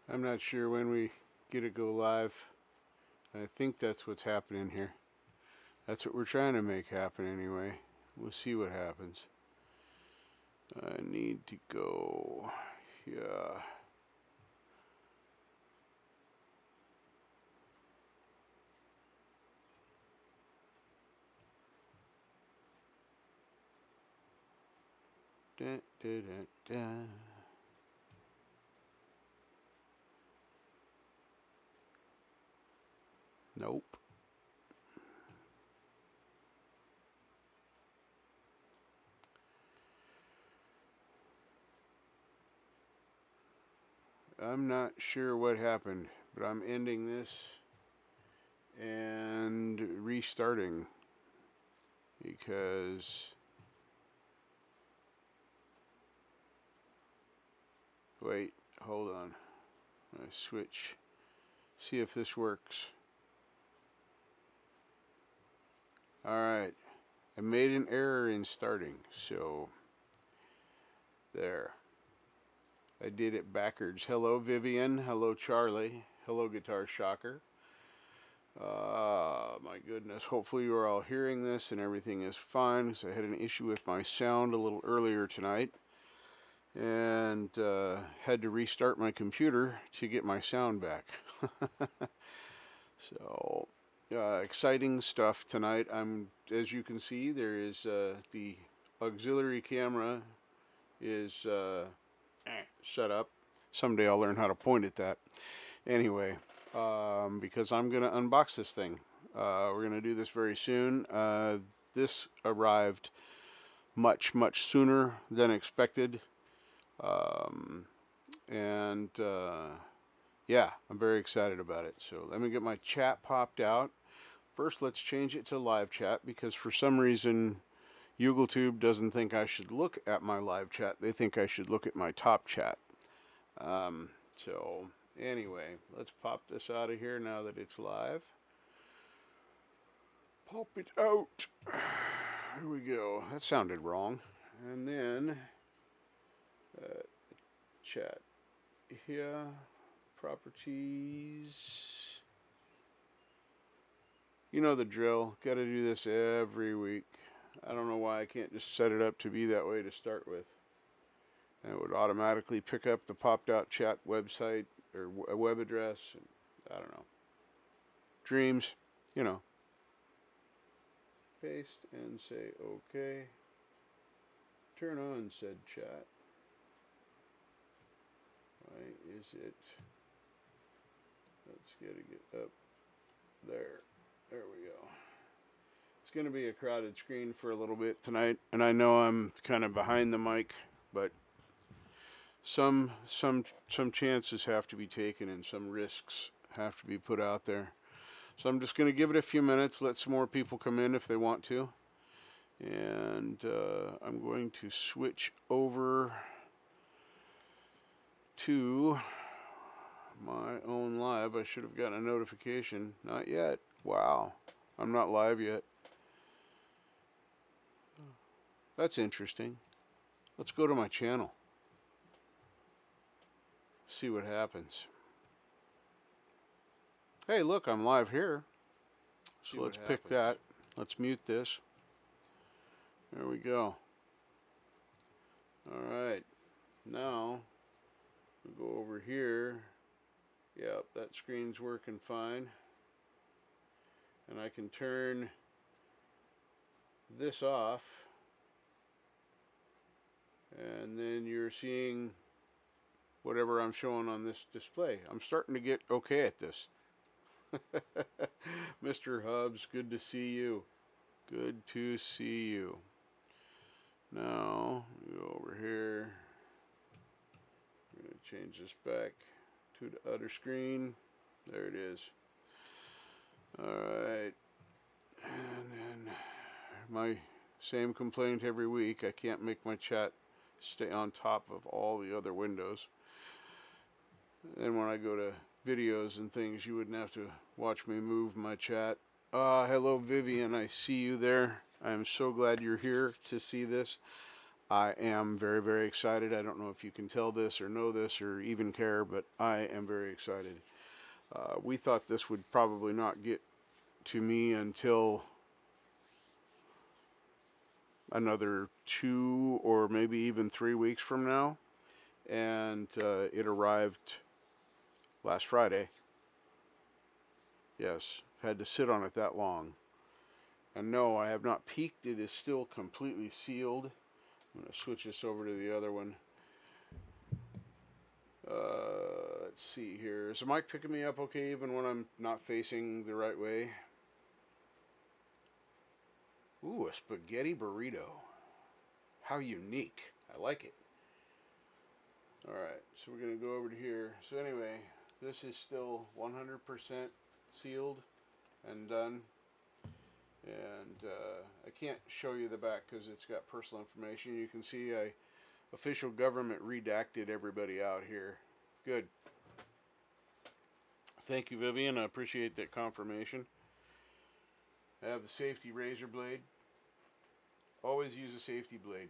I'm not sure when we get it go live. I think that's what's happening here. That's what we're trying to make happen anyway. We'll see what happens. I need to go. Yeah. Da, da, da, da. Nope. I'm not sure what happened, but I'm ending this and restarting because wait, hold on. I switch. See if this works. Alright. I made an error in starting, so there. I did it backwards. Hello Vivian, hello Charlie, hello Guitar Shocker. My goodness, hopefully you are all hearing this and everything is fine, because I had an issue with my sound a little earlier tonight and had to restart my computer to get my sound back. So exciting stuff tonight. As you can see, there is the auxiliary camera is set up. Someday I'll learn how to point at that. Anyway, because I'm going to unbox this thing. We're going to do this very soon. This arrived much sooner than expected. And yeah, I'm very excited about it. So let me get my chat popped out. First, let's change it to live chat, because for some reason YouTubeTube doesn't think I should look at my live chat. They think I should look at my top chat. So anyway, let's pop this out of here now that it's live. Pop it out. Here we go. That sounded wrong. And then chat here, properties. You know the drill. Got to do this every week. I don't know why I can't just set it up to be that way to start with. And it would automatically pick up the popped out chat website or a web address. And I don't know. Dreams, you know. Paste and say OK. Turn on said chat. Why is it? Let's get up there. There we go. It's going to be a crowded screen for a little bit tonight, and I know I'm kind of behind the mic, but some chances have to be taken and some risks have to be put out there. So I'm just going to give it a few minutes, let some more people come in if they want to, and I'm going to switch over to my own live. I should have gotten a notification. Not yet. Wow. I'm not live yet. That's interesting. Let's go to my channel. See what happens. Hey, look, I'm live here. So let's pick that. Let's mute this. There we go. Alright. Now, we'll go over here. Yep, that screen's working fine. And I can turn this off. And then you're seeing whatever I'm showing on this display. I'm starting to get okay at this. Mr. Hubs, good to see you. Good to see you. Now, go over here. I'm going to change this back to the other screen. There it is. Alright. And then my same complaint every week. I can't make my chat stay on top of all the other windows. And when I go to videos and things, you wouldn't have to watch me move my chat. Hello Vivian, I see you there. I'm so glad you're here to see this. I am very, very excited. I don't know if you can tell this or know this or even care, but I am very excited. We thought this would probably not get to me until another 2 or maybe even 3 weeks from now, and it arrived last Friday. Yes, had to sit on it that long. And no, I have not peeked. It is still completely sealed. I'm going to switch this over to the other one. Let's see here. Is the mic picking me up okay even when I'm not facing the right way? Ooh, a spaghetti burrito. How unique. I like it. Alright, so we're going to go over to here. So anyway, this is still 100% sealed and done. And I can't show you the back because it's got personal information. You can see I official government redacted everybody out here. Good. Thank you, Vivian. I appreciate that confirmation. I have the safety razor blade. Always use a safety blade.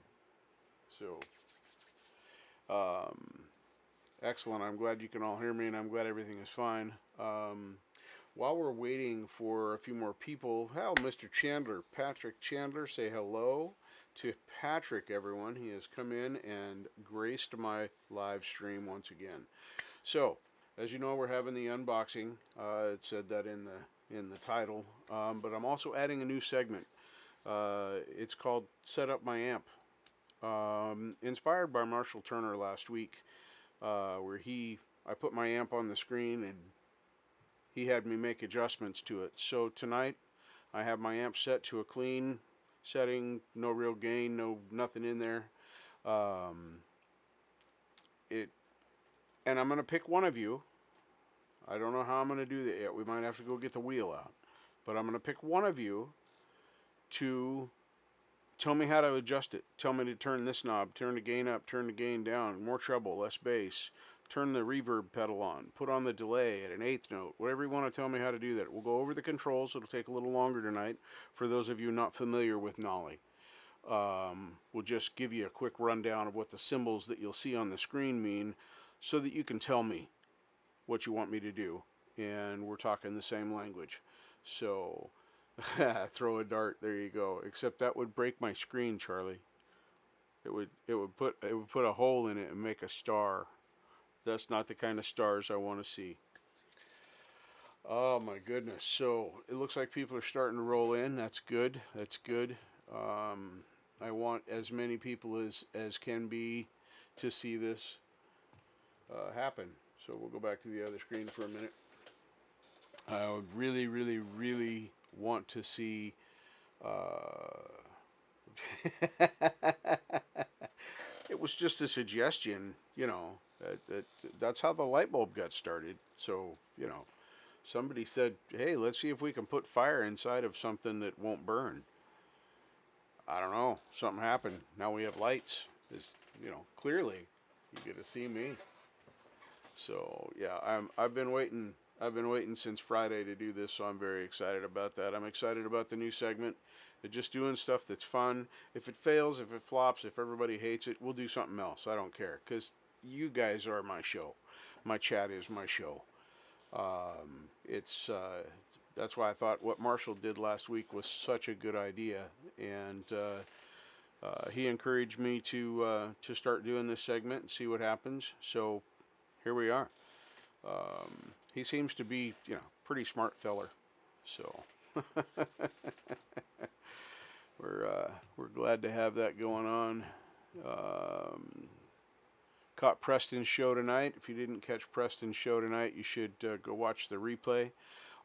So, excellent. I'm glad you can all hear me, and I'm glad everything is fine. While we're waiting for a few more people, Mr. Chandler, Patrick Chandler, say hello to Patrick, everyone. He has come in and graced my live stream once again. So, as you know, we're having the unboxing. It said that in the title, but I'm also adding a new segment. It's called SetupMyAMP, inspired by Marshall Turner last week, where I put my amp on the screen and he had me make adjustments to it. So tonight I have my amp set to a clean setting, no real gain, nothing in there. And I'm going to pick one of you. I don't know how I'm going to do that yet. We might have to go get the wheel out. But I'm going to pick one of you to tell me how to adjust it. Tell me to turn this knob, turn the gain up, turn the gain down, more treble, less bass, turn the reverb pedal on, put on the delay at an eighth note, whatever you want to tell me how to do that. We'll go over the controls. It'll take a little longer tonight for those of you not familiar with Nolly. We'll just give you a quick rundown of what the symbols that you'll see on the screen mean so that you can tell me what you want me to do. And we're talking the same language. So, throw a dart, there you go. Except that would break my screen, Charlie. It would put a hole in it and make a star. That's not the kind of stars I want to see. Oh my goodness. So it looks like people are starting to roll in. That's good. That's good. I want as many people as can be to see this happen. So we'll go back to the other screen for a minute. I would really, really, really want to see it was just a suggestion, you know. That's how the light bulb got started. So, you know, somebody said, hey, let's see if we can put fire inside of something that won't burn. I don't know. Something happened. Now we have lights. It's, you know, clearly you get to see me. So, yeah, I've been waiting since Friday to do this, so I'm very excited about that. I'm excited about the new segment. Just doing stuff that's fun. If it fails, if it flops, if everybody hates it, we'll do something else. I don't care, because you guys are my show. My chat is my show. That's why I thought what Marshall did last week was such a good idea, and he encouraged me to start doing this segment and see what happens. So here we are. He seems to be, you know, pretty smart feller. So we're glad to have that going on. Caught Preston's show tonight. If you didn't catch Preston's show tonight, you should go watch the replay.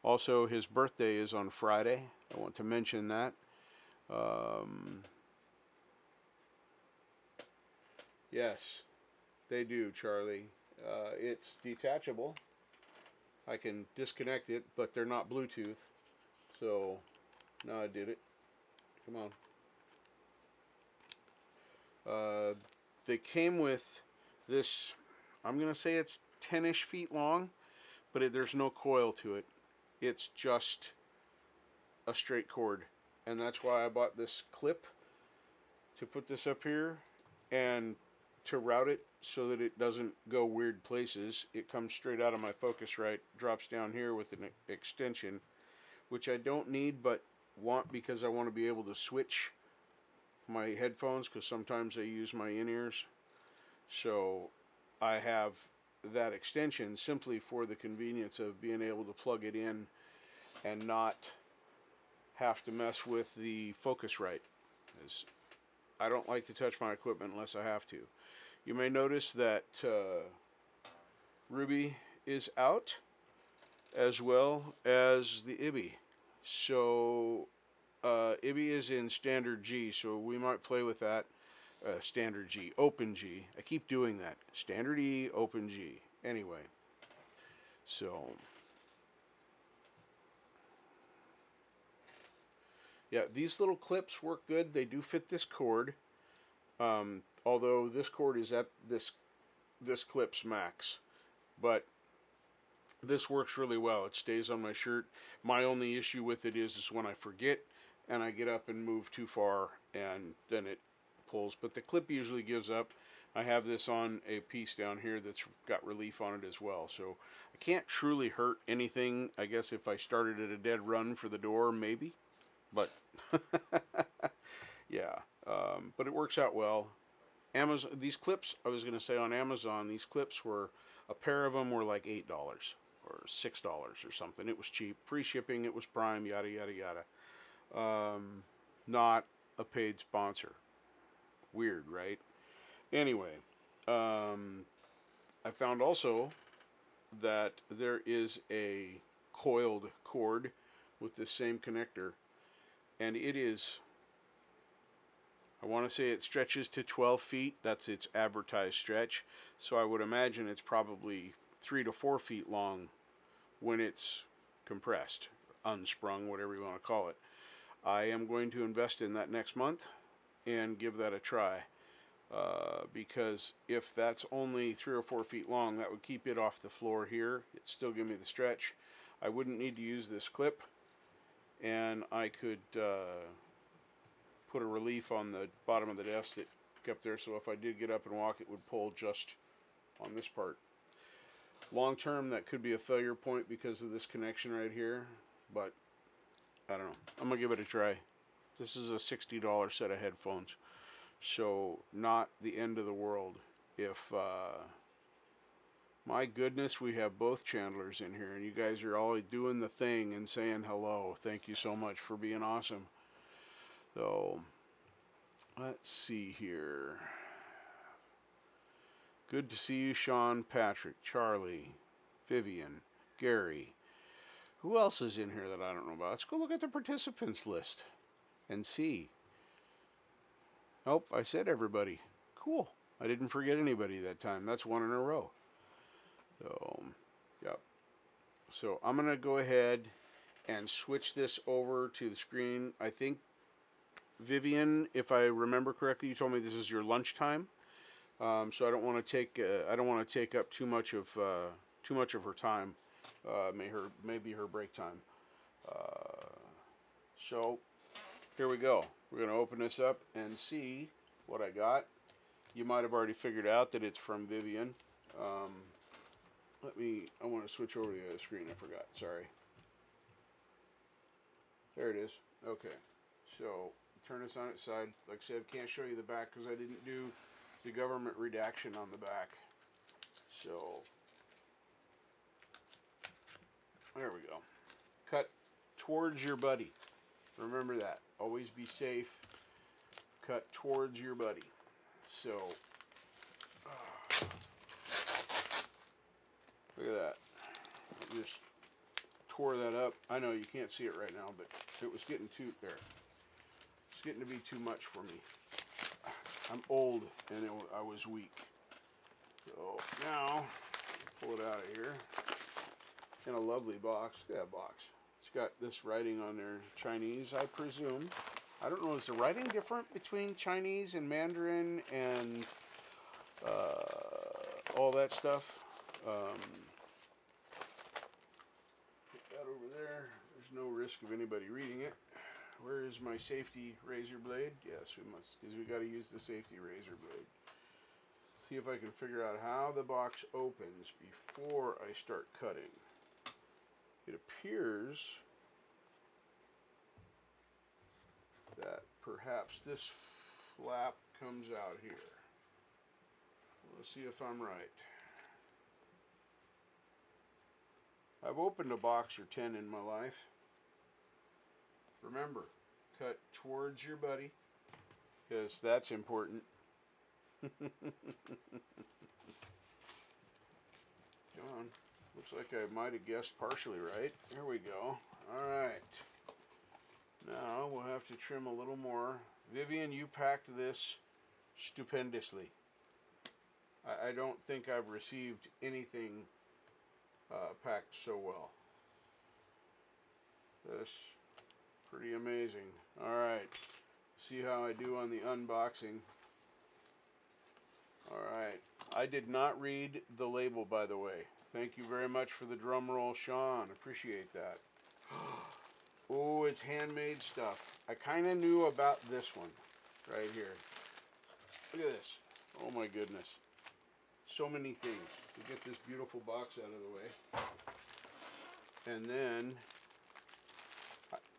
Also, his birthday is on Friday. I want to mention that. Yes, they do, Charlie. It's detachable. I can disconnect it, but they're not Bluetooth. So, now I did it. Come on. They came with this, I'm going to say it's 10-ish feet long, but there's no coil to it. It's just a straight cord. And that's why I bought this clip to put this up here. and to route it so that it doesn't go weird places, it comes straight out of my Focusrite, drops down here with an extension, which I don't need but want because I want to be able to switch my headphones, because sometimes I use my in-ears. So I have that extension simply for the convenience of being able to plug it in and not have to mess with the Focusrite, as I don't like to touch my equipment unless I have to. You may notice that Ruby is out, as well as the IBI. So IBI is in standard G, so we might play with that. Standard G, open G. I keep doing that. Standard E, open G. Anyway, so yeah, these little clips work good. They do fit this cord, although this cord is at this clip's max, but this works really well. It stays on my shirt. My only issue with it is when I forget and I get up and move too far, and then it pulls. But the clip usually gives up. I have this on a piece down here that's got relief on it as well, so I can't truly hurt anything. I guess if I started at a dead run for the door, maybe, but yeah, but it works out well. Amazon, these clips, I was going to say on Amazon, these clips were, a pair of them were like $8 or $6 or something. It was cheap, free shipping, it was Prime, yada yada yada. Not a paid sponsor. Weird, right? Anyway, I found also that there is a coiled cord with the same connector, and it is, I want to say it stretches to 12 feet. That's its advertised stretch. So I would imagine it's probably 3 to 4 feet long when it's compressed, unsprung, whatever you want to call it. I am going to invest in that next month and give that a try, because if that's only 3 or 4 feet long, that would keep it off the floor here. It'd still give me the stretch. I wouldn't need to use this clip, and I could put a relief on the bottom of the desk that kept there, so if I did get up and walk, it would pull just on this part. Long term, that could be a failure point because of this connection right here, but I don't know. I'm gonna give it a try. This is a $60 set of headphones, so not the end of the world. If my goodness, we have both Chandlers in here, and you guys are all doing the thing and saying hello. Thank you so much for being awesome. So, let's see here. Good to see you, Sean, Patrick, Charlie, Vivian, Gary. Who else is in here that I don't know about? Let's go look at the participants list and see. Nope, I said everybody. Cool. I didn't forget anybody that time. That's one in a row. So, yep. So, I'm going to go ahead and switch this over to the screen. I think Vivian, if I remember correctly, you told me this is your lunchtime, so I don't want to take up too much of her time. Maybe her break time. So here we go. We're going to open this up and see what I got. You might have already figured out that it's from Vivian. I want to switch over to the other screen. I forgot. Sorry. There it is. Okay. So turn this on its side. Like I said, can't show you the back because I didn't do the government redaction on the back. So there we go. Cut towards your buddy. Remember that. Always be safe. Cut towards your buddy. So look at that. I just tore that up. I know you can't see it right now, but it was getting getting to be too much for me. I'm old and I was weak. So now, pull it out of here. In a lovely box. Look at that box. It's got this writing on there. Chinese, I presume. I don't know, is the writing different between Chinese and Mandarin and all that stuff? Put that over there. There's no risk of anybody reading it. Where is my safety razor blade? Yes, we must, because we got to use the safety razor blade. See if I can figure out how the box opens before I start cutting. It appears that perhaps this flap comes out here. Let's see if I'm right. I've opened a box or 10 in my life. Remember, cut towards your buddy, because that's important. John, looks like I might have guessed partially right. There we go. Alright. Now we'll have to trim a little more. Vivian, you packed this stupendously. I don't think I've received anything packed so well. That's pretty amazing. Alright. See how I do on the unboxing. Alright. I did not read the label, by the way. Thank you very much for the drum roll, Sean. Appreciate that. Oh, it's handmade stuff. I kind of knew about this one right here. Look at this. Oh my goodness. So many things to get this beautiful box out of the way. And then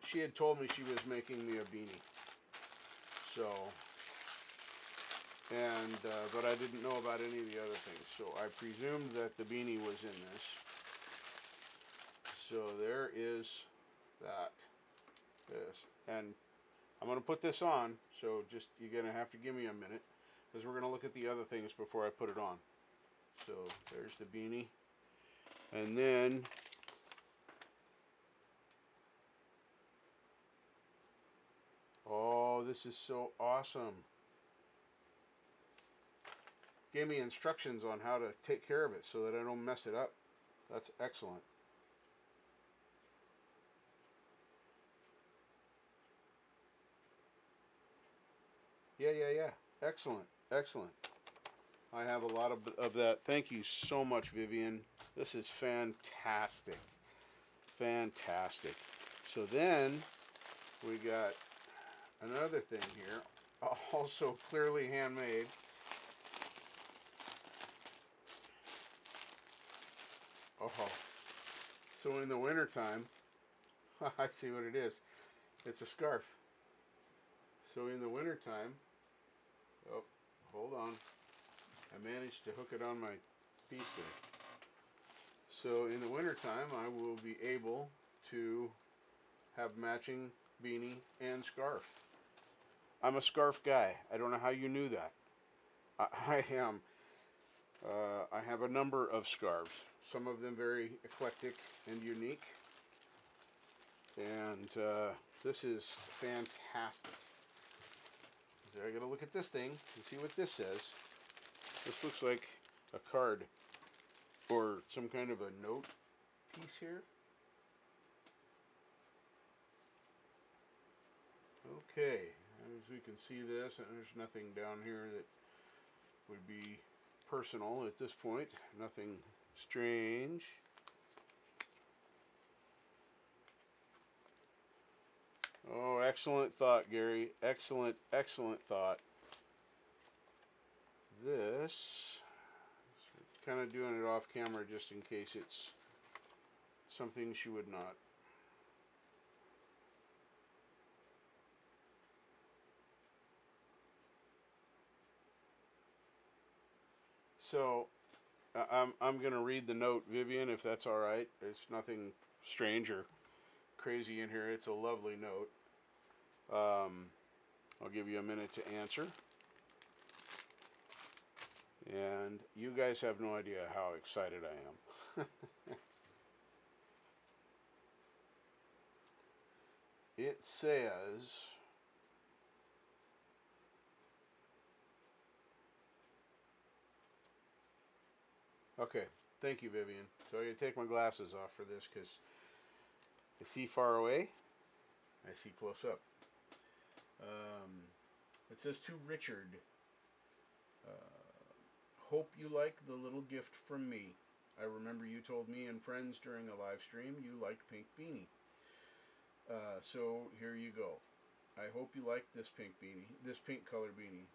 she had told me she was making me a beanie. So, and but I didn't know about any of the other things. So I presumed that the beanie was in this. So there is that. This. And I'm going to put this on. So just, you're going to have to give me a minute, because we're going to look at the other things before I put it on. So there's the beanie. And then oh, this is so awesome. Gave me instructions on how to take care of it so that I don't mess it up. That's excellent. Yeah. Excellent. Excellent. I have a lot of that. Thank you so much, Vivian. This is fantastic. Fantastic. So then we got another thing here, also clearly handmade. Oh, so in the wintertime, I see what it is. It's a scarf. So in the wintertime, oh, hold on. I managed to hook it on my piece there. So in the wintertime, I will be able to have matching beanie and scarf. I'm a scarf guy. I don't know how you knew that. I am. I have a number of scarves. Some of them very eclectic and unique. And this is fantastic. So I gotta look at this thing and see what this says. This looks like a card or some kind of a note piece here. Okay, as we can see this, and there's nothing down here that would be personal at this point. Nothing strange. Oh, excellent thought, Gary. Excellent, excellent thought. This, kind of doing it off camera just in case it's something she would not. So I'm going to read the note, Vivian, if that's all right. There's nothing strange or crazy in here. It's a lovely note. I'll give you a minute to answer. And you guys have no idea how excited I am. It says, okay, thank you, Vivian. So I take my glasses off for this because I see far away, I see close up. It says to Richard, hope you like the little gift from me. I remember you told me and friends during a live stream you liked pink beanie. So here you go. I hope you like this pink beanie, this pink color beanie.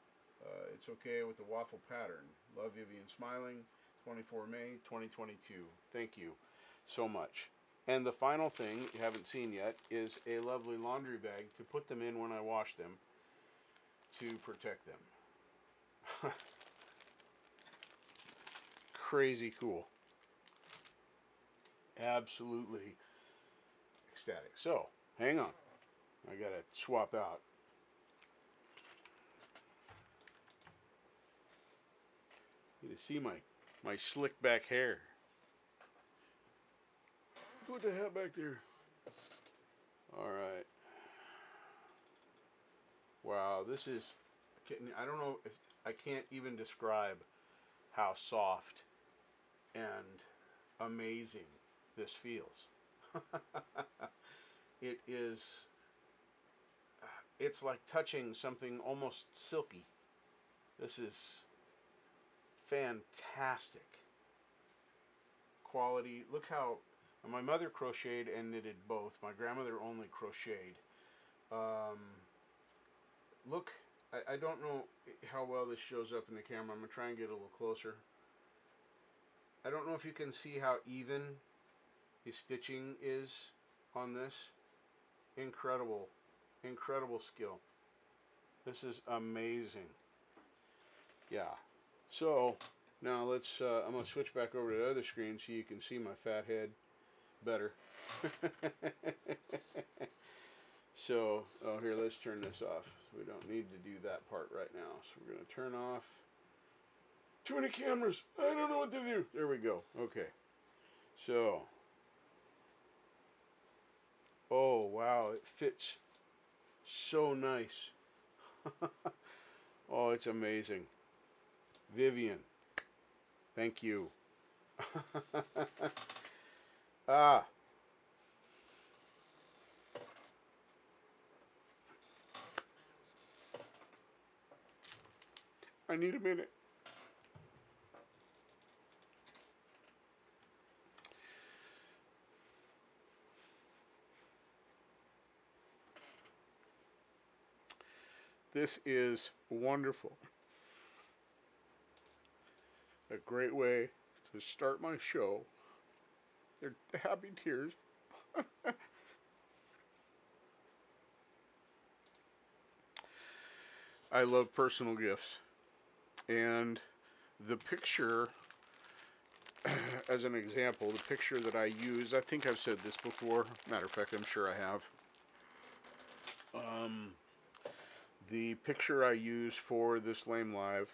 It's okay with the waffle pattern. Love, Vivian, smiling. 24 May 2022. Thank you so much. And the final thing you haven't seen yet is a lovely laundry bag to put them in when I wash them to protect them. Crazy cool. Absolutely ecstatic. So, hang on. I gotta swap out. You see my slick back hair. Put the hat back there. Alright. Wow, this is, I don't know if, I can't even describe how soft and amazing this feels. It is, it's like touching something almost silky. This is fantastic quality. Look how, my mother crocheted and knitted both. My grandmother only crocheted. Look, I don't know how well this shows up in the camera. I'm going to try and get a little closer. I don't know if you can see how even the stitching is on this. Incredible, incredible skill. This is amazing. Yeah. So, now let's, I'm going to switch back over to the other screen so you can see my fat head better. So, oh, here, let's turn this off. We don't need to do that part right now. So we're going to turn off. Too many cameras. I don't know what to do. There we go. Okay. So, oh, wow, it fits so nice. Oh, it's amazing. Vivian, thank you. Ah. I need a minute. This is wonderful. A great way to start my show. They're happy tears. I love personal gifts. And the picture, as an example, the picture that I use, I think I've said this before. Matter of fact, I'm sure I have. The picture I use for this Lame Live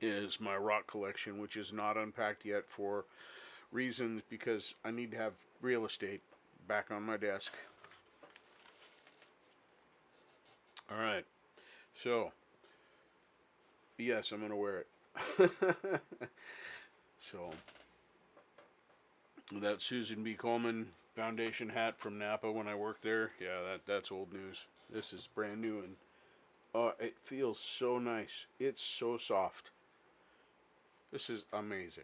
is my rock collection, which is not unpacked yet for reasons because I need to have real estate back on my desk. Alright, so, yes, I'm going to wear it. So, that Susan B. Coleman Foundation hat from Napa when I worked there, yeah, that's old news. This is brand new, and it feels so nice. It's so soft. This is amazing.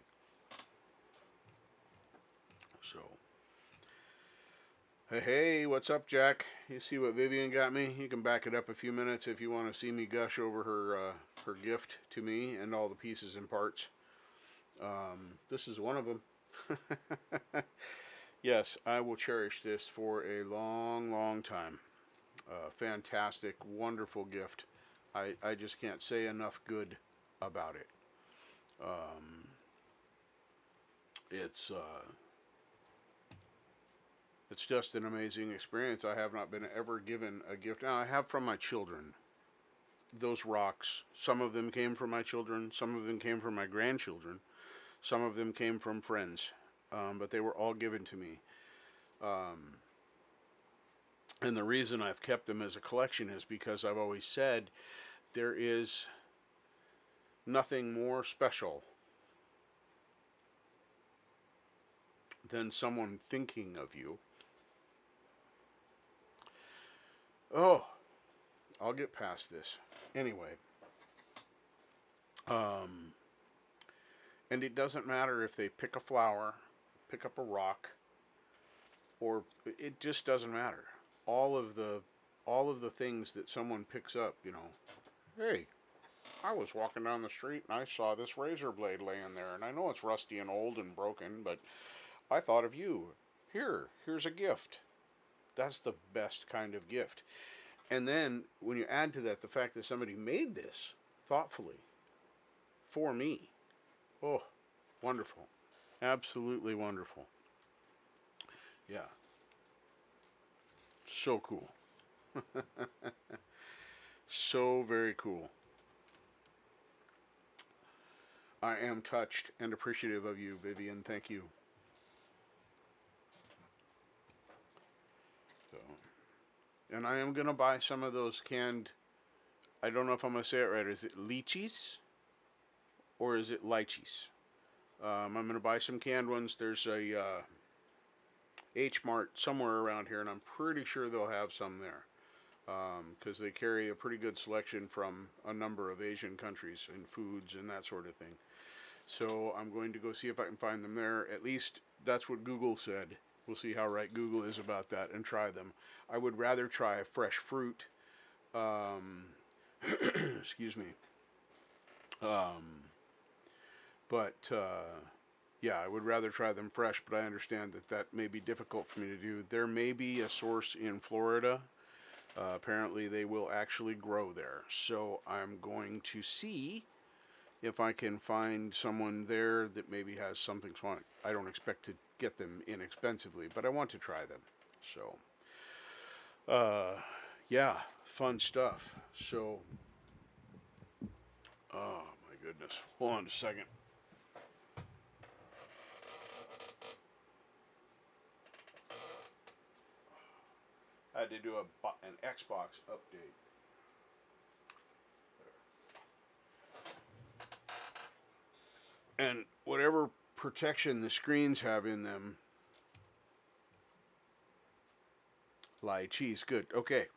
So, hey, what's up, Jack? You see what Vivian got me? You can back it up a few minutes if you want to see me gush over her gift to me and all the pieces and parts. This is one of them. Yes, I will cherish this for a long, long time. Fantastic, wonderful gift. I just can't say enough good about it. It's just an amazing experience. I have not been ever given a gift. Now, I have from my children. Those rocks, some of them came from my children, some of them came from my grandchildren, some of them came from friends, but they were all given to me. And the reason I've kept them as a collection is because I've always said there is nothing more special than someone thinking of you. Oh, I'll get past this. Anyway. And it doesn't matter if they pick a flower, pick up a rock, or it just doesn't matter. All of the all of the things that someone picks up, you know. Hey, I was walking down the street and I saw this razor blade laying there, and I know it's rusty and old and broken, but I thought of you. Here's a gift. That's the best kind of gift. And then when you add to that the fact that somebody made this thoughtfully for me, oh, wonderful. Absolutely wonderful. Yeah. So cool. So very cool. I am touched and appreciative of you, Vivian. Thank you. So, and I am going to buy some of those canned, I don't know if I'm going to say it right. Is it lychees or is it lychees? I'm going to buy some canned ones. There's a H Mart somewhere around here, and I'm pretty sure they'll have some there. Because they carry a pretty good selection from a number of Asian countries and foods and that sort of thing. So I'm going to go see if I can find them there. At least that's what Google said. We'll see how right Google is about that and try them. I would rather try a fresh fruit. Excuse me. But yeah, I would rather try them fresh, but I understand that that may be difficult for me to do. There may be a source in Florida. Apparently they will actually grow there. So I'm going to see if I can find someone there that maybe has something fun. I don't expect to get them inexpensively, but I want to try them. So, yeah, fun stuff. So, oh my goodness. Hold on a second. I had to do an Xbox update. And whatever protection the screens have in them, cheese, good, okay,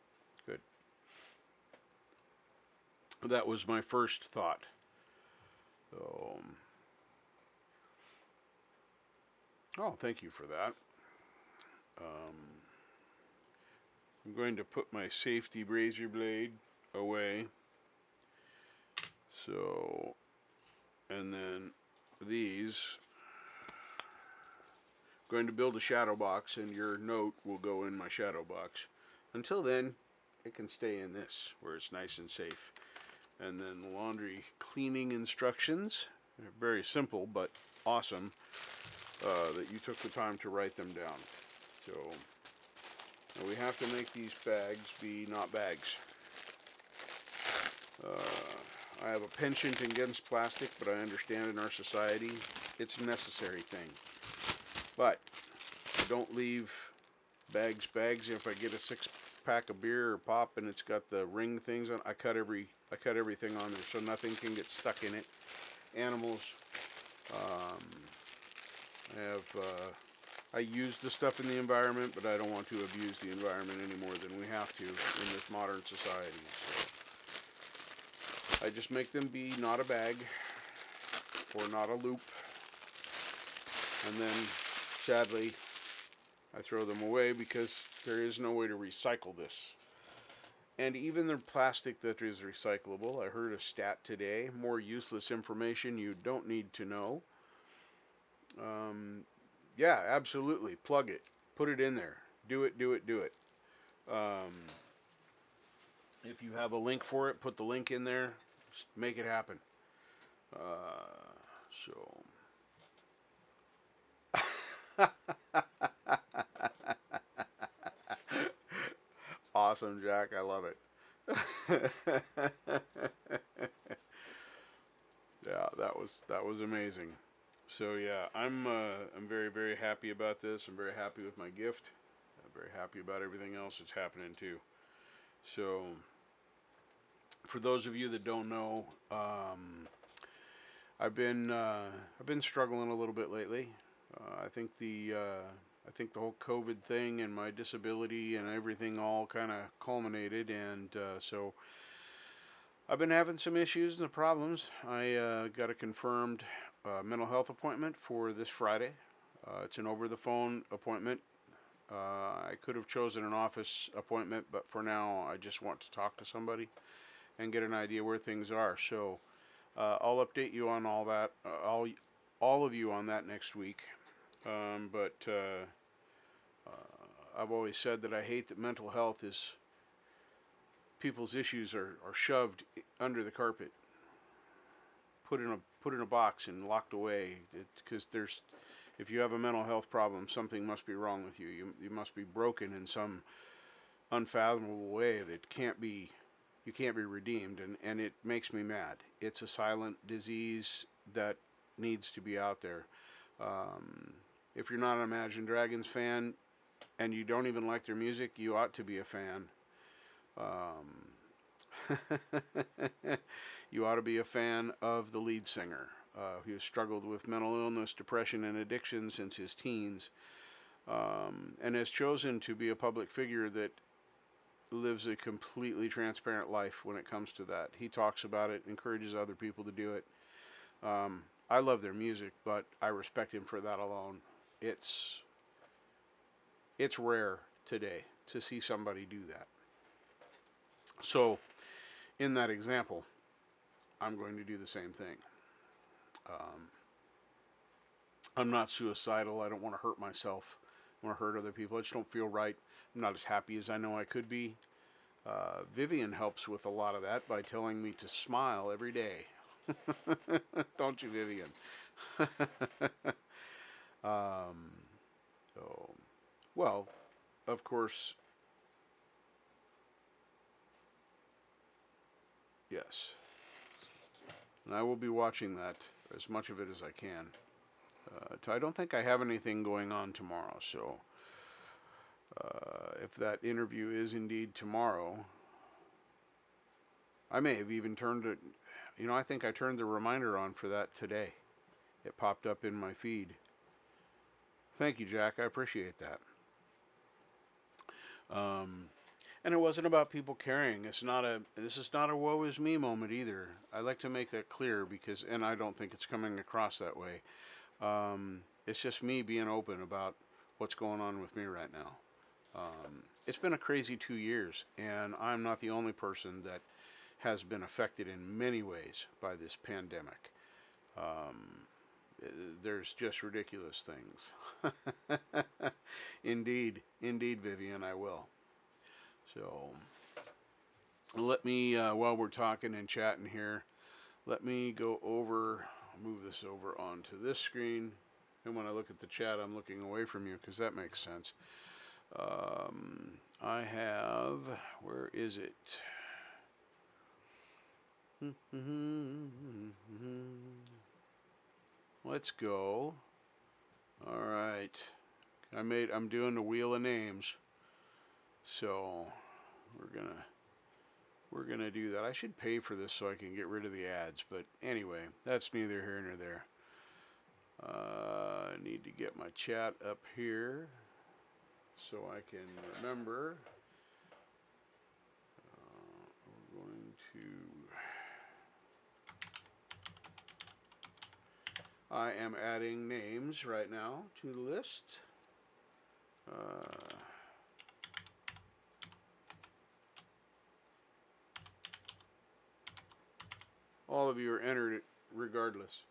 good. That was my first thought. Oh, thank you for that. I'm going to put my safety razor blade away. So, and then these, I'm going to build a shadow box, and your note will go in my shadow box. Until then, it can stay in this where it's nice and safe. And then the laundry cleaning instructions, they're very simple but awesome, that you took the time to write them down. So now we have to make these bags be not bags. I have a penchant against plastic, but I understand in our society it's a necessary thing. But I don't leave bags. If I get a 6-pack of beer or pop and it's got the ring things on, I cut everything on there so nothing can get stuck in it. Animals. I use the stuff in the environment, but I don't want to abuse the environment any more than we have to in this modern society. So I just make them be not a bag or not a loop, and then sadly I throw them away because there is no way to recycle this. And even the plastic that is recyclable, I heard a stat today, more useless information you don't need to know. Yeah, absolutely. Plug it. Put it in there. Do it. If you have a link for it, put the link in there. Just make it happen. Awesome, Jack. I love it. Yeah, that was amazing. So yeah, I'm very, very happy about this. I'm very happy with my gift. I'm very happy about everything else that's happening too. So for those of you that don't know, I've been struggling a little bit lately. I think the whole COVID thing and my disability and everything all kind of culminated, and so I've been having some issues and problems. I got a confirmed mental health appointment for this Friday. It's an over-the-phone appointment. I could have chosen an office appointment, but for now I just want to talk to somebody and get an idea where things are. So I'll update you on all that, all of you on that next week. But I've always said that I hate that mental health is, people's issues are shoved under the carpet, put in a box and locked away. Because if you have a mental health problem, something must be wrong with you. You must be broken in some unfathomable way that you can't be redeemed, and it makes me mad. It's a silent disease that needs to be out there. If you're not an Imagine Dragons fan and you don't even like their music, you ought to be a fan. You ought to be a fan of the lead singer, who has struggled with mental illness, depression, and addiction since his teens, and has chosen to be a public figure that lives a completely transparent life when it comes to that. He talks about it, encourages other people to do it. I love their music, but I respect him for that alone. It's rare today to see somebody do that. So, in that example, I'm going to do the same thing. I'm not suicidal. I don't want to hurt myself. I want to hurt other people. I just don't feel right. I'm not as happy as I know I could be. Vivian helps with a lot of that by telling me to smile every day. Don't you, Vivian? Well, of course, yes. And I will be watching that, as much of it as I can. I don't think I have anything going on tomorrow, so if that interview is indeed tomorrow, I may have even turned it, I think I turned the reminder on for that today. It popped up in my feed. Thank you, Jack. I appreciate that. And it wasn't about people caring. This is not a woe is me moment either. I like to make that clear and I don't think it's coming across that way. It's just me being open about what's going on with me right now. It's been a crazy 2 years, and I'm not the only person that has been affected in many ways by this pandemic. There's just ridiculous things. Indeed, Vivian, I will. So, let me, while we're talking and chatting here, let me go over, move this over onto this screen. And when I look at the chat, I'm looking away from you because that makes sense. I have, where is it? Let's go. All right. I'm doing the wheel of names. So we're gonna do that. I should pay for this so I can get rid of the ads, but anyway, that's neither here nor there. I need to get my chat up here so I can remember. We're going to, I am adding names right now to the list. All of you are entered regardless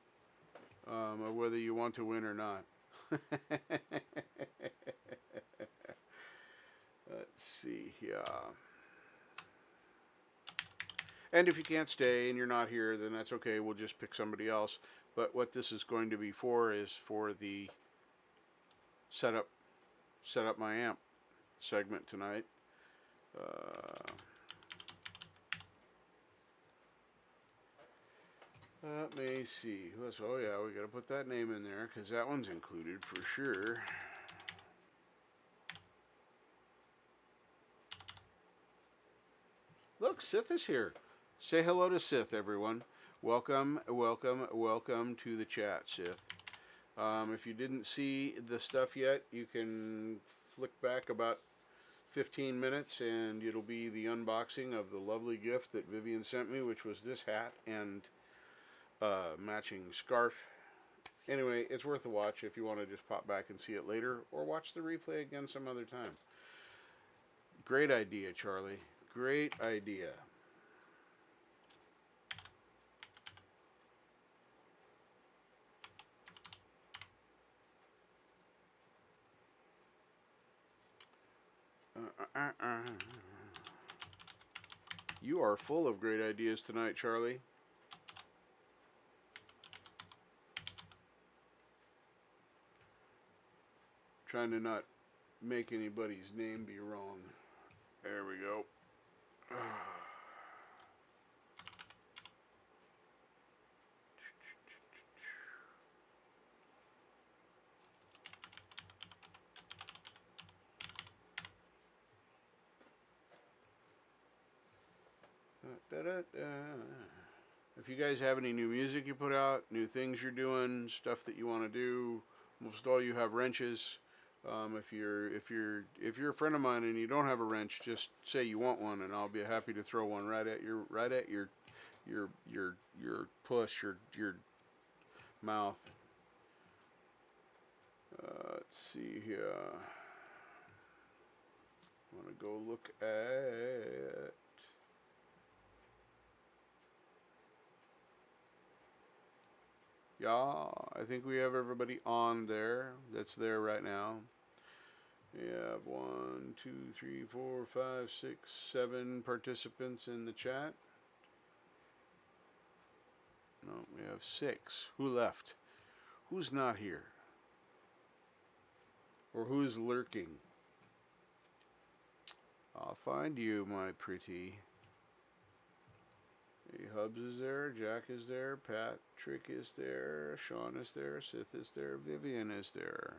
of whether you want to win or not. Let's see here. And if you can't stay and you're not here, then that's okay. We'll just pick somebody else. But what this is going to be for is for the SetupMyAMP segment tonight. Let me see. Oh yeah, we got to put that name in there because that one's included for sure. Look, Sith is here. Say hello to Sith, everyone. Welcome to the chat, Sith. If you didn't see the stuff yet, you can flick back about 15 minutes and it'll be the unboxing of the lovely gift that Vivian sent me, which was this hat and matching scarf Anyway, it's worth a watch if you want to just pop back and see it later, or watch the replay again some other time. Great idea, Charlie. Great idea. You are full of great ideas tonight, Charlie. Trying to not make anybody's name be wrong. There we go. If you guys have any new music you put out, new things you're doing, stuff that you want to do, most all you have wrenches. If you're a friend of mine and you don't have a wrench, just say you want one, and I'll be happy to throw one right at your push, your mouth. Let's see here. I want to go look at. Yeah, I think we have everybody on there. That's there right now. We have 1, 2, 3, 4, 5, 6, 7 participants in the chat. No, we have 6. Who left? Who's not here? Or who's lurking? I'll find you, my pretty. Hey, Hubs is there, Jack is there, Patrick is there, Sean is there, Sith is there, Vivian is there.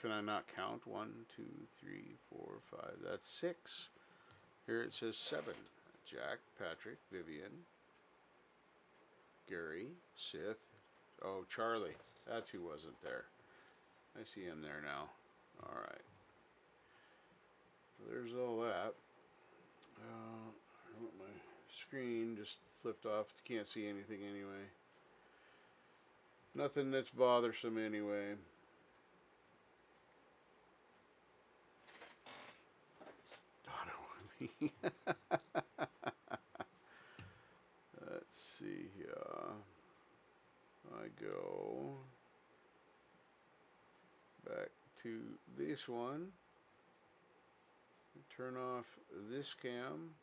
Can I not count? 1, 2, 3, 4, 5. That's 6. Here it says 7. Jack, Patrick, Vivian, Gary, Sith. Oh, Charlie. That's who wasn't there. I see him there now. All right. There's all that. I want my screen just flipped off. You can't see anything anyway. Nothing that's bothersome anyway. Let's see here. I go back to this one. Turn off this cam.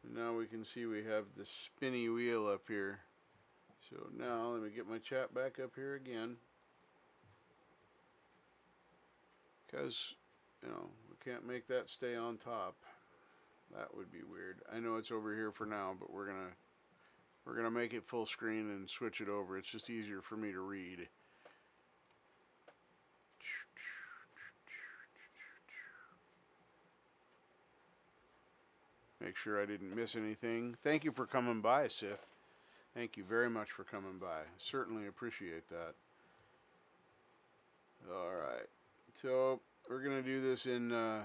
And now we can see we have the spinny wheel up here. So now let me get my chat back up here again. Because, you know, we can't make that stay on top. That would be weird. I know it's over here for now, but we're gonna make it full screen and switch it over. It's just easier for me to read. Make sure I didn't miss anything. Thank you for coming by, Sith. Thank you very much for coming by. Certainly appreciate that. All right. So we're gonna do this in the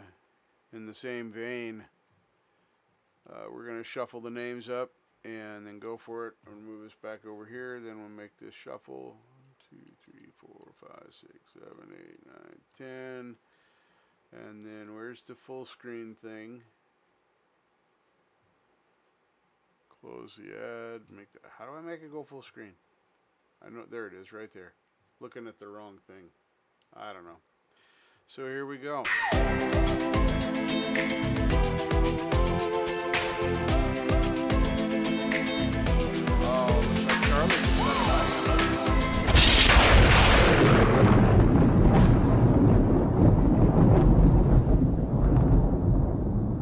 same vein. We're gonna shuffle the names up and then go for it. I'm gonna move this back over here. Then we'll make this shuffle. 1, 2, 3, 4, 5, 6, 7, 8, 9, 10. And then where's the full screen thing? Close the ad. Make the, how do I make it go full screen? I know, there it is, right there. Looking at the wrong thing. I don't know. So here we go.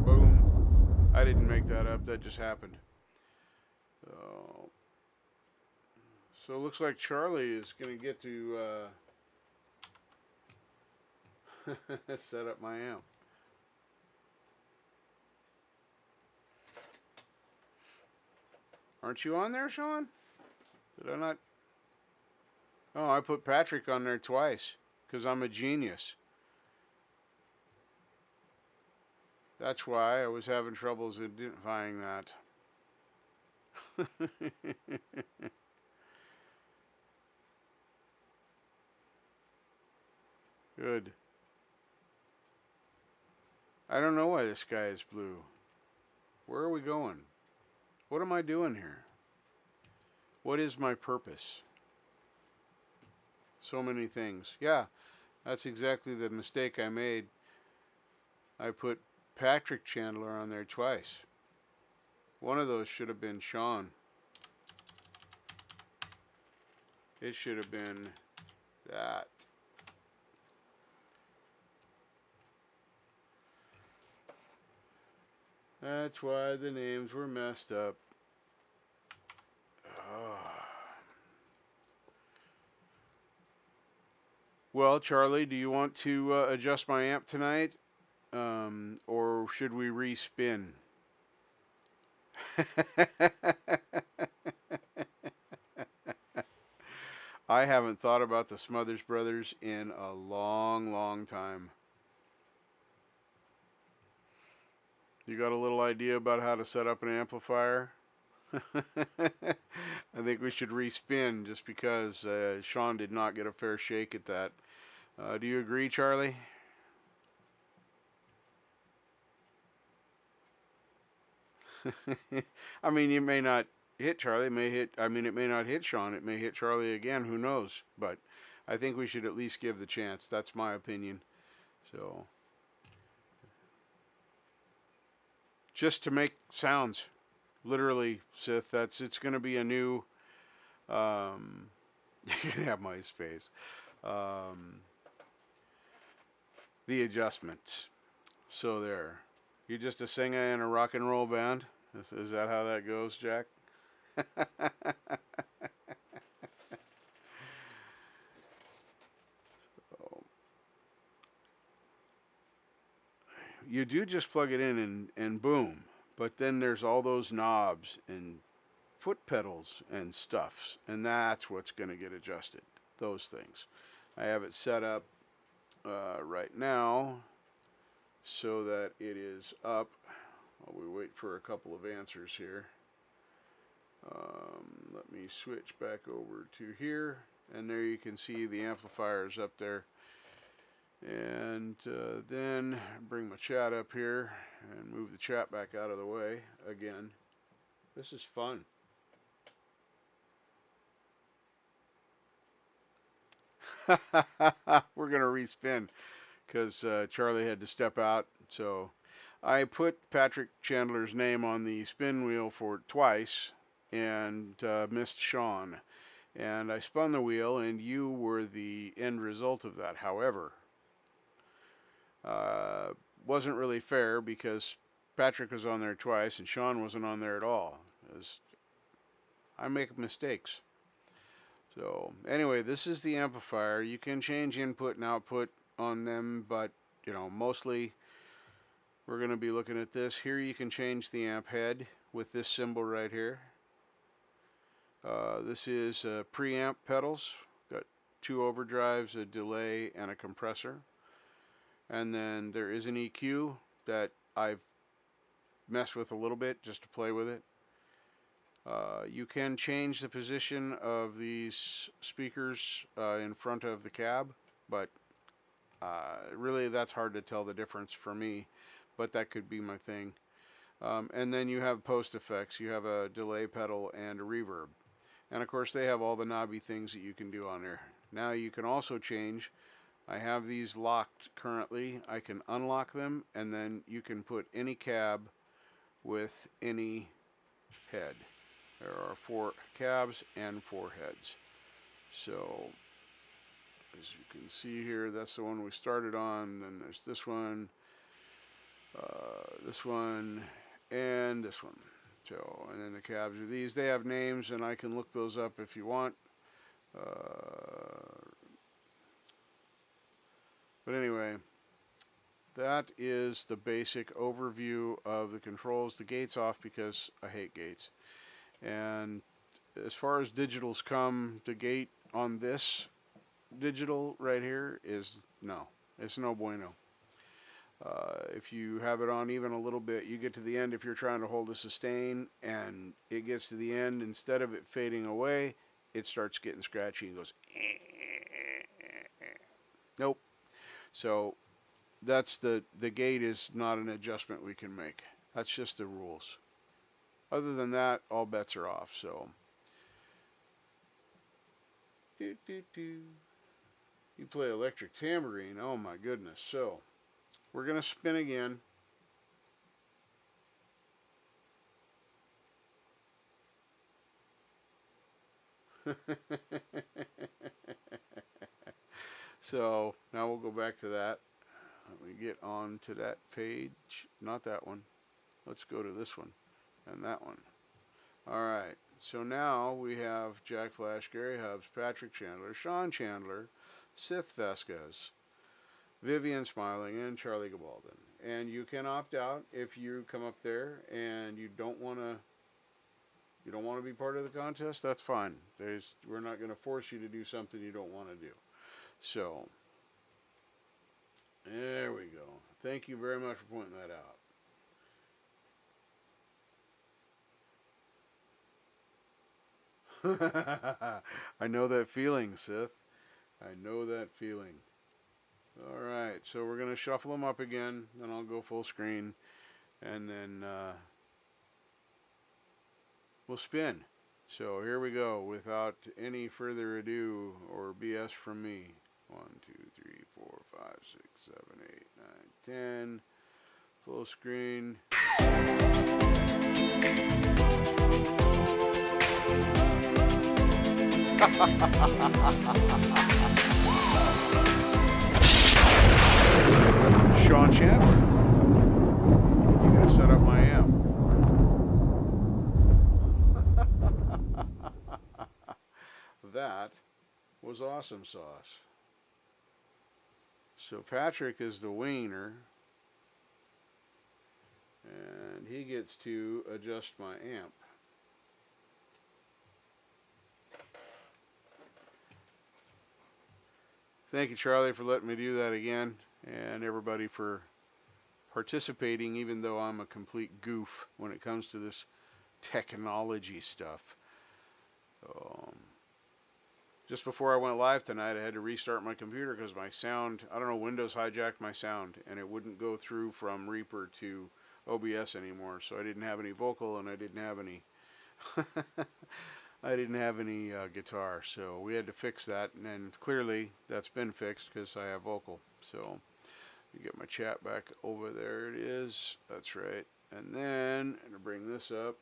Boom. I didn't make that up. That just happened. So it looks like Charlie is going to get to set up my amp. Aren't you on there, Sean? Did I not? Oh, I put Patrick on there twice because I'm a genius. That's why I was having troubles identifying that. Good. I don't know why the sky is blue. Where are we going? What am I doing here? What is my purpose? So many things. Yeah, that's exactly the mistake I made. I put Patrick Chandler on there twice. One of those should have been Sean. It should have been that. That's why the names were messed up. Oh. Well, Charlie, do you want to adjust my amp tonight? Or should we respin? I haven't thought about the Smothers Brothers in a long, long time. You got a little idea about how to set up an amplifier? I think we should respin just because Sean did not get a fair shake at that. Do you agree, Charlie? I mean, you may not hit Charlie. It may hit. I mean, it may not hit Sean. It may hit Charlie again. Who knows? But I think we should at least give the chance. That's my opinion. So, just to make sounds, literally, Sith. It's going to be a new. You can have my space. The adjustments. So there. You just a singer in a rock and roll band? Is that how that goes, Jack? So, you do just plug it in and boom. But then there's all those knobs and foot pedals and stuffs, and that's what's going to get adjusted. Those things. I have it set up right now so that it is up while we wait for a couple of answers here. Let me switch back over to here, and there you can see the amplifiers up there. And then bring my chat up here and move the chat back out of the way again. This is fun. We're going to respin because Charlie had to step out. So I put Patrick Chandler's name on the spin wheel for twice and missed Sean. And I spun the wheel, and you were the end result of that. However, wasn't really fair because Patrick was on there twice and Sean wasn't on there at all. As I make mistakes. So anyway, this is the amplifier. You can change input and output on them, but you know, mostly we're going to be looking at this. Here you can change the amp head with this symbol right here. This is preamp pedals. Got 2 overdrives, a delay, and a compressor. And then there is an EQ that I've messed with a little bit just to play with it. You can change the position of these speakers in front of the cab, but really that's hard to tell the difference for me, but that could be my thing. And then you have post effects. You have a delay pedal and a reverb. And of course they have all the knobby things that you can do on there. Now you can also change. I have these locked currently. I can unlock them, and then you can put any cab with any head. There are 4 cabs and 4 heads. So as you can see here, that's the one we started on. Then there's this one, and this one. So, and then the cabs are these. They have names, and I can look those up if you want. But anyway, that is the basic overview of the controls. The gate's off because I hate gates. And as far as digitals come, the gate on this digital right here is no. It's no bueno. If you have it on even a little bit, you get to the end, if you're trying to hold a sustain and it gets to the end, instead of it fading away, it starts getting scratchy and goes, nope. So that's the gate is not an adjustment we can make. That's just the rules. Other than that, all bets are off. So you play electric tambourine. Oh my goodness. So we're going to spin again. So now we'll go back to that. Let me get on to that page. Not that one. Let's go to this one and that one. All right. So now we have Jack Flash, Gary Hubbs, Patrick Chandler, Sean Chandler, Sith Vasquez, Vivian Smiling, and Charlie Gabaldon. And you can opt out if you come up there and you don't want to be part of the contest. That's fine. We're not going to force you to do something you don't want to do. So there we go. Thank you very much for pointing that out. I know that feeling, Sith. I know that feeling. All right, so we're going to shuffle them up again, then I'll go full screen, and then we'll spin. So here we go, without any further ado or BS from me. 1, 2, 3, 4, 5, 6, 7, 8, 9, 10. Full screen. Sean Chandler, you gotta set up my amp. That was awesome sauce. So Patrick is the wiener, and he gets to adjust my amp. Thank you, Charlie, for letting me do that again, and everybody for participating, even though I'm a complete goof when it comes to this technology stuff. Just before I went live tonight, I had to restart my computer because my sound, I don't know, Windows hijacked my sound, and it wouldn't go through from Reaper to OBS anymore. So I didn't have any vocal, and I didn't have any guitar. So we had to fix that, and then clearly that's been fixed because I have vocal. So you get my chat back over there. It is. That's right. And then I'm gonna bring this up.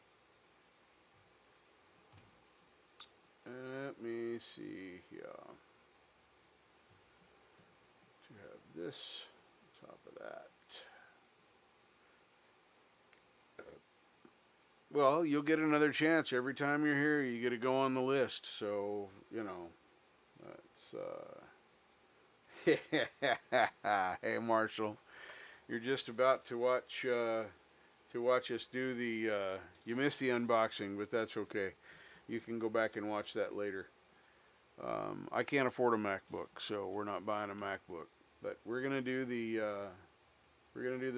Let me see here. To have this on top of that. Well, you'll get another chance every time you're here. You get to go on the list. So, you know, that's hey Marshall, you're just about to watch us do the you missed the unboxing, but that's okay. You can go back and watch that later. I can't afford a MacBook, so we're not buying a MacBook. But we're gonna do the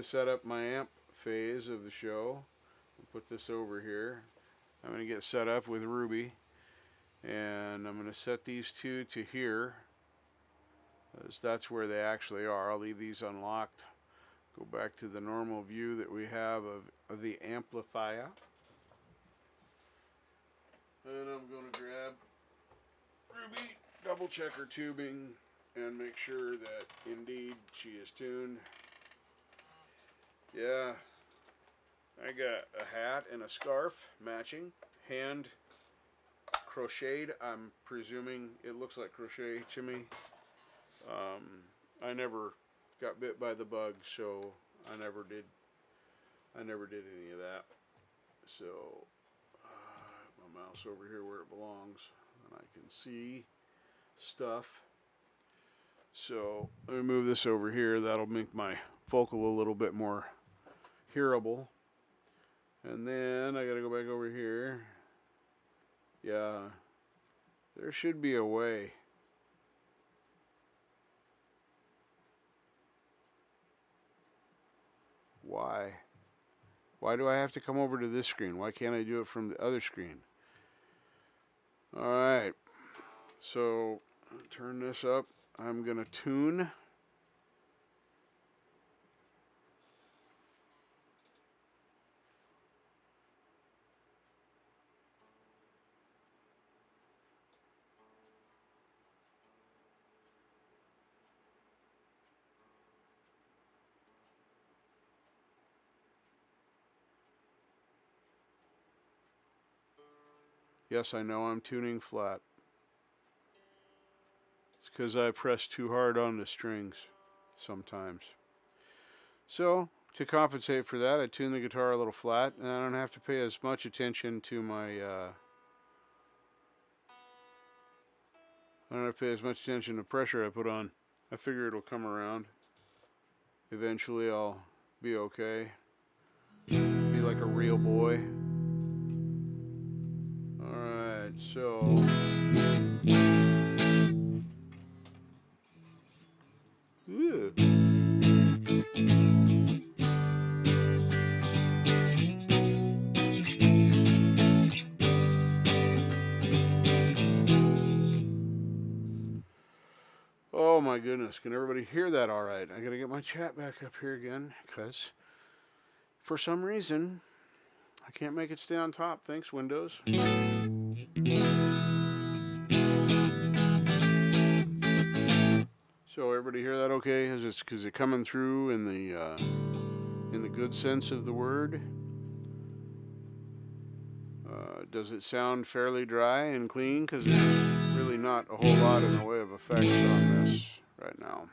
setup my amp phase of the show. I'll put this over here. I'm gonna get set up with Ruby, and I'm gonna set these two to here, as that's where they actually are. I'll leave these unlocked. Go back to the normal view that we have of the amplifier. And I'm going to grab Ruby, double check her tubing, and make sure that indeed she is tuned. Yeah, I got a hat and a scarf matching, hand crocheted. I'm presuming it looks like crochet to me. I never got bit by the bug, so I never did any of that. So my mouse over here where it belongs, and I can see stuff. So let me move this over here. That'll make my vocal a little bit more hearable. And then I gotta go back over here. Yeah, there should be a way. Why? Why do I have to come over to this screen? Why can't I do it from the other screen? Alright, so turn this up. I'm going to tune. Yes, I know I'm tuning flat. It's because I press too hard on the strings sometimes. So, to compensate for that, I tune the guitar a little flat, and I don't have to pay as much attention to my, I don't have to pay as much attention to pressure I put on. I figure it'll come around. Eventually I'll be okay. Be like a real boy. Alright, so... Ooh. Oh my goodness, can everybody hear that all right? I gotta get my chat back up here again, because for some reason, I can't make it stay on top. Thanks, Windows. So everybody hear that okay? Is it coming through in the good sense of the word? Does it sound fairly dry and clean? Because there's really not a whole lot in the way of effects on this right now.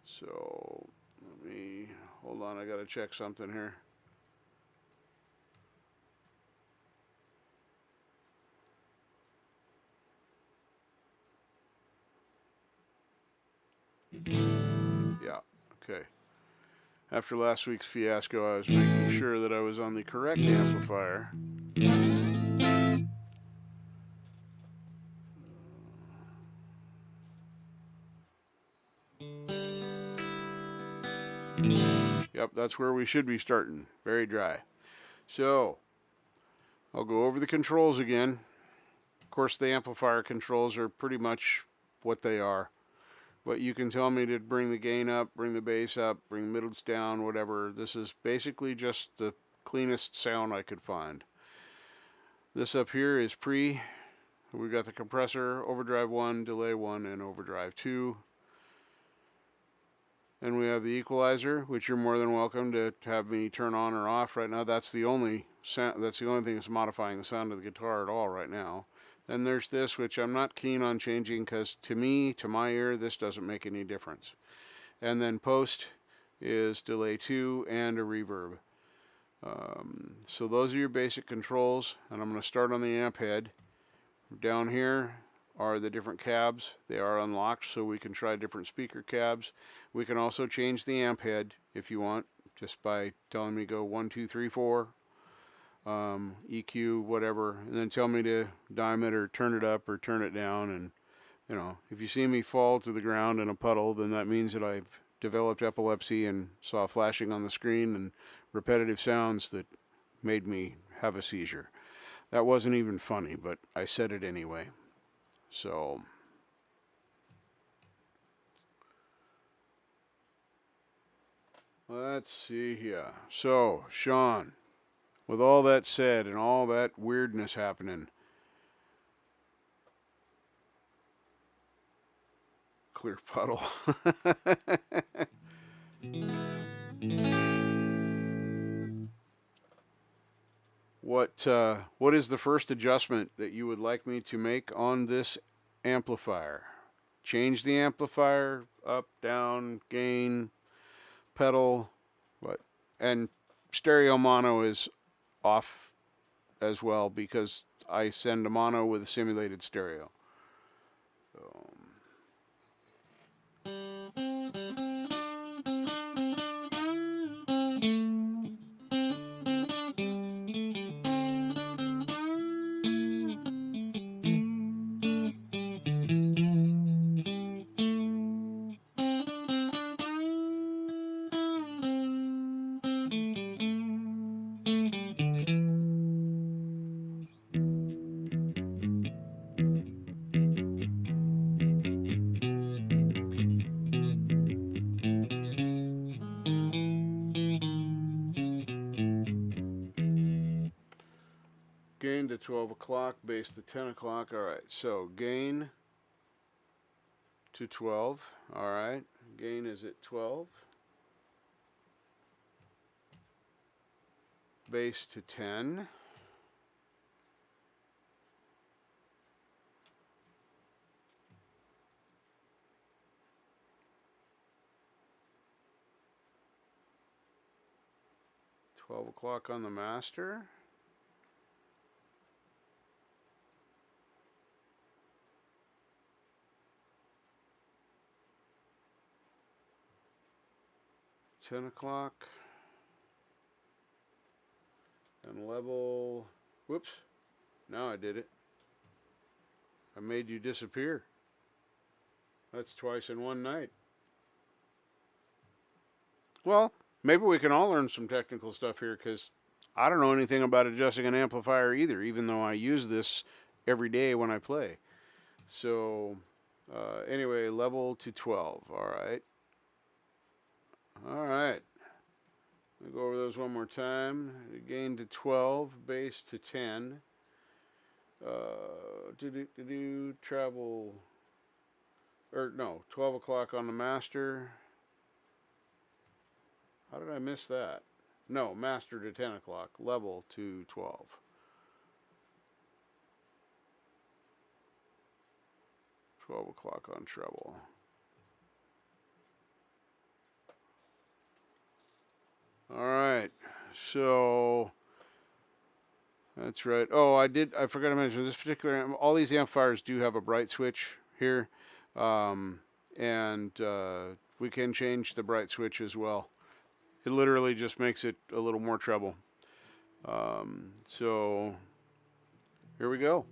So let me, hold on, I gotta check something here. Yeah, okay. After last week's fiasco, I was making sure that I was on the correct amplifier. Yep, that's where we should be starting. Very dry. So, I'll go over the controls again. Of course, the amplifier controls are pretty much what they are. But you can tell me to bring the gain up, bring the bass up, bring middles down, whatever. This is basically just the cleanest sound I could find. This up here is pre. We've got the compressor, overdrive 1, delay 1, and overdrive 2. And we have the equalizer, which you're more than welcome to have me turn on or off. Right now, that's the only sound, that's the only thing that's modifying the sound of the guitar at all right now. Then there's this, which I'm not keen on changing because to me, to my ear, this doesn't make any difference. And then post is delay 2 and a reverb. So those are your basic controls, and I'm going to start on the amp head. Down here are the different cabs. They are unlocked, so we can try different speaker cabs. We can also change the amp head if you want, just by telling me go 1, 2, 3, 4, EQ, whatever, and then tell me to dime it or turn it up or turn it down. And you know, if you see me fall to the ground in a puddle, then that means that I've developed epilepsy and saw flashing on the screen and repetitive sounds that made me have a seizure. That wasn't even funny, but I said it anyway. So let's see here. So, Sean, with all that said and all that weirdness happening, clear puddle. What is the first adjustment that you would like me to make on this amplifier? Change the amplifier, up, down, gain, pedal, what? And stereo mono is off as well because I send a mono with a simulated stereo. So. to 12 o'clock, bass to 10 o'clock. All right, so gain to 12. All right, gain is at 12. Bass to 10. $12 o'clock on the master. $10 o'clock. And level. Whoops. Now I did it. I made you disappear. That's twice in one night. Well, maybe we can all learn some technical stuff here, because I don't know anything about adjusting an amplifier either, even though I use this every day when I play. So, anyway, level to 12. All right. All right. Let me go over those one more time. Gain to 12, bass to 10. Travel, or no, 12 o'clock on the master. How did I miss that? No, master to 10 o'clock, level to 12. $12 o'clock on treble. All right, so that's right. Oh, I forgot to mention this particular, all these amplifiers do have a bright switch here, and we can change the bright switch as well. It literally just makes it a little more treble. So here we go.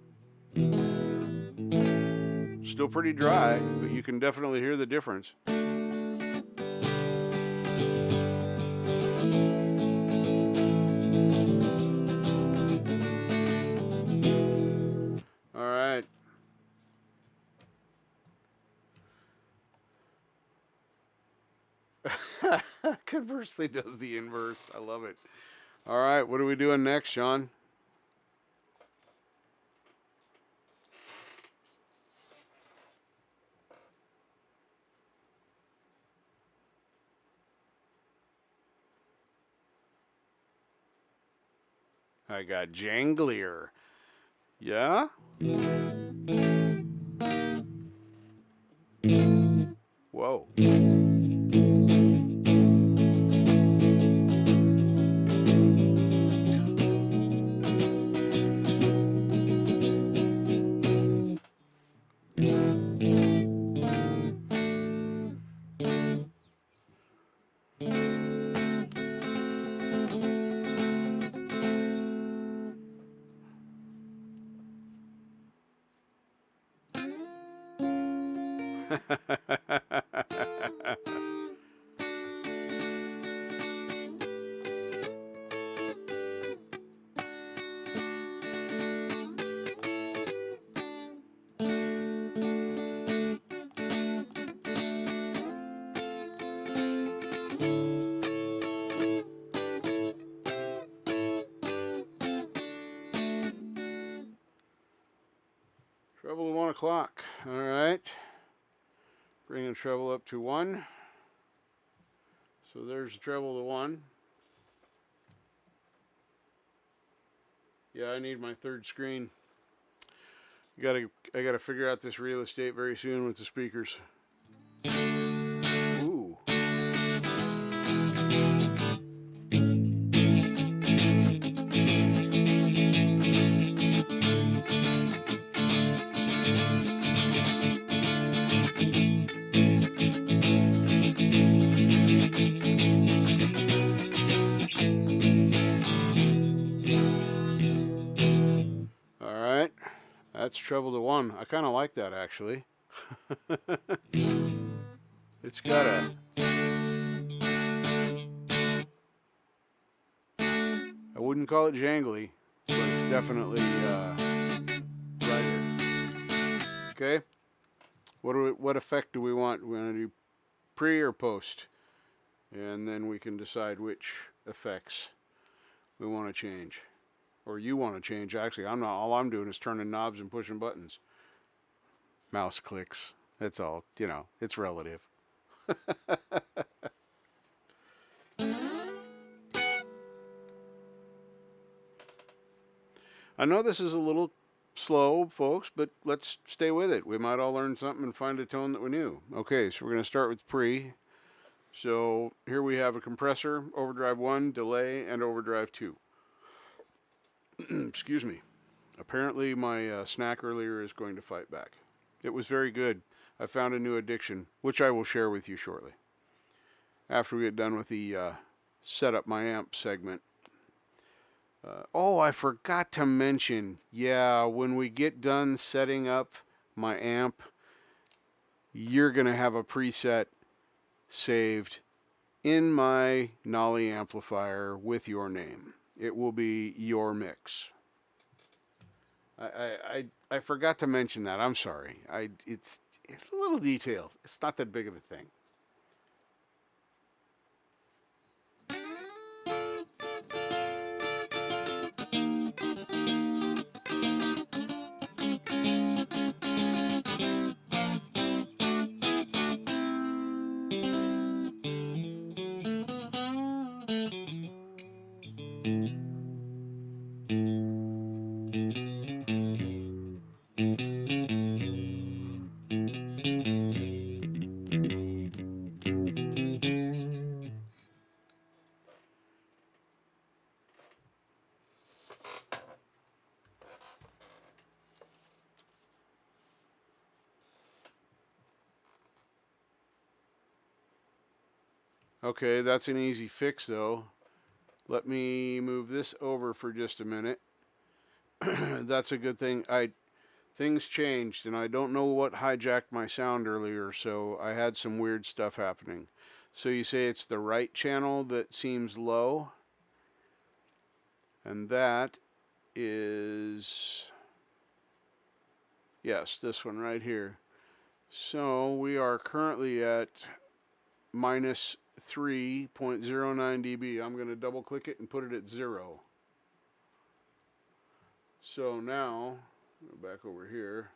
Still pretty dry, but you can definitely hear the difference. All right. Conversely does the inverse. I love it. All right, what are we doing next, Sean? I got janglier. Yeah? Whoa. Treble to 1 o'clock. All right. Bringing treble up to 1. So there's the treble to 1. Yeah, I need my third screen. I gotta figure out this real estate very soon with the speakers. Ooh. That's treble to 1. I kind of like that, actually. It's got a... I wouldn't call it jangly, but it's definitely brighter. Okay. What effect do we want? We want to do pre or post? And then we can decide which effects we want to change. or you want to change. Actually, I'm not. All I'm doing is turning knobs and pushing buttons. Mouse clicks. That's all. You know, it's relative. I know this is a little slow, folks, but let's stay with it. We might all learn something and find a tone that we knew. Okay, so we're going to start with pre. So here we have a compressor, overdrive 1, delay, and overdrive 2. Excuse me. Apparently my snack earlier is going to fight back. It was very good. I found a new addiction, which I will share with you shortly. After we get done with the Setup My Amp segment. Oh, I forgot to mention, yeah, when we get done setting up my amp, you're going to have a preset saved in my Nolly amplifier with your name. It will be your mix. I forgot to mention that. I'm sorry. It's a little detail. It's not that big of a thing. Okay, that's an easy fix though. Let me move this over for just a minute. That's a good thing. Things changed and I don't know what hijacked my sound earlier, so I had some weird stuff happening. So you say it's the right channel that seems low, and that is, yes, this one right here. So we are currently at minus 3.09 dB. I'm going to double click it and put it at 0. So now, go back over here.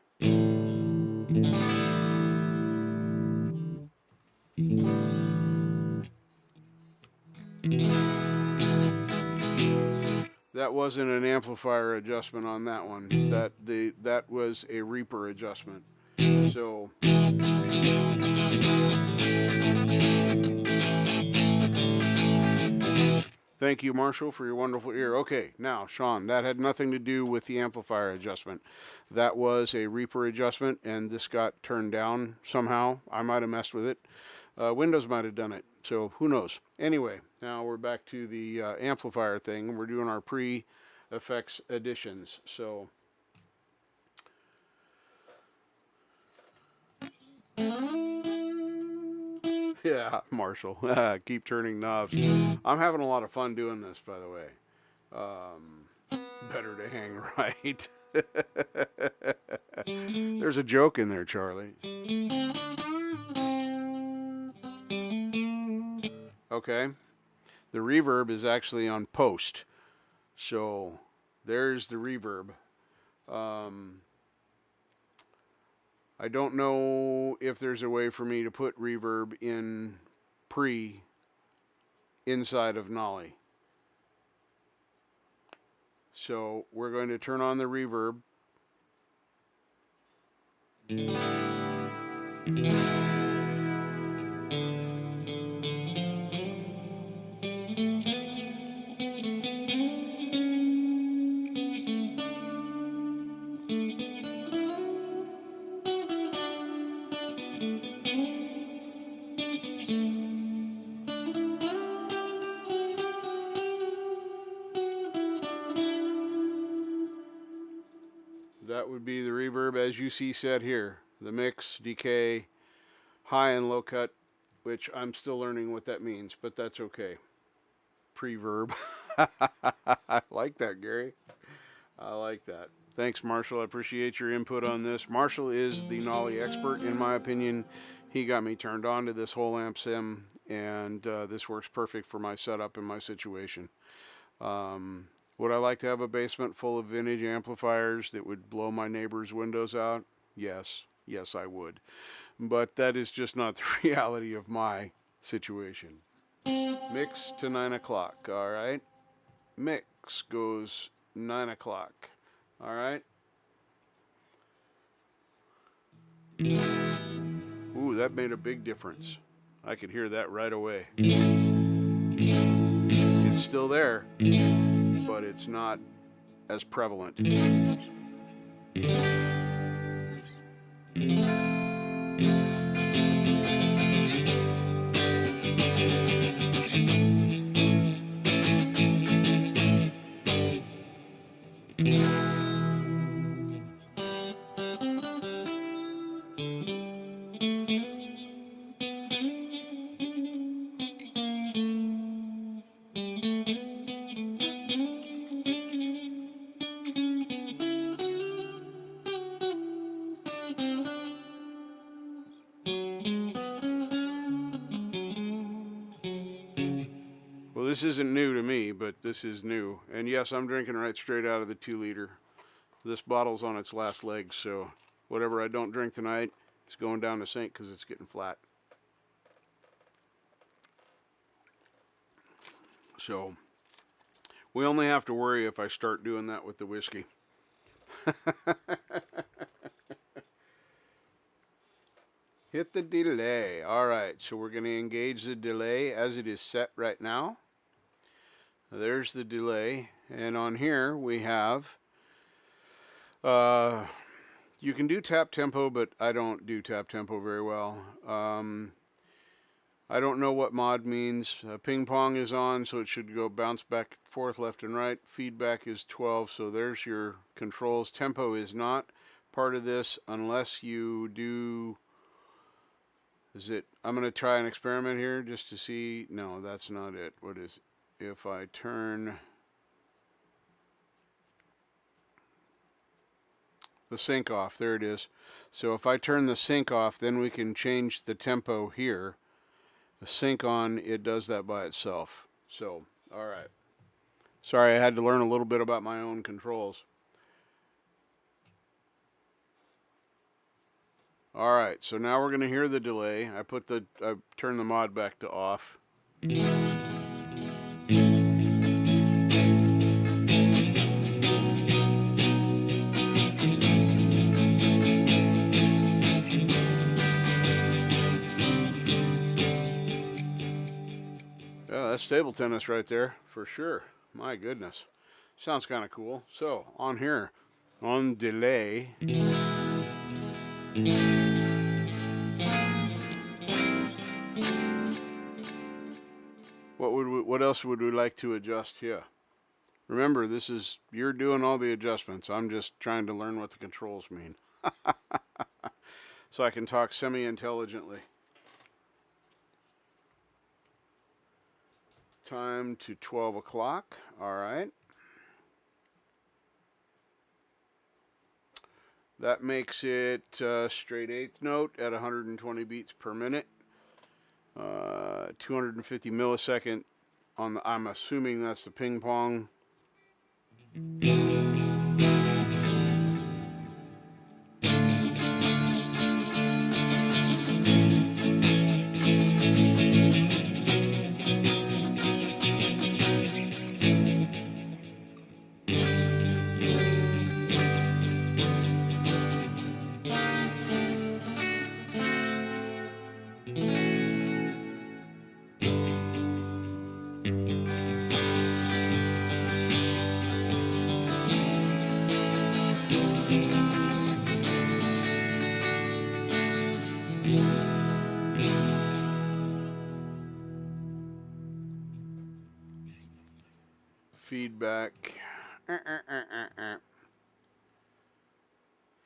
That wasn't an amplifier adjustment on that one. That was a Reaper adjustment. So thank you, Marshall, for your wonderful ear. Okay, now, Sean, that had nothing to do with the amplifier adjustment. That was a Reaper adjustment, and this got turned down somehow. I might have messed with it. Windows might have done it, so who knows. Anyway, now we're back to the amplifier thing. We're doing our pre-effects additions. So yeah, Marshall, keep turning knobs. I'm having a lot of fun doing this, by the way. Better to hang right. There's a joke in there, Charlie. Okay, the reverb is actually on post, so there's the reverb. I don't know if there's a way for me to put reverb in pre inside of Nolly. So we're going to turn on the reverb. That would be the reverb as you see set here. The mix, decay, high and low cut, which I'm still learning what that means, but that's okay. Preverb. I like that, Gary. I like that. Thanks, Marshall. I appreciate your input on this. Marshall is the Nolly expert, in my opinion. He got me turned on to this whole amp sim, and this works perfect for my setup and my situation. Would I like to have a basement full of vintage amplifiers that would blow my neighbor's windows out? Yes. Yes, I would. But that is just not the reality of my situation. Mix to 9 o'clock. All right. Mix goes 9 o'clock. All right. Ooh, that made a big difference. I could hear that right away. It's still there, but it's not as prevalent. Well, this isn't new to me, but this is new. And yes, I'm drinking right straight out of the 2-liter. This bottle's on its last legs, so whatever I don't drink tonight is going down the sink because it's getting flat. So we only have to worry if I start doing that with the whiskey. Hit the delay. All right, so we're going to engage the delay as it is set right now. There's the delay, and on here we have you can do tap tempo, but I don't do tap tempo very well. I don't know what mod means. Ping pong is on, so it should go bounce back, forth, left, and right. Feedback is 12, so there's your controls. Tempo is not part of this unless you do. Is it? I'm going to try an experiment here just to see. No, that's not it. What is it? If I turn the sync off, there it is. So if I turn the sync off, then we can change the tempo here. The sync on, it does that by itself. So, all right. Sorry, I had to learn a little bit about my own controls. All right, so now we're going to hear the delay. I turned the mod back to off. Yeah, that's table tennis right there, for sure. My goodness. Sounds kind of cool. So, on here, on delay. What else would we like to adjust here? Remember, you're doing all the adjustments. I'm just trying to learn what the controls mean. So I can talk semi-intelligently. Time to 12 o'clock. All right. That makes it straight eighth note at 120 beats per minute. 250 millisecond on the, I'm assuming that's the ping pong. Feedback.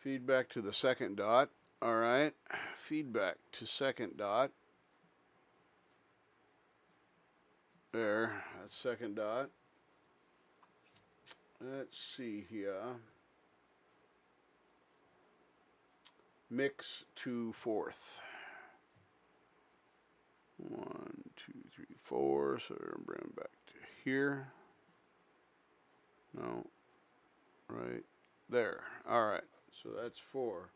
Feedback to the second dot. All right. Feedback to second dot. There. That's second dot. Let's see here. Mix to fourth. 1, 2, 3, 4. So I'm bringing back to here. No. Right there. All right. So that's 4.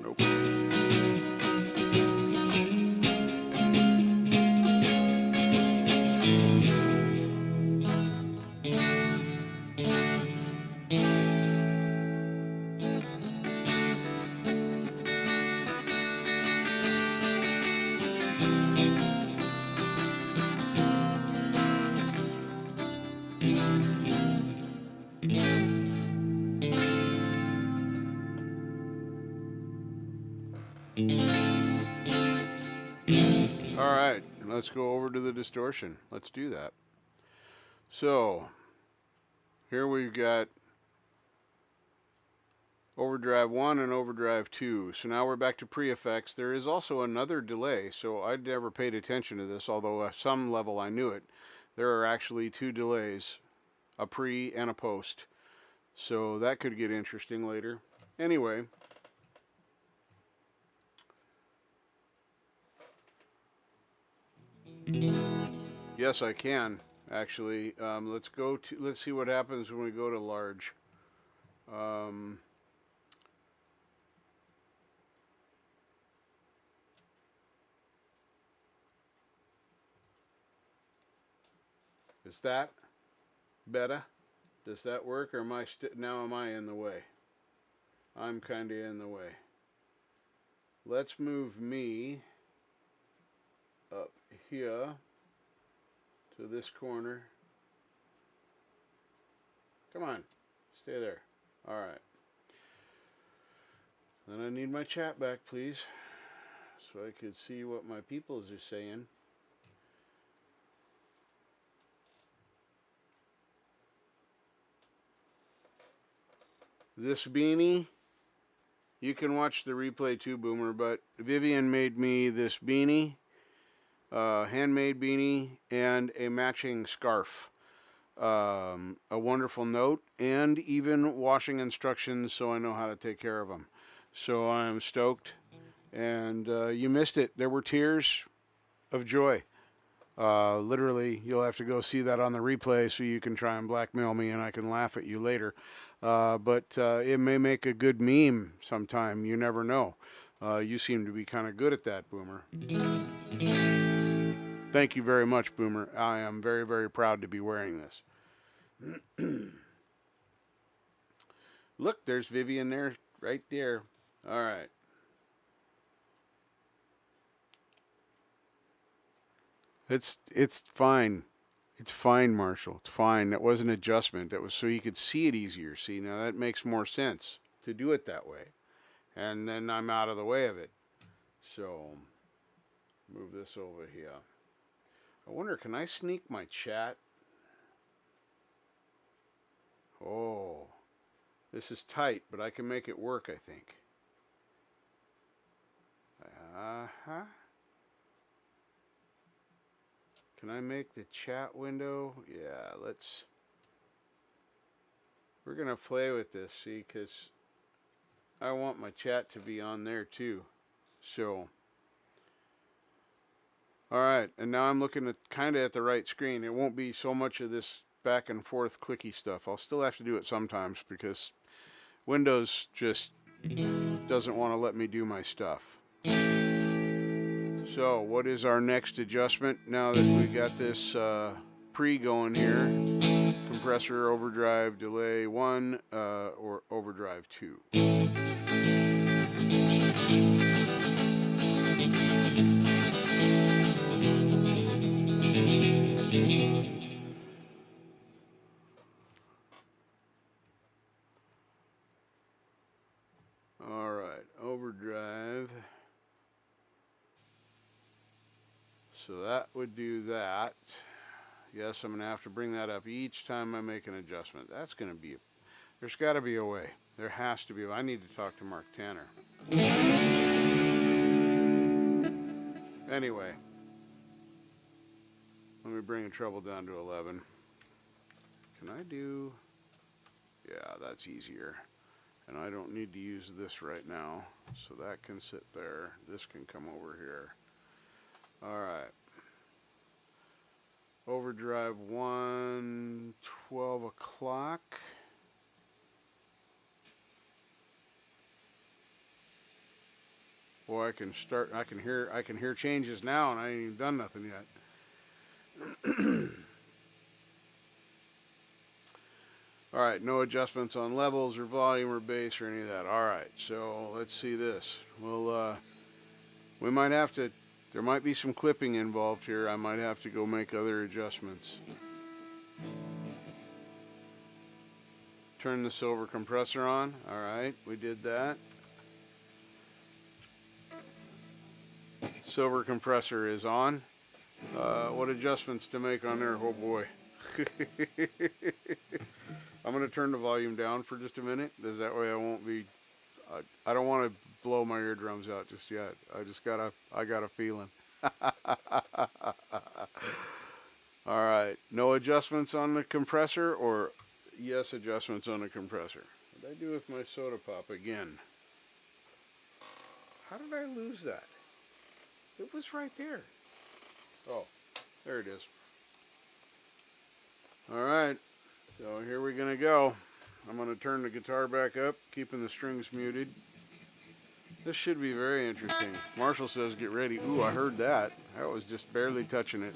Nope. All right, let's go over to the distortion. Let's do that. So here we've got overdrive 1 and overdrive 2. So now we're back to pre-effects. There is also another delay, so I'd never paid attention to this, although at some level I knew it. There are actually 2 delays, a pre and a post. So that could get interesting later. Anyway, yes, I can actually. Let's see what happens when we go to large. Is that better? Does that work, or am I now am I in the way? I'm kind of in the way. Let's move me up here to this corner. Come on, stay there. All right. Then I need my chat back, please, so I could see what my peoples are saying. This beanie, you can watch the replay too, Boomer, but Vivian made me this beanie, handmade beanie, and a matching scarf. A wonderful note, and even washing instructions so I know how to take care of them. So I'm stoked, and you missed it. There were tears of joy. Literally, you'll have to go see that on the replay so you can try and blackmail me and I can laugh at you later. But it may make a good meme sometime. You never know. You seem to be kind of good at that, Boomer. Thank you very much, Boomer. I am very, very proud to be wearing this. Look, there's Vivian there, right there. All right. It's fine. It's fine, Marshall. It's fine. That was an adjustment. That was so you could see it easier. See, now that makes more sense to do it that way. And then I'm out of the way of it. So, move this over here. I wonder, can I sneak my chat? Oh, this is tight, but I can make it work, I think. Uh-huh. Can I make the chat window? Yeah, we're going to play with this, see, because I want my chat to be on there too. So, all right, and now I'm looking at kind of at the right screen. It won't be so much of this back and forth clicky stuff. I'll still have to do it sometimes because Windows just doesn't want to let me do my stuff. So what is our next adjustment now that we got this pre going here? Compressor, overdrive, delay 1, or overdrive 2. All right, overdrive. So that would do that. Yes, I'm going to have to bring that up each time I make an adjustment. That's going to be, there's got to be a way. There has to be. I need to talk to Mark Tanner. Anyway, let me bring the treble down to 11. Can I do, Yeah, that's easier. And I don't need to use this right now, so that can sit there. This can come over here. All right. Overdrive 1, 12 o'clock. Boy, I can hear changes now, and I ain't even done nothing yet. All right, no adjustments on levels or volume or bass or any of that. All right, so let's see this. Well, we might have to, there might be some clipping involved here. I might have to go make other adjustments. Turn the silver compressor on. All right, we did that. Silver compressor is on. What adjustments to make on there? Oh boy. I'm going to turn the volume down for just a minute. That way I won't be, I don't want to blow my eardrums out just yet. I got a feeling. All right. No adjustments on the compressor, or yes adjustments on the compressor. What did I do with my soda pop again? How did I lose that? It was right there. Oh, there it is. All right. So here we're going to go. I'm going to turn the guitar back up, keeping the strings muted. This should be very interesting. Marshall says get ready. Ooh, I heard that. I was just barely touching it.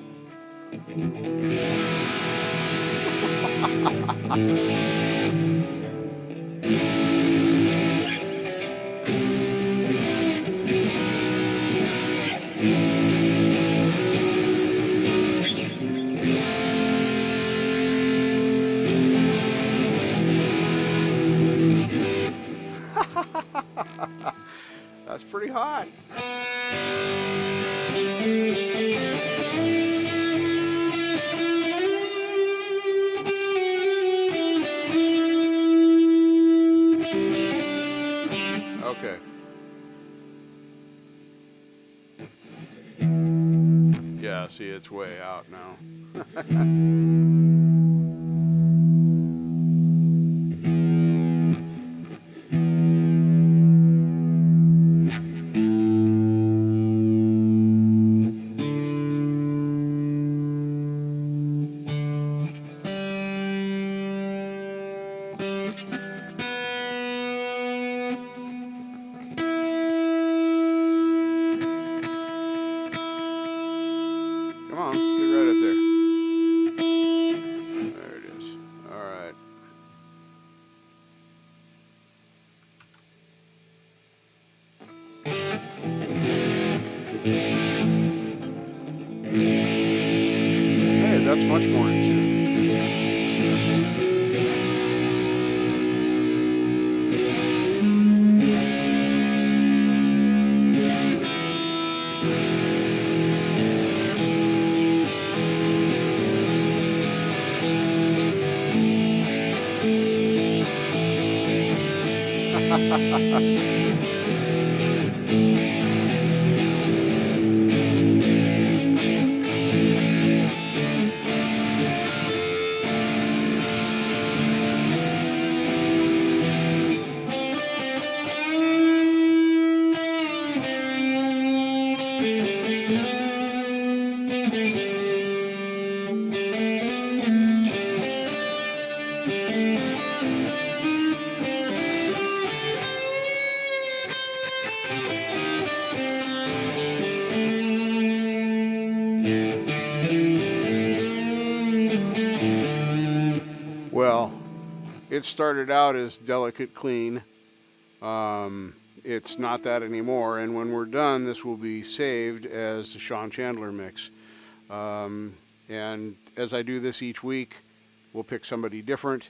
That's pretty hot. Okay. Yeah, see, it's way out now. Come on, get right up there. There it is. All right. Hey, that's much more in tune. Well, it started out as delicate clean. It's not that anymore, and when we're done, this will be saved as the Sean Chandler mix. And as I do this each week, we'll pick somebody different.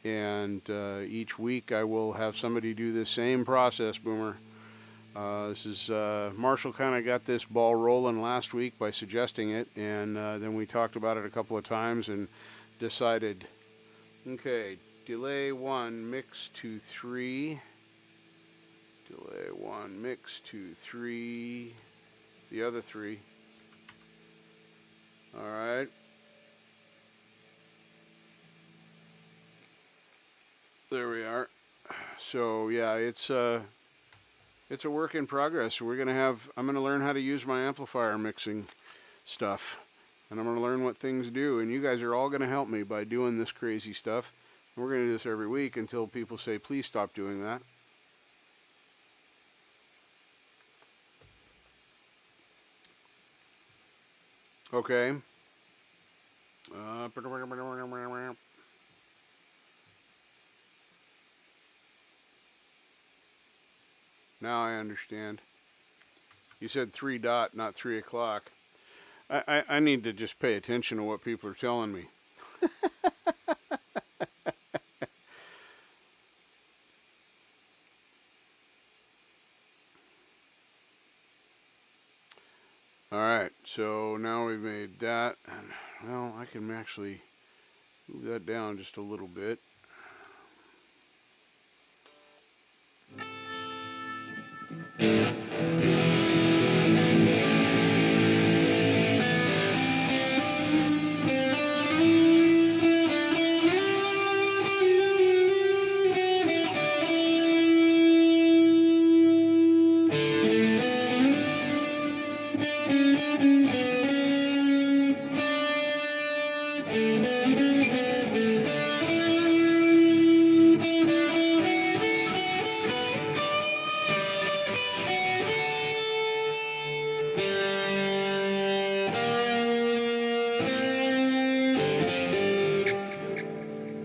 Each week I will have somebody do the same process, Boomer. This is Marshall kind of got this ball rolling last week by suggesting it, and then we talked about it a couple of times and decided, okay, delay 1, mix 2, 3. Delay 1, mix 2, 3. The other 3. All right. There we are. So yeah, it's a work in progress. I'm gonna learn how to use my amplifier mixing stuff, and I'm gonna learn what things do. And you guys are all gonna help me by doing this crazy stuff. And we're gonna do this every week until people say, please stop doing that. Okay. Now I understand. You said 3 dot, not 3 o'clock. I need to just pay attention to what people are telling me. Alright, so now we've made that, and well, I can actually move that down just a little bit.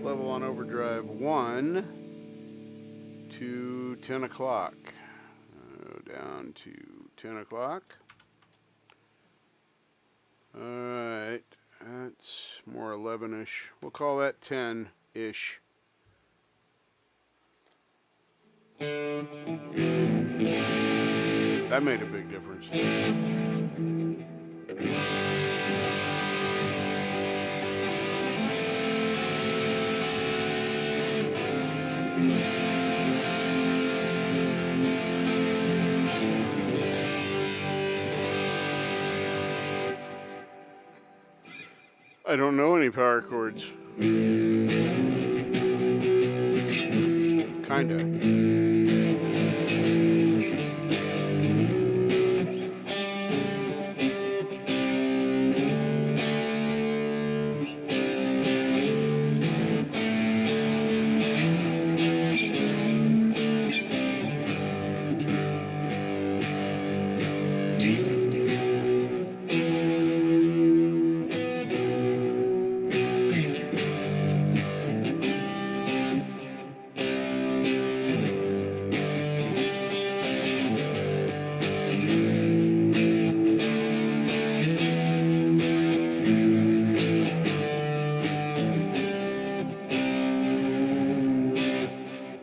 Level on overdrive 1 to 10 o'clock. Down to 10 o'clock. Alright, that's more 11-ish. We'll call that 10-ish. That made a big difference. I don't know any power chords. Kinda.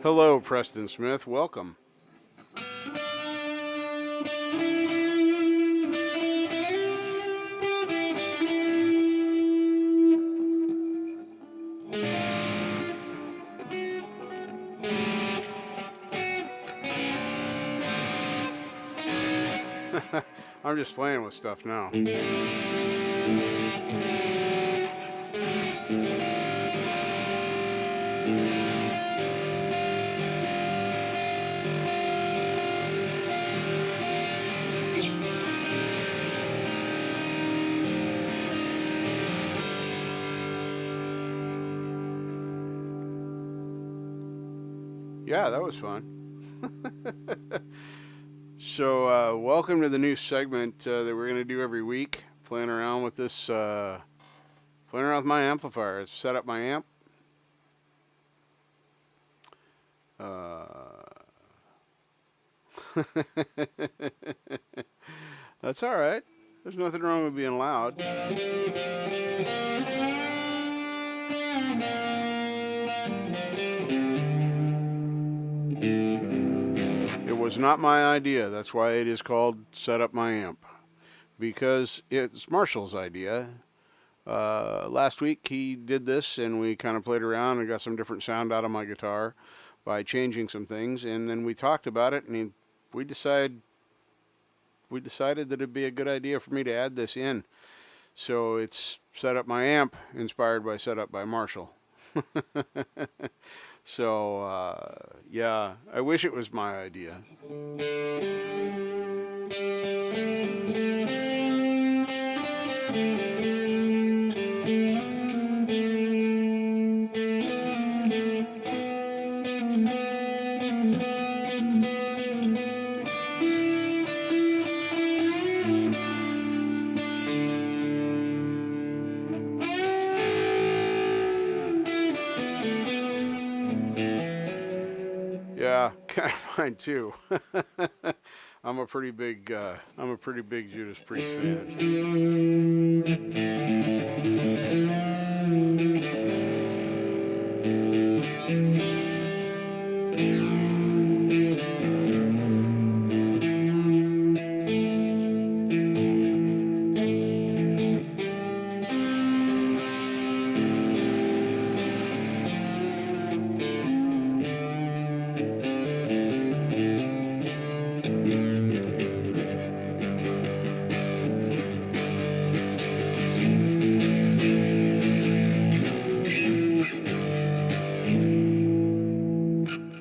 Hello, Preston Smith. Welcome. I'm just playing with stuff now. Yeah, that was fun. So, welcome to the new segment that we're going to do every week. Playing around with this, playing around with my amplifier. It's set up my amp. That's all right. There's nothing wrong with being loud. It was not my idea. That's why it is called Set Up My Amp, because it's Marshall's idea. Last week he did this, and we kind of played around and got some different sound out of my guitar by changing some things, and then we talked about it, and we decided that it'd be a good idea for me to add this in. So it's Set Up My Amp, inspired by Set Up by Marshall. So, yeah, I wish it was my idea. Yeah, kind of mine too. I'm a pretty big Judas Priest fan.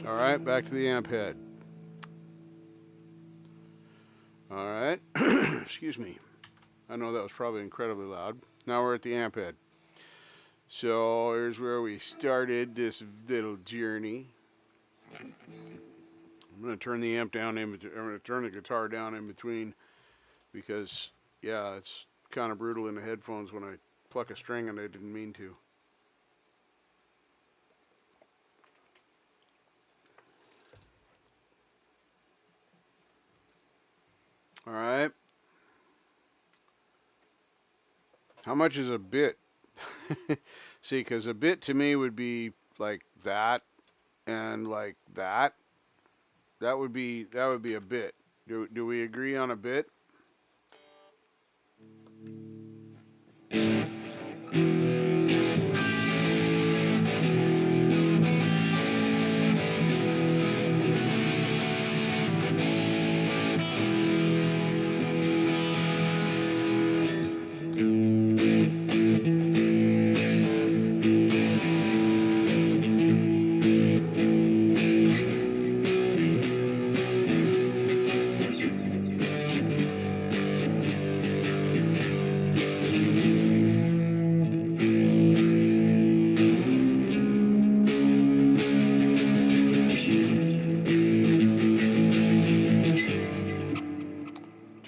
Alright, back to the amp head. Alright, excuse me. I know that was probably incredibly loud. Now we're at the amp head. So here's where we started this little journey. I'm going to turn the amp down I'm going to turn the guitar down in between because, yeah, it's kind of brutal in the headphones when I pluck a string and I didn't mean to. All right. How much is a bit? See, because a bit to me would be like that and like that. That would be a bit. Do we agree on a bit?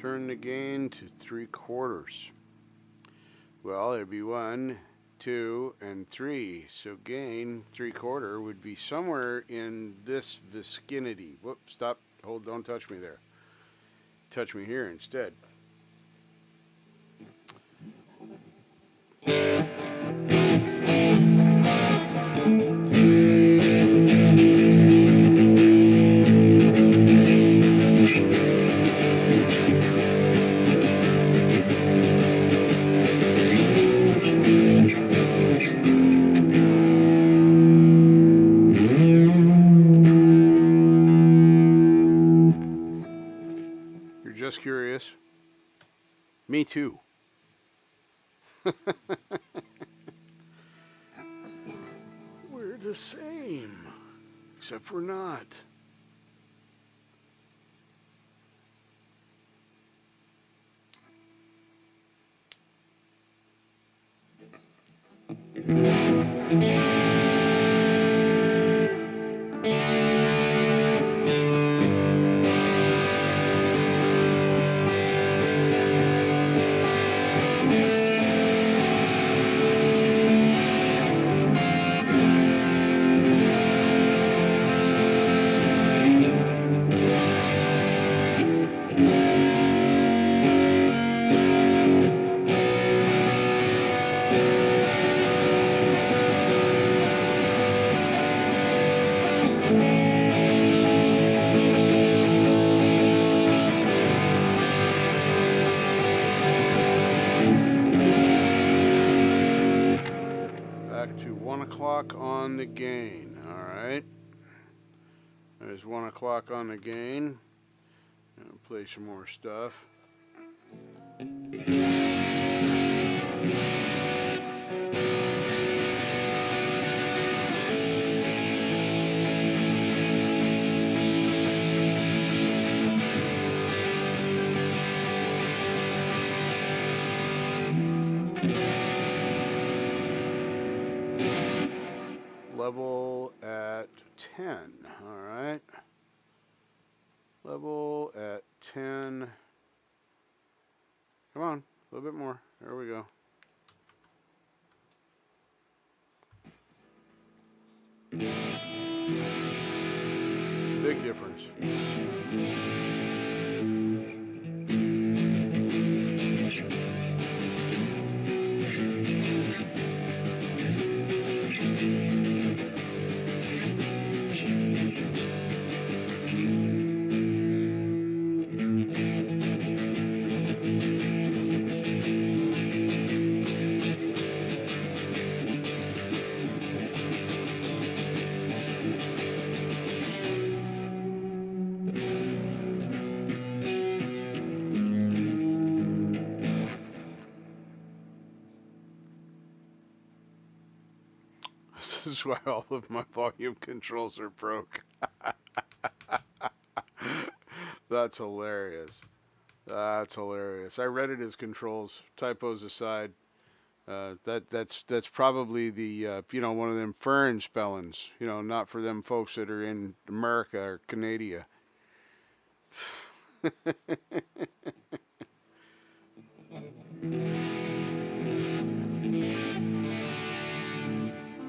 Turn the gain to 3/4. Well, it'd be 1, 2, and 3. So gain 3/4 would be somewhere in this vicinity. Whoops, stop, hold, don't touch me there. Touch me here instead. Just curious. Me too. We're the same, except we're not. To 1 o'clock on the gain. All right. There's 1 o'clock on the gain. I'll play some more stuff. Level at 10. All right. Level at 10. Come on, a little bit more. There we go. Big difference. This is why all of my volume controls are broke. That's hilarious. That's hilarious. I read it as controls, typos aside. That's probably the one of them foreign spellings. Not for them folks that are in America or Canada.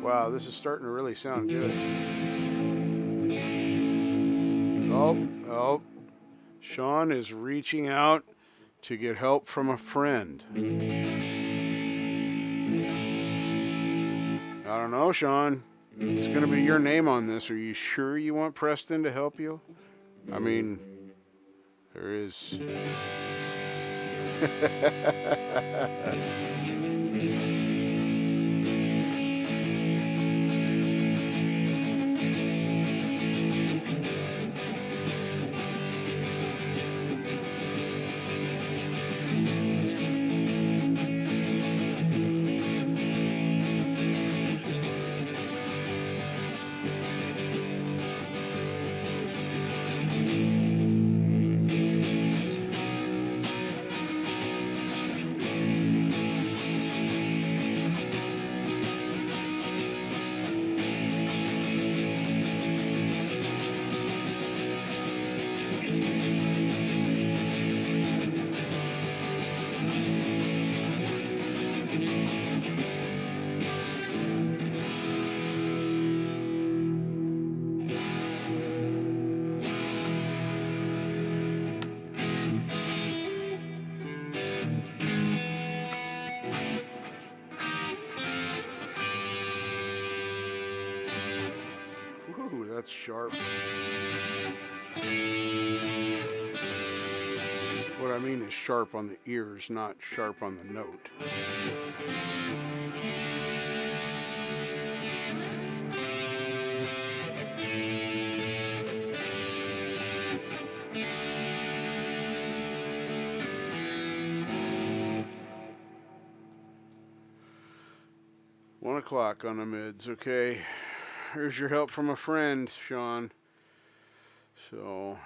Wow, this is starting to really sound good. Oh, Sean is reaching out to get help from a friend. I don't know, Sean. It's going to be your name on this. Are you sure you want Preston to help you? I mean, there is... That's sharp. What I mean is sharp on the ears, not sharp on the note. One o'clock on the mids, okay. Here's your help from a friend, Sean. So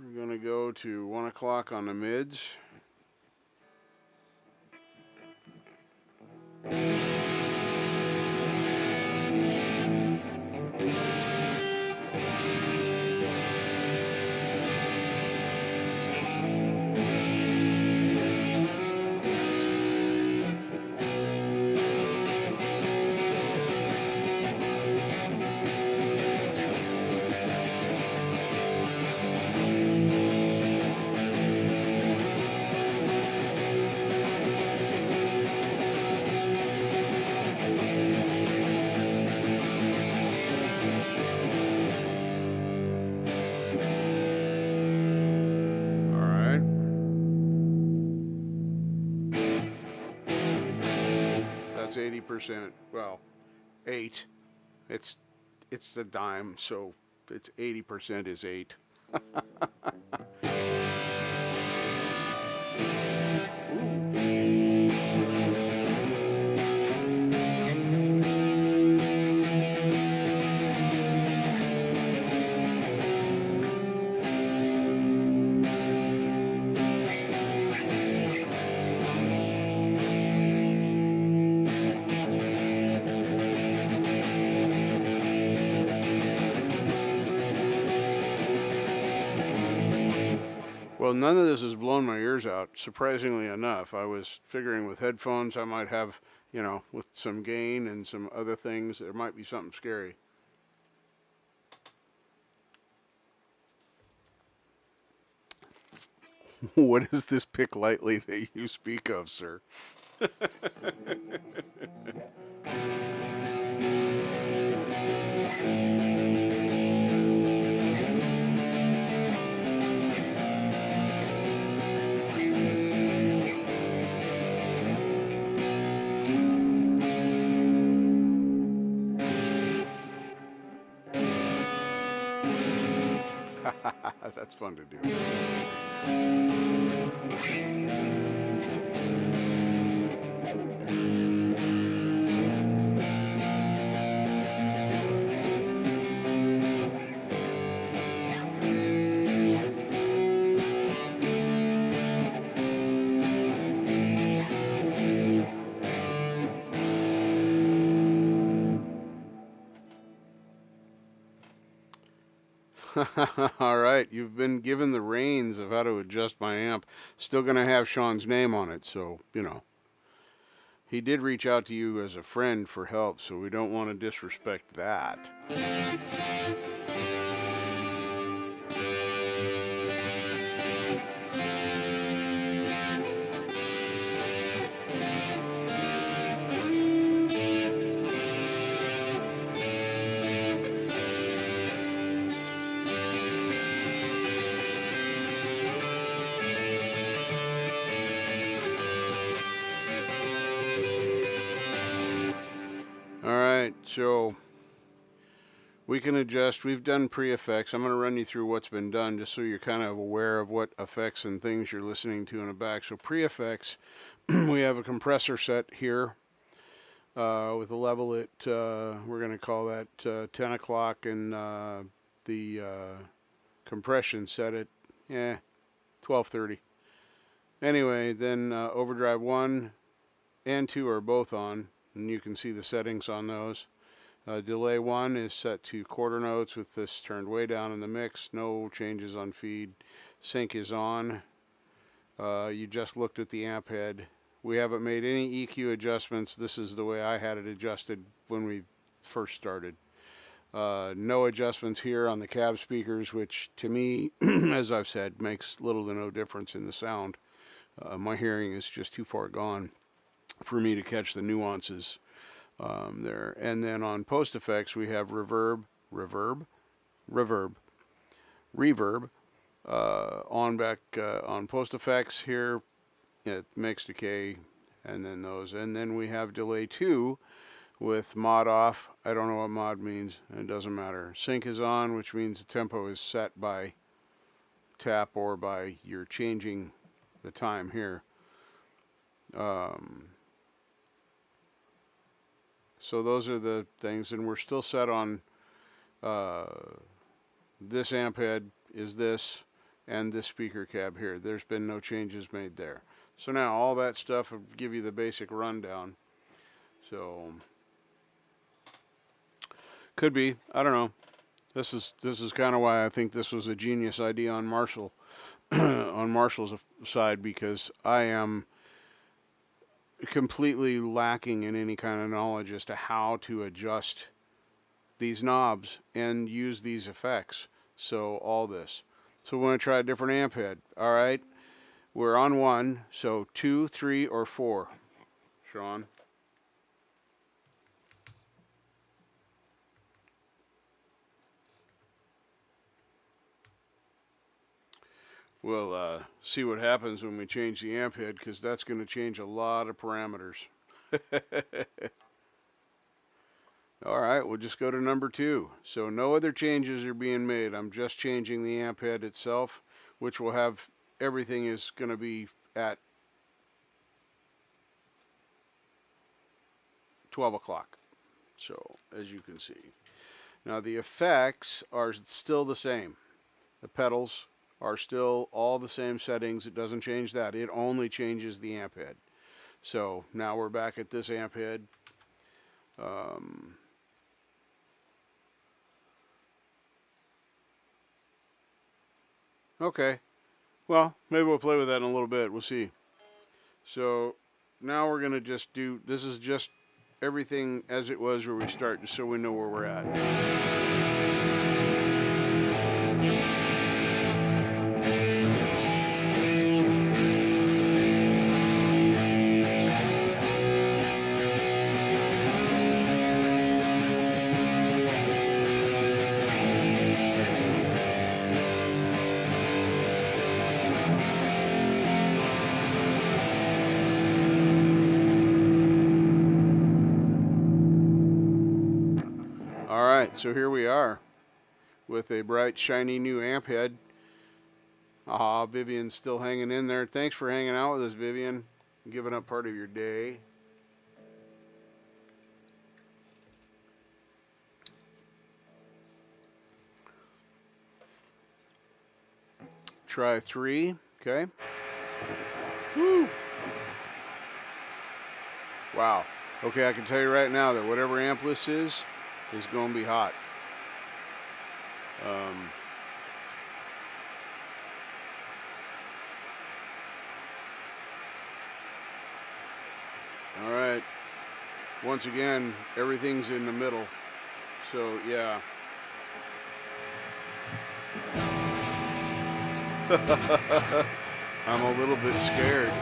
we're going to go to 1 o'clock on the mids. That's 80%. Well, 8. It's a dime, so it's 80% is 8. Well, none of this has blown my ears out, surprisingly enough. I was figuring with headphones I might have, you know, with some gain and some other things, there might be something scary. What is this pick lightly that you speak of, sir? That's fun to do. All right, you've been given the reins of how to adjust my amp. Still going to have Sean's name on it, so, you know. He did reach out to you as a friend for help, so we don't want to disrespect that. Alright, so we can adjust. We've done pre-effects. I'm going to run you through what's been done just so you're kind of aware of what effects and things you're listening to in the back. So pre-effects, we have a compressor set here with a level at, we're going to call that 10 o'clock, and the compression set at 12:30. Anyway, then overdrive 1 and 2 are both on, and you can see the settings on those. Delay 1 is set to quarter notes with this turned way down in the mix. No changes on feed. Sync is on. You just looked at the amp head. We haven't made any EQ adjustments. This is the way I had it adjusted when we first started. No adjustments here on the cab speakers, which to me, as I've said, makes little to no difference in the sound. My hearing is just too far gone for me to catch the nuances there. And then on post effects, we have reverb, on back on post effects here, mix decay, and then those. And then we have delay 2 with mod off. I don't know what mod means, it doesn't matter. Sync is on, which means the tempo is set by tap or by you're changing the time here. So those are the things, and we're still set on this amp head is this, and this speaker cab here. There's been no changes made there. So now all that stuff will give you the basic rundown. So could be, I don't know. This is kind of why I think this was a genius idea on Marshall, on Marshall's side, because I am completely lacking in any kind of knowledge as to how to adjust these knobs and use these effects. So all this. So we're going to try a different amp head. All right, we're on 1. So 2, 3, or 4. Sean. We'll see what happens when we change the amp head, because that's going to change a lot of parameters. All right, we'll just go to number 2. So no other changes are being made. I'm just changing the amp head itself, which will have everything is going to be at 12 o'clock. So as you can see. Now the effects are still the same. The pedals are still all the same settings. It doesn't change that. It only changes the amp head. So now we're back at this amp head. Okay, Well, maybe we'll play with that in a little bit. We'll see. So now we're going to just do, this is just everything as it was where we start, just so we know where we're at. So here we are with a bright, shiny new amp head. Vivian's still hanging in there. Thanks for hanging out with us, Vivian. Giving up part of your day. Try 3, okay. Woo! Wow. Okay, I can tell you right now that whatever amp this is going to be hot. All right. Once again, everything's in the middle. So, yeah. I'm a little bit scared.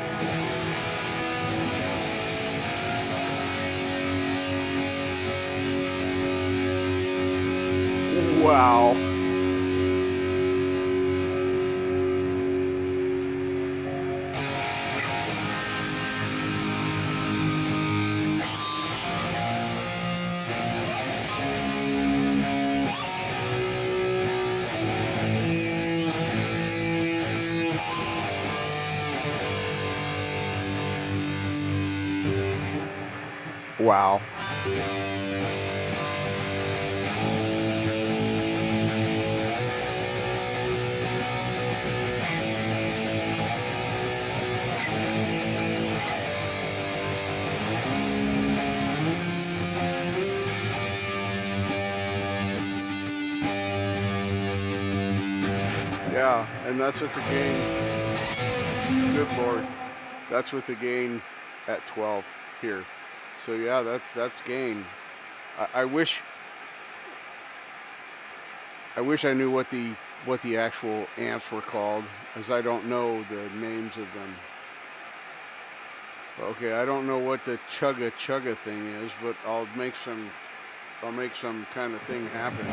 Wow. Wow. Yeah, and that's with the gain. Good Lord. That's with the gain at 12 here. So yeah, that's gain. I wish I knew what the actual amps were called, as I don't know the names of them. Okay, I don't know what the chugga thing is, but I'll make some kind of thing happen.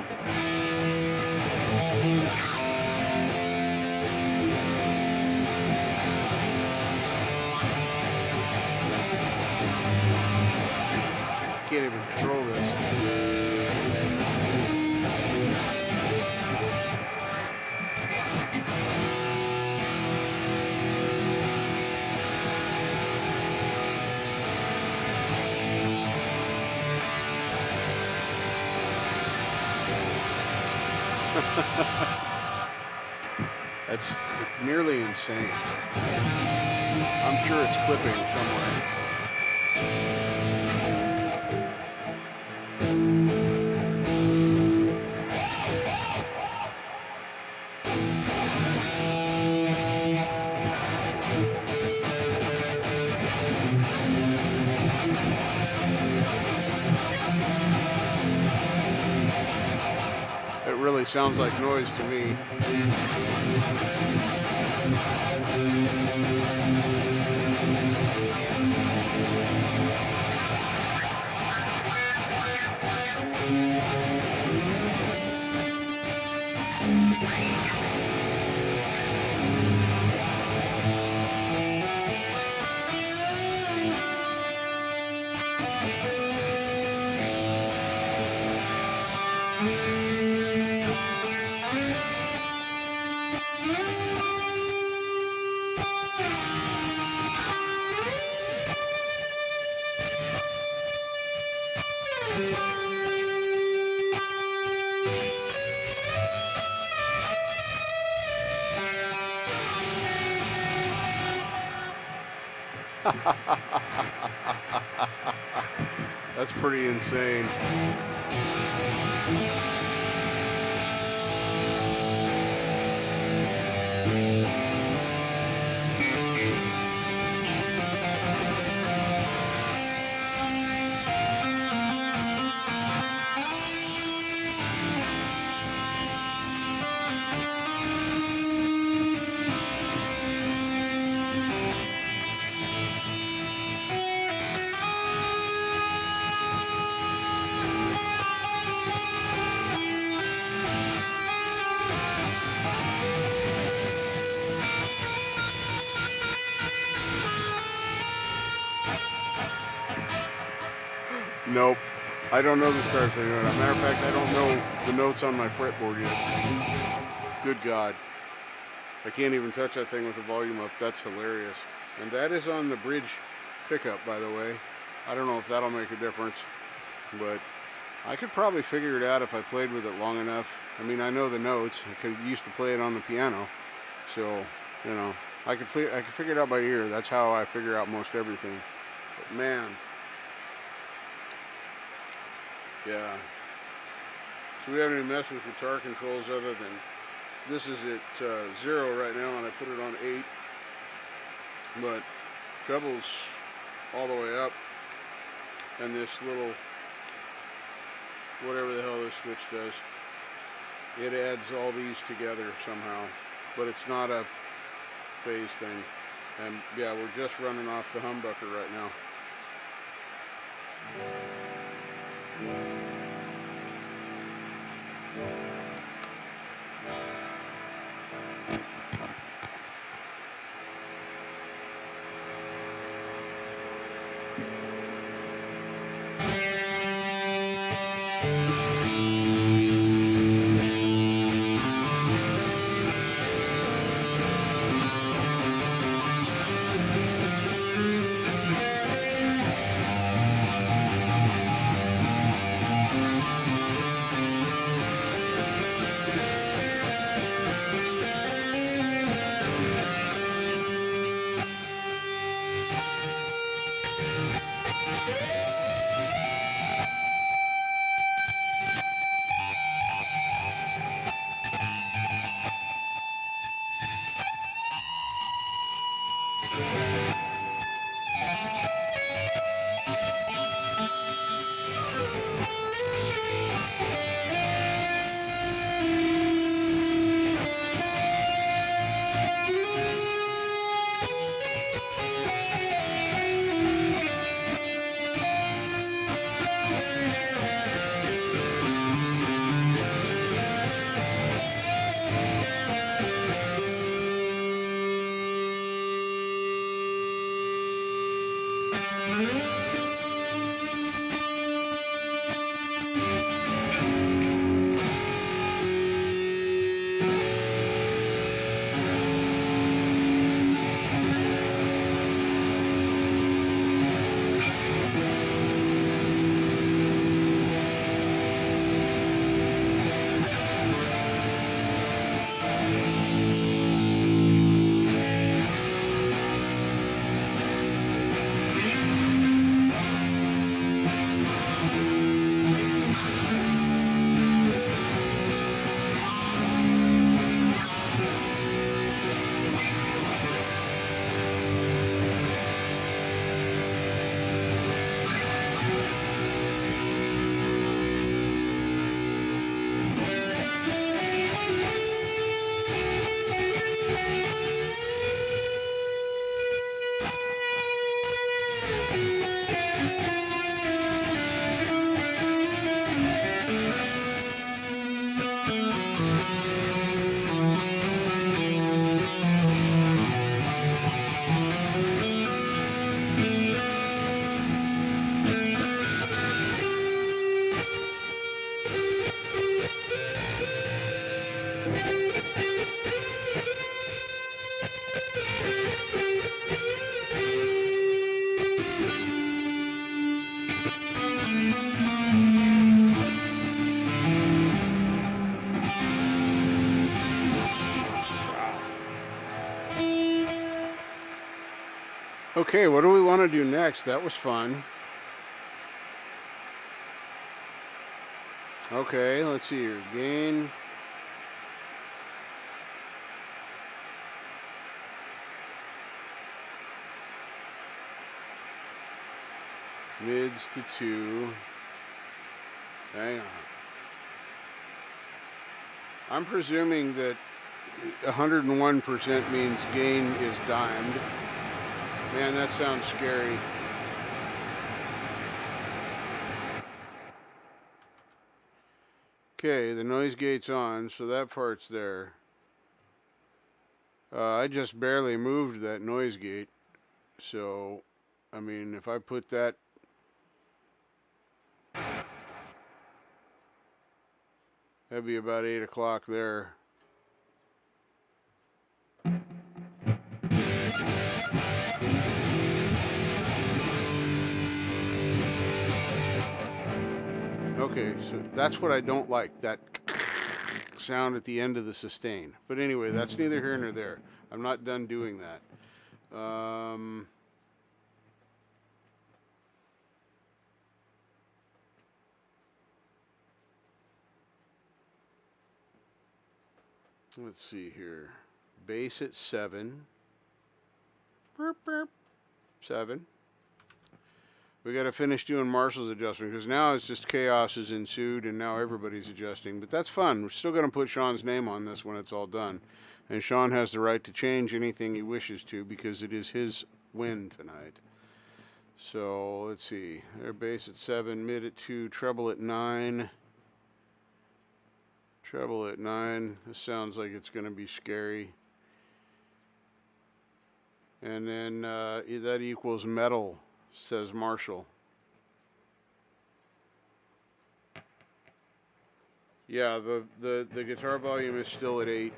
Can't even control this. That's nearly insane. I'm sure it's clipping somewhere. It really sounds like noise to me. That's pretty insane. Nope. I don't know the start setting. As a matter of fact, I don't know the notes on my fretboard yet. Good God. I can't even touch that thing with the volume up. That's hilarious. And that is on the bridge pickup, by the way. I don't know if that'll make a difference, but I could probably figure it out if I played with it long enough. I mean, I know the notes. I used to play it on the piano, so, you know, I could figure it out by ear. That's how I figure out most everything. But man, yeah. So we haven't even messed with guitar controls other than this is at 0 right now, and I put it on 8. But treble's all the way up, and this little whatever the hell this switch does, it adds all these together somehow, but it's not a phase thing. And yeah, we're just running off the humbucker right now. Okay, what do we want to do next? That was fun. Okay, let's see here. Gain. Mids to 2. Hang on. I'm presuming that 101% means gain is dimed. Man, that sounds scary. Okay, the noise gate's on, so that part's there. I just barely moved that noise gate. So, I mean, if I put that That'd be about 8 o'clock there. Okay, so that's what I don't like, that sound at the end of the sustain. But anyway, that's neither here nor there. I'm not done doing that. Let's see here. Bass at 7. Burp, burp. 7. We got to finish doing Marshall's adjustment, because now it's just chaos has ensued and now everybody's adjusting. But that's fun. We're still going to put Sean's name on this when it's all done. And Sean has the right to change anything he wishes to, because it is his win tonight. So let's see. Their bass at 7, mid at 2, treble at 9. Treble at 9. This sounds like it's going to be scary. And then that equals metal, says Marshall. Yeah, the guitar volume is still at 8.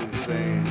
Insane.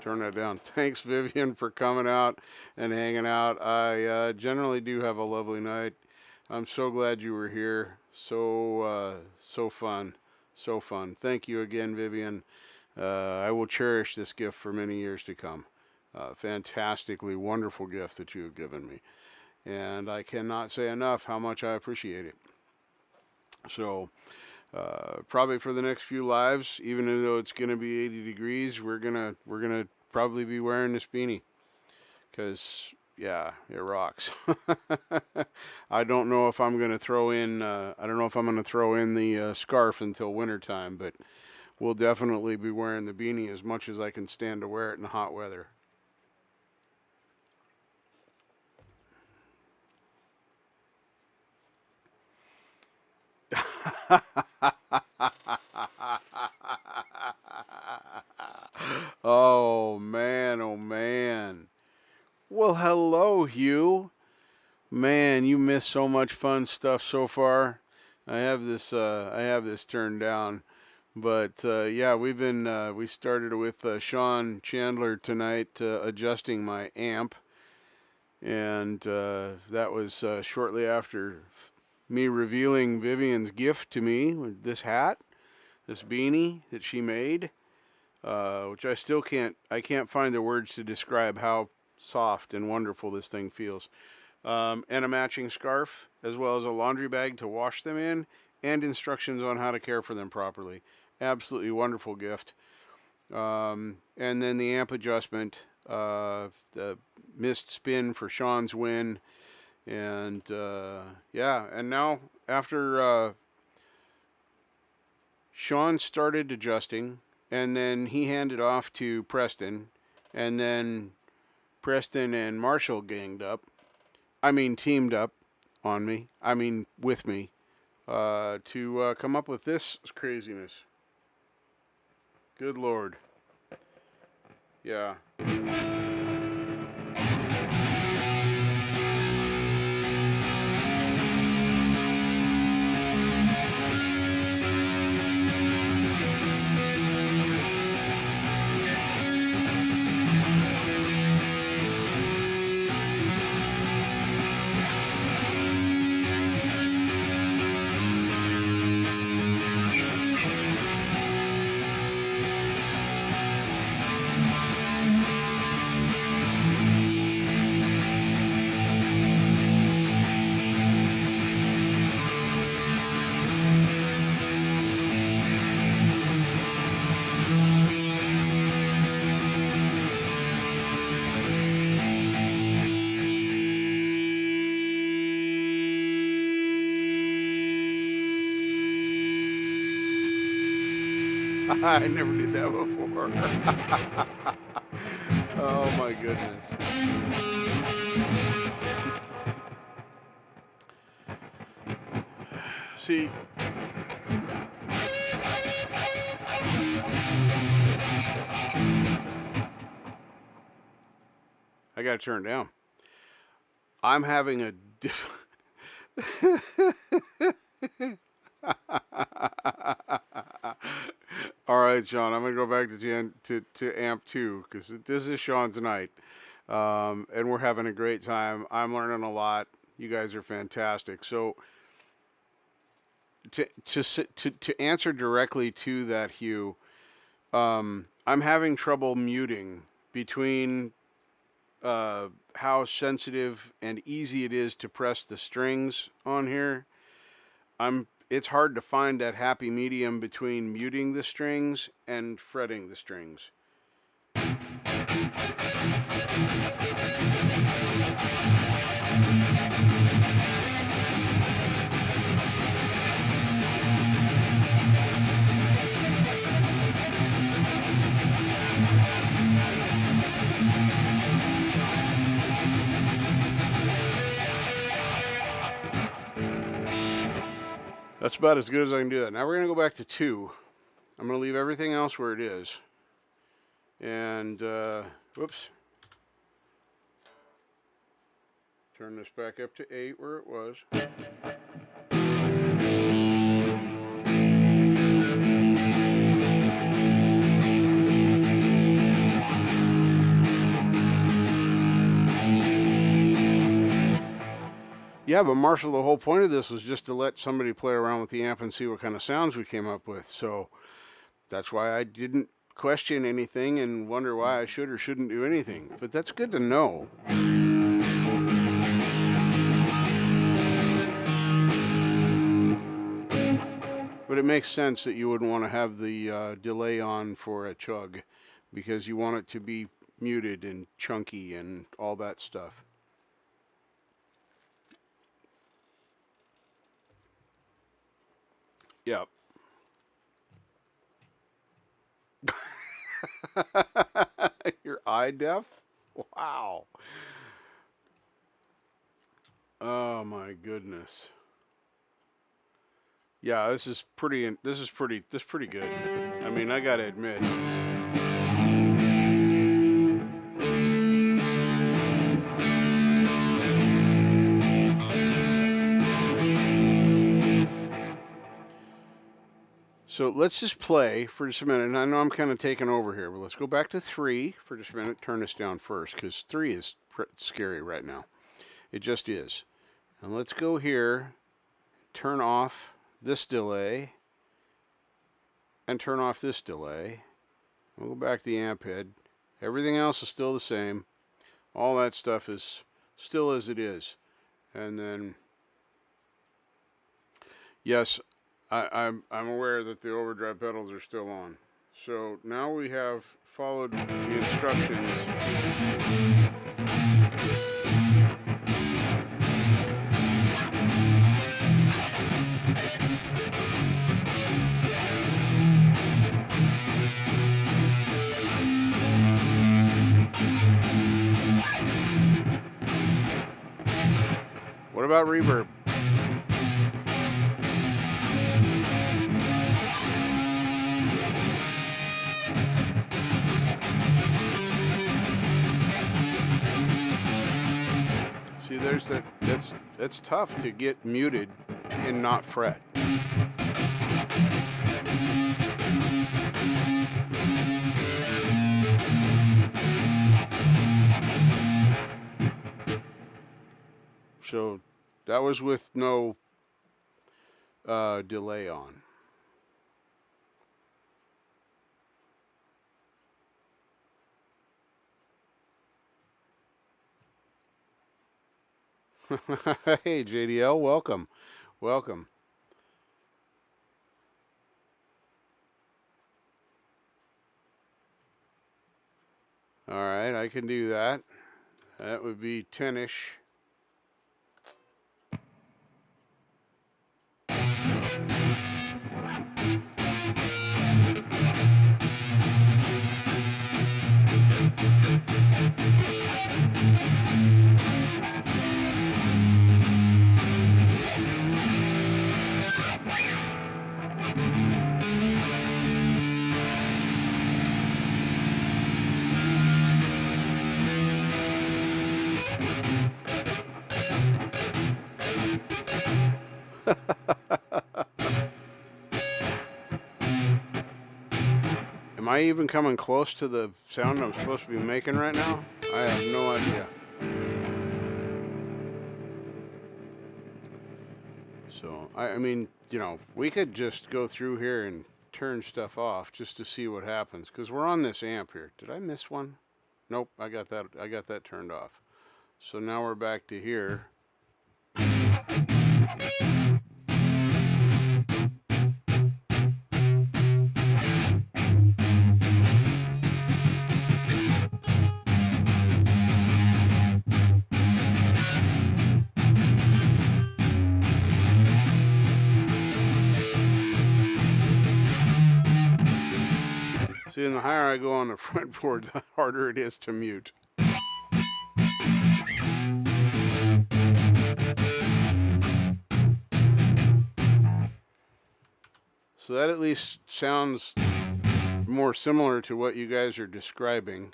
Turn that down. Thanks, Vivian, for coming out and hanging out. I generally do have a lovely night. I'm so glad you were here. So fun. So fun. Thank you again, Vivian. I will cherish this gift for many years to come. Fantastically wonderful gift that you have given me. And I cannot say enough how much I appreciate it. So probably for the next few lives, even though it's going to be 80 degrees, we're gonna probably be wearing this beanie, because yeah, it rocks. I don't know if I'm going to throw in the scarf until wintertime, but we'll definitely be wearing the beanie as much as I can stand to wear it in the hot weather. Oh man, oh man. Well, hello, Hugh. Man, you missed so much fun stuff so far. I have this turned down, but yeah, we started with Sean Chandler tonight adjusting my amp, and that was shortly after me revealing Vivian's gift to me with this hat, this beanie that she made, which I can't find the words to describe how soft and wonderful this thing feels. and a matching scarf, as well as a laundry bag to wash them in, and instructions on how to care for them properly. Absolutely wonderful gift. And then the amp adjustment, the missed spin for Sean's win, and yeah, and now after Sean started adjusting, and then he handed off to Preston, and then Preston and Marshall teamed up on me, with me, to come up with this craziness. Good Lord. Yeah. I never did that before. Oh my goodness. See, I gotta turn it down. I'm having a All right, Sean, I'm going to go back to amp 2 because this is Sean's night. And we're having a great time. I'm learning a lot. You guys are fantastic. So to answer directly to that, Hugh, I'm having trouble muting between how sensitive and easy it is to press the strings on here. It's hard to find that happy medium between muting the strings and fretting the strings. That's about as good as I can do that. Now we're going to go back to 2. I'm going to leave everything else where it is. And, whoops. Turn this back up to 8 where it was. Yeah, but Marshall, the whole point of this was just to let somebody play around with the amp and see what kind of sounds we came up with. So that's why I didn't question anything and wonder why I should or shouldn't do anything. But that's good to know. But it makes sense that you wouldn't want to have the delay on for a chug because you want it to be muted and chunky and all that stuff. Yep. Your eye deaf? Wow. Oh my goodness. Yeah, this is pretty good. I mean, I gotta admit. So let's just play for just a minute. And I know I'm kind of taking over here, but let's go back to 3 for just a minute. Turn this down first because 3 is scary right now. It just is. And let's go here, turn off this delay, and turn off this delay. We'll go back to the amp head. Everything else is still the same. All that stuff is still as it is. And then, yes, I'm aware that the overdrive pedals are still on. So now we have followed the instructions. What about reverb? See, there's that. That's tough to get muted and not fret. So that was with no delay on. Hey, JDL, welcome. Welcome. All right, I can do that. That would be 10-ish. Am I even coming close to the sound I'm supposed to be making right now? I have no idea. So, I mean, you know, we could just go through here and turn stuff off just to see what happens, because we're on this amp here. Did I miss one? Nope, I got that turned off. So now we're back to here. See, and the higher I go on the fretboard, the harder it is to mute. So that at least sounds more similar to what you guys are describing.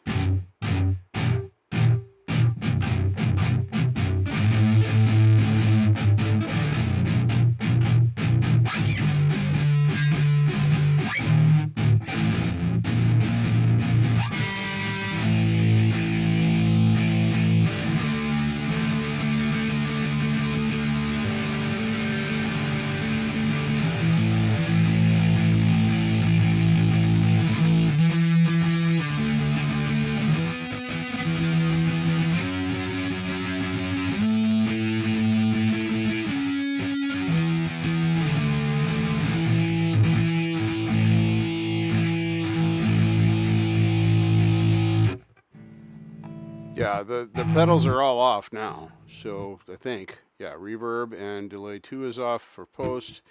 Yeah, the pedals are all off now, so I think, yeah, reverb and delay 2 is off for post,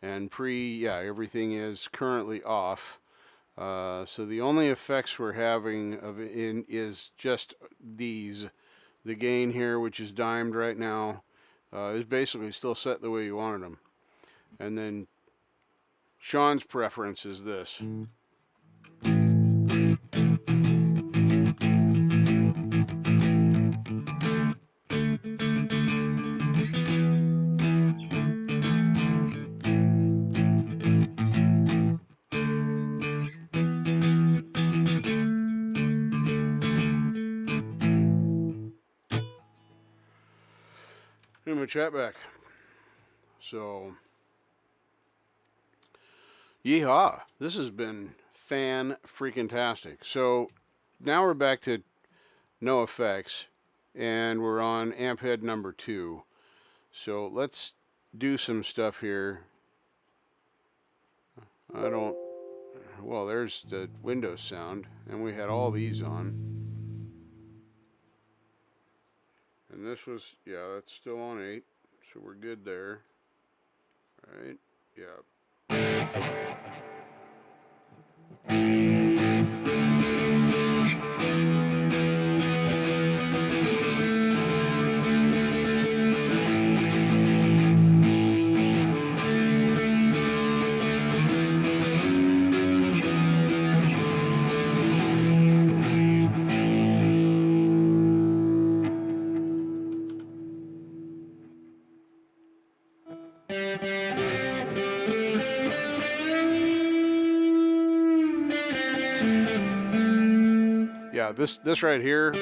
and pre, yeah, everything is currently off. So the only effects we're having is just these. The gain here, which is dimed right now, is basically still set the way you wanted them. And then Sean's preference is this. Give me a chat back. So, yeehaw! This has been fan-freaking-tastic. So, now we're back to no effects, and we're on amp head number 2. So let's do some stuff here. Well, there's the Windows sound, and we had all these on. And this was, yeah, that's still on 8, so we're good there. All right, yeah. Yeah, this right here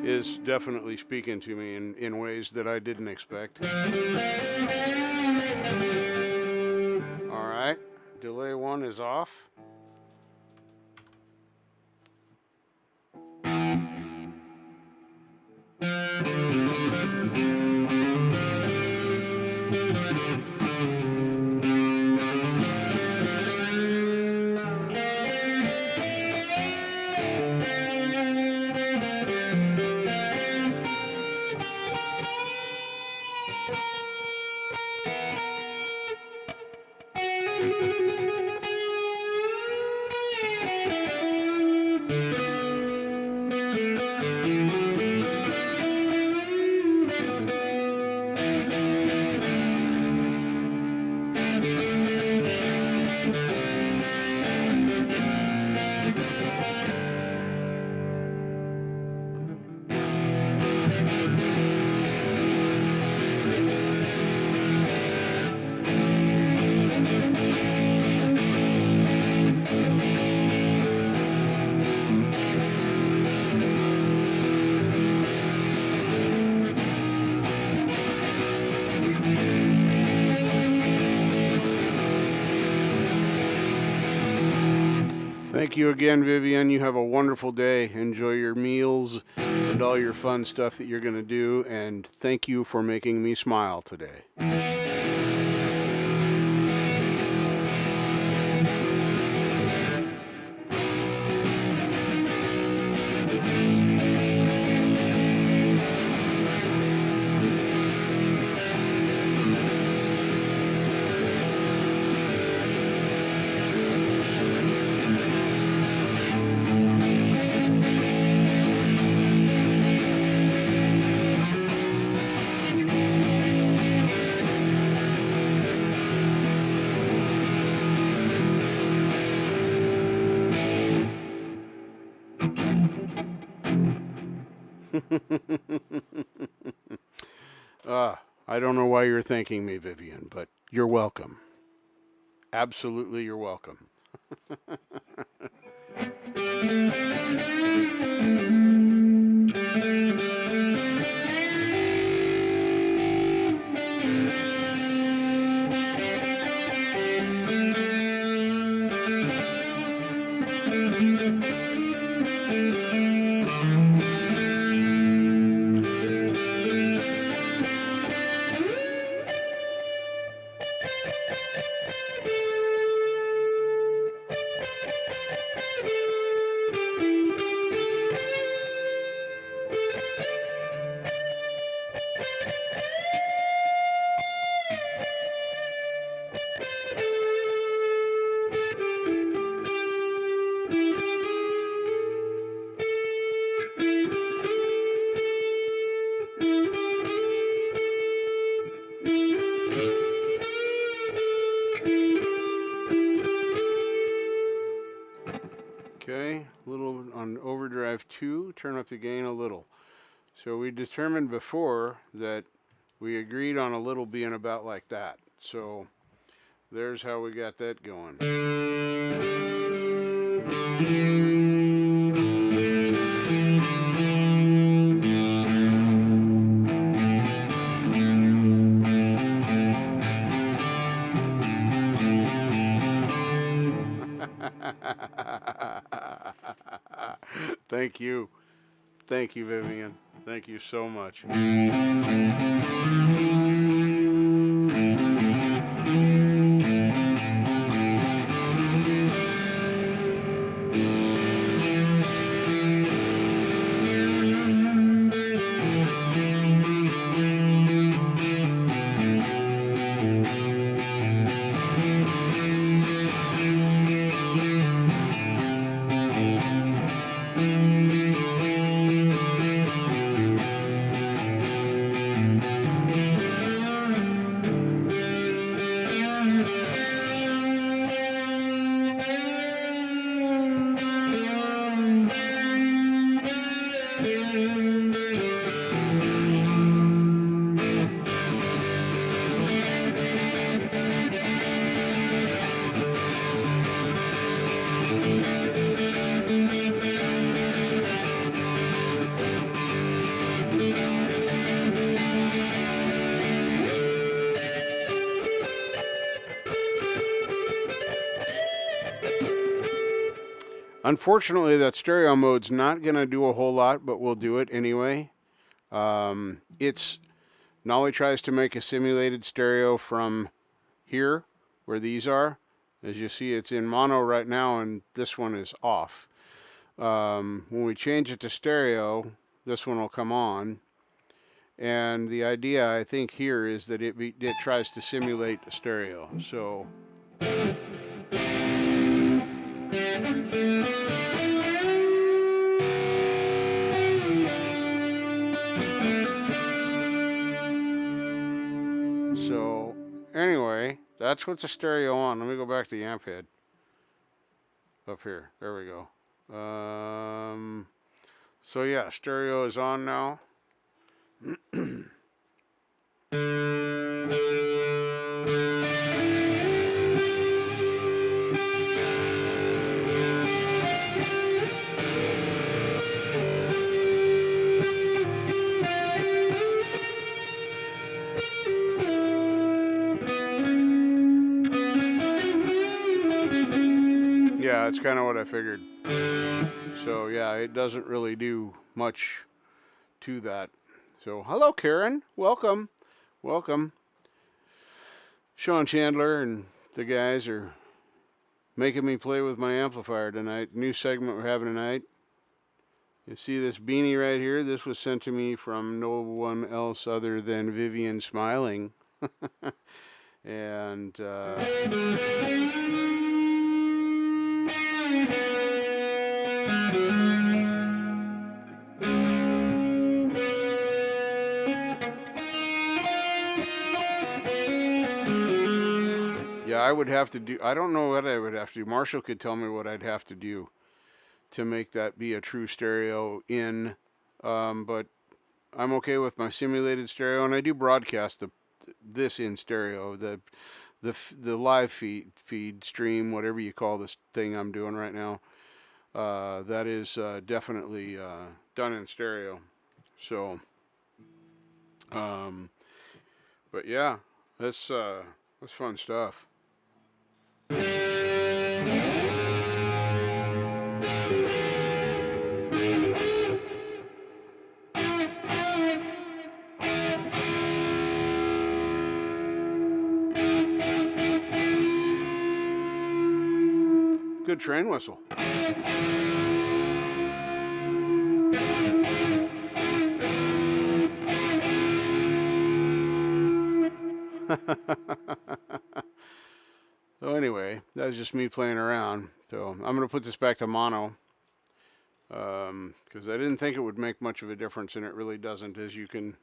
is definitely speaking to me in ways that I didn't expect. All right, delay 1 is off. Thank you again, Vivian. You have a wonderful day. Enjoy your meals and all your fun stuff that you're going to do. And thank you for making me smile today. I don't know why you're thanking me, Vivian, but you're welcome. Absolutely, you're welcome. Okay, a little on overdrive 2, turn up the gain a little. So we determined before that we agreed on a little being about like that. So there's how we got that going. Thank you. Thank you, Vivian. Thank you so much. Unfortunately, that stereo mode's not going to do a whole lot, but we'll do it anyway. Nolly tries to make a simulated stereo from here, where these are. As you see, it's in mono right now, and this one is off. When we change it to stereo, this one will come on. And the idea, I think, here is that it tries to simulate a stereo. So... So, anyway, that's what's a stereo on. Let me go back to the amp head. Up here. There we go. So yeah, stereo is on now. Yeah, that's kind of what I figured. So yeah, it doesn't really do much to that. So hello, Karen. Welcome. Welcome. Sean Chandler and the guys are making me play with my amplifier tonight. New segment we're having tonight. You see this beanie right here? This was sent to me from no one else other than Vivian Smiling. And yeah, I would have to do, I don't know what I would have to do. Marshall could tell me what I'd have to do to make that be a true stereo in, but I'm okay with my simulated stereo, and I do broadcast this in stereo, the live feed stream, whatever you call this thing I'm doing right now. That is definitely done in stereo. So, but yeah, that's fun stuff. Good train whistle. So anyway, that was just me playing around. So I'm going to put this back to mono because I didn't think it would make much of a difference, and it really doesn't, as you can.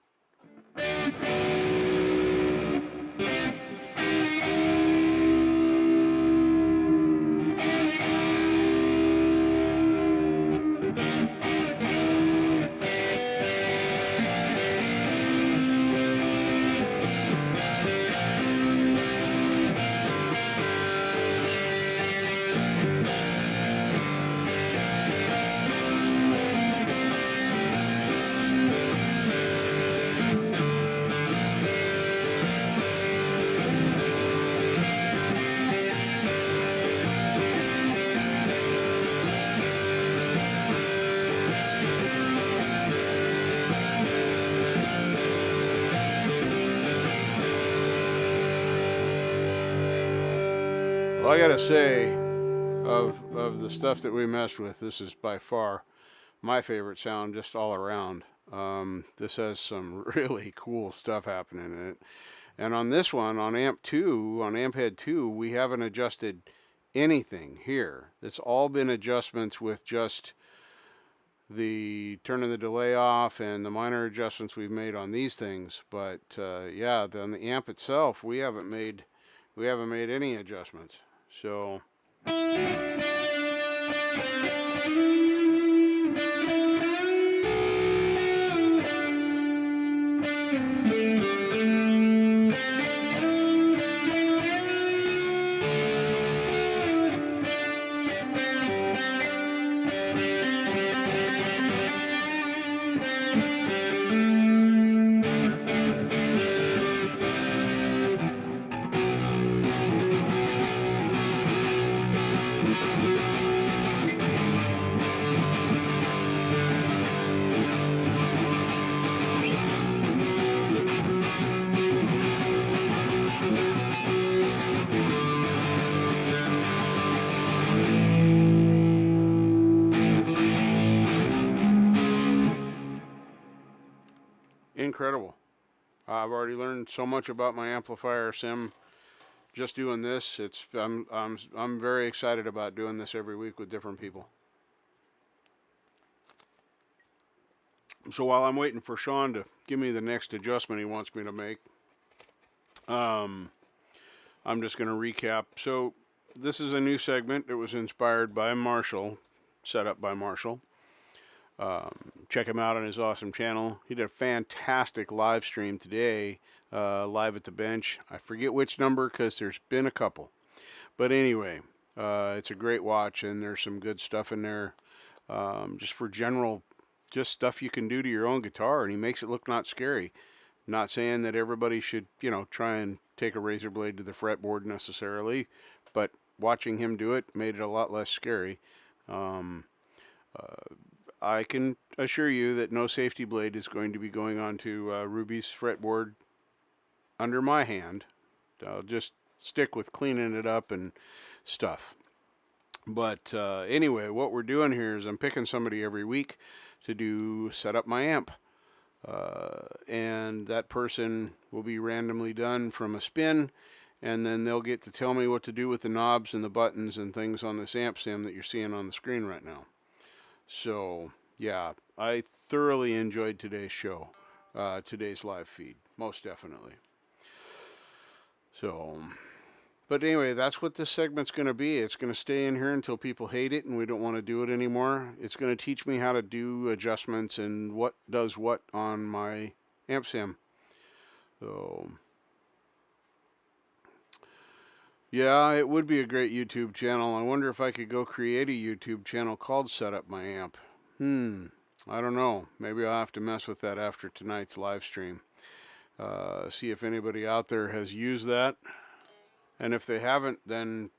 Well, I gotta say, of the stuff that we messed with, this is by far my favorite sound just all around. This has some really cool stuff happening in it. And on this one, on amp 2, on amp head 2, we haven't adjusted anything here. It's all been adjustments with just the turning the delay off and the minor adjustments we've made on these things. But yeah, on the amp itself, we haven't made any adjustments. So incredible. I've already learned so much about my amplifier sim just doing this. I'm very excited about doing this every week with different people. So while I'm waiting for Sean to give me the next adjustment he wants me to make, I'm just going to recap. So this is a new segment that was inspired by Marshall, SetupbyMarshall. Check him out on his awesome channel. He did a fantastic live stream today, live at the bench. I forget which number because there's been a couple. But anyway, it's a great watch, and there's some good stuff in there, just for general, just stuff you can do to your own guitar, and he makes it look not scary. Not saying that everybody should, try and take a razor blade to the fretboard necessarily, but watching him do it made it a lot less scary. I can assure you that no safety blade is going to be going onto Ruby's fretboard under my hand. I'll just stick with cleaning it up and stuff. But anyway, what we're doing here is I'm picking somebody every week to do Set Up My Amp. And that person will be randomly done from a spin, and then they'll get to tell me what to do with the knobs and the buttons and things on this amp sim that you're seeing on the screen right now. So, yeah, I thoroughly enjoyed today's show, today's live feed, most definitely. So, but anyway, that's what this segment's going to be. It's going to stay in here until people hate it and we don't want to do it anymore. It's going to teach me how to do adjustments and what does what on my amp sim. So, yeah, it would be a great YouTube channel. I wonder if I could go create a YouTube channel called Set Up My Amp. I don't know. Maybe I'll have to mess with that after tonight's live stream. See if anybody out there has used that. And if they haven't, then,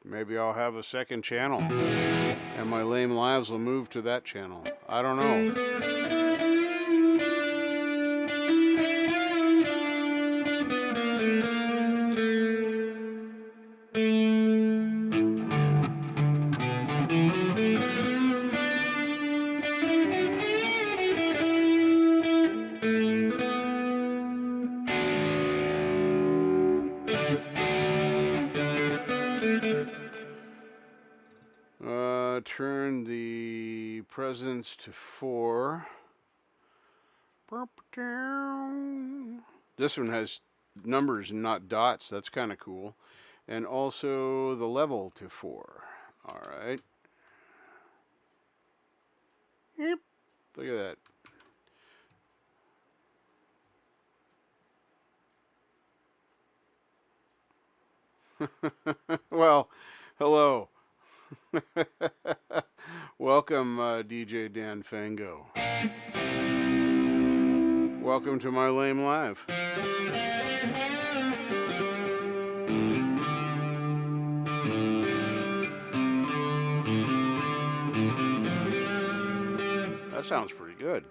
maybe I'll have a second channel. And my lame lives will move to that channel. I don't know. Turn the presence to 4. This one has numbers and not dots. That's kind of cool. And also the level to 4. All right. Yep. Look at that. Well, hello. Welcome, DJ Dan Fango. Welcome to my lame live. That sounds pretty good.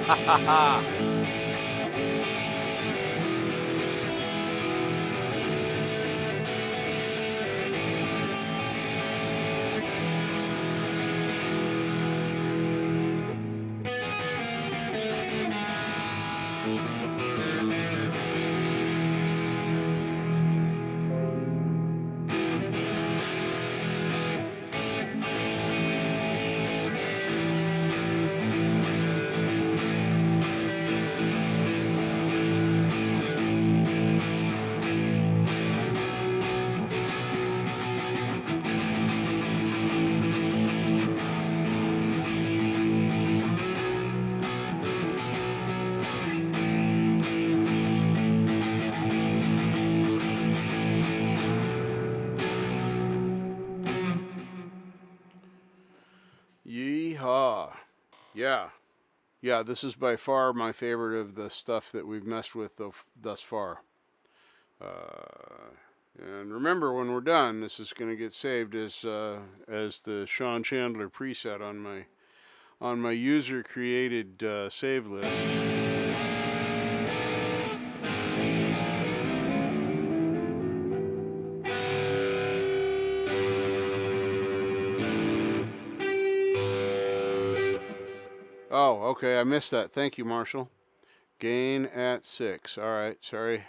Yeehaw. Yeah, this is by far my favorite of the stuff that we've messed with thus far. And remember, when we're done, this is going to get saved as the Sean Chandler preset on my user created save list. Oh, okay, I missed that. Thank you, Marshall. Gain at 6. All right, sorry.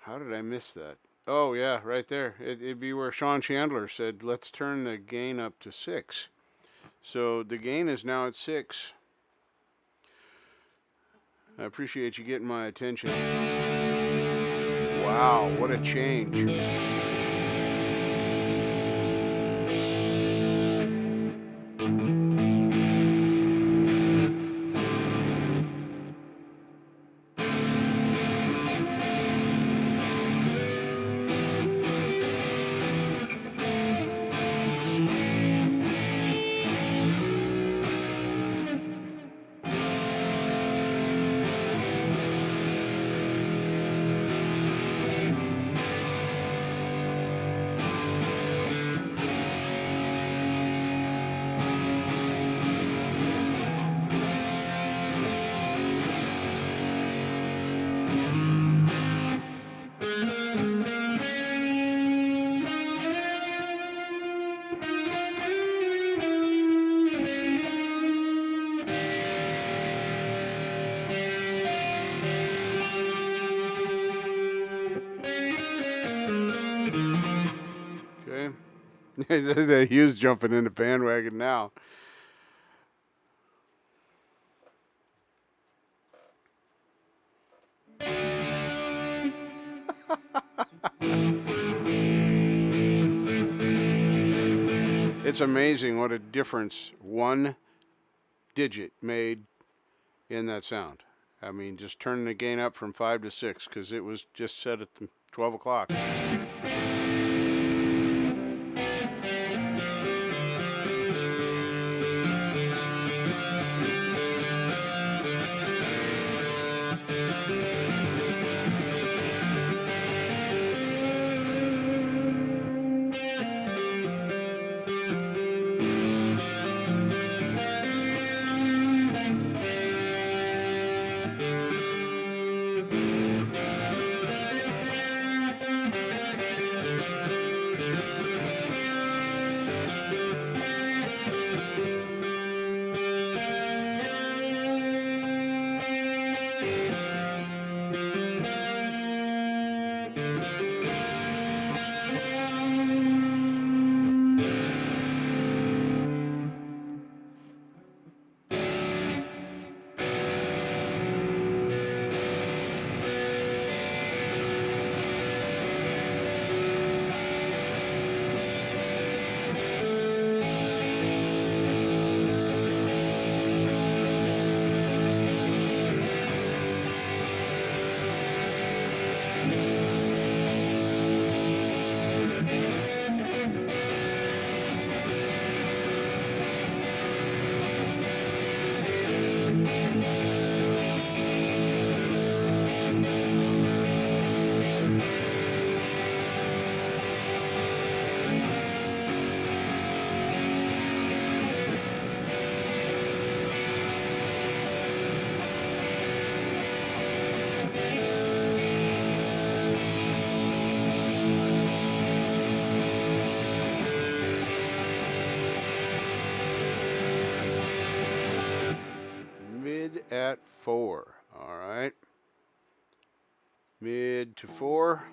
How did I miss that? Oh, yeah, right there. It'd be where Sean Chandler said, let's turn the gain up to 6. So the gain is now at 6. I appreciate you getting my attention. Wow, what a change. He is jumping in the bandwagon now. It's amazing what a difference one digit made in that sound. I mean, just turning the gain up from 5 to 6 because it was just set at 12 o'clock. mid to 4.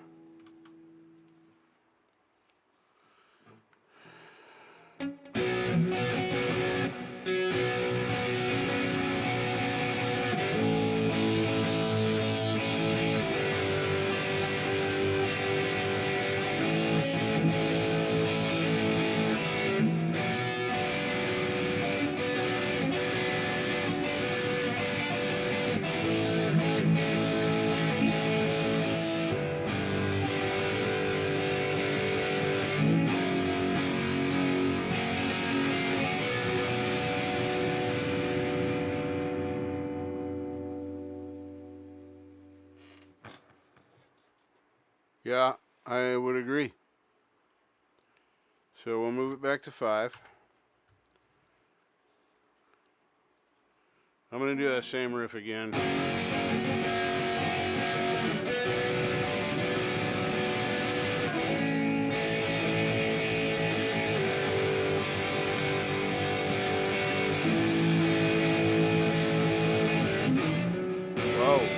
Yeah, I would agree. So we'll move it back to 5. I'm going to do that same riff again. Whoa.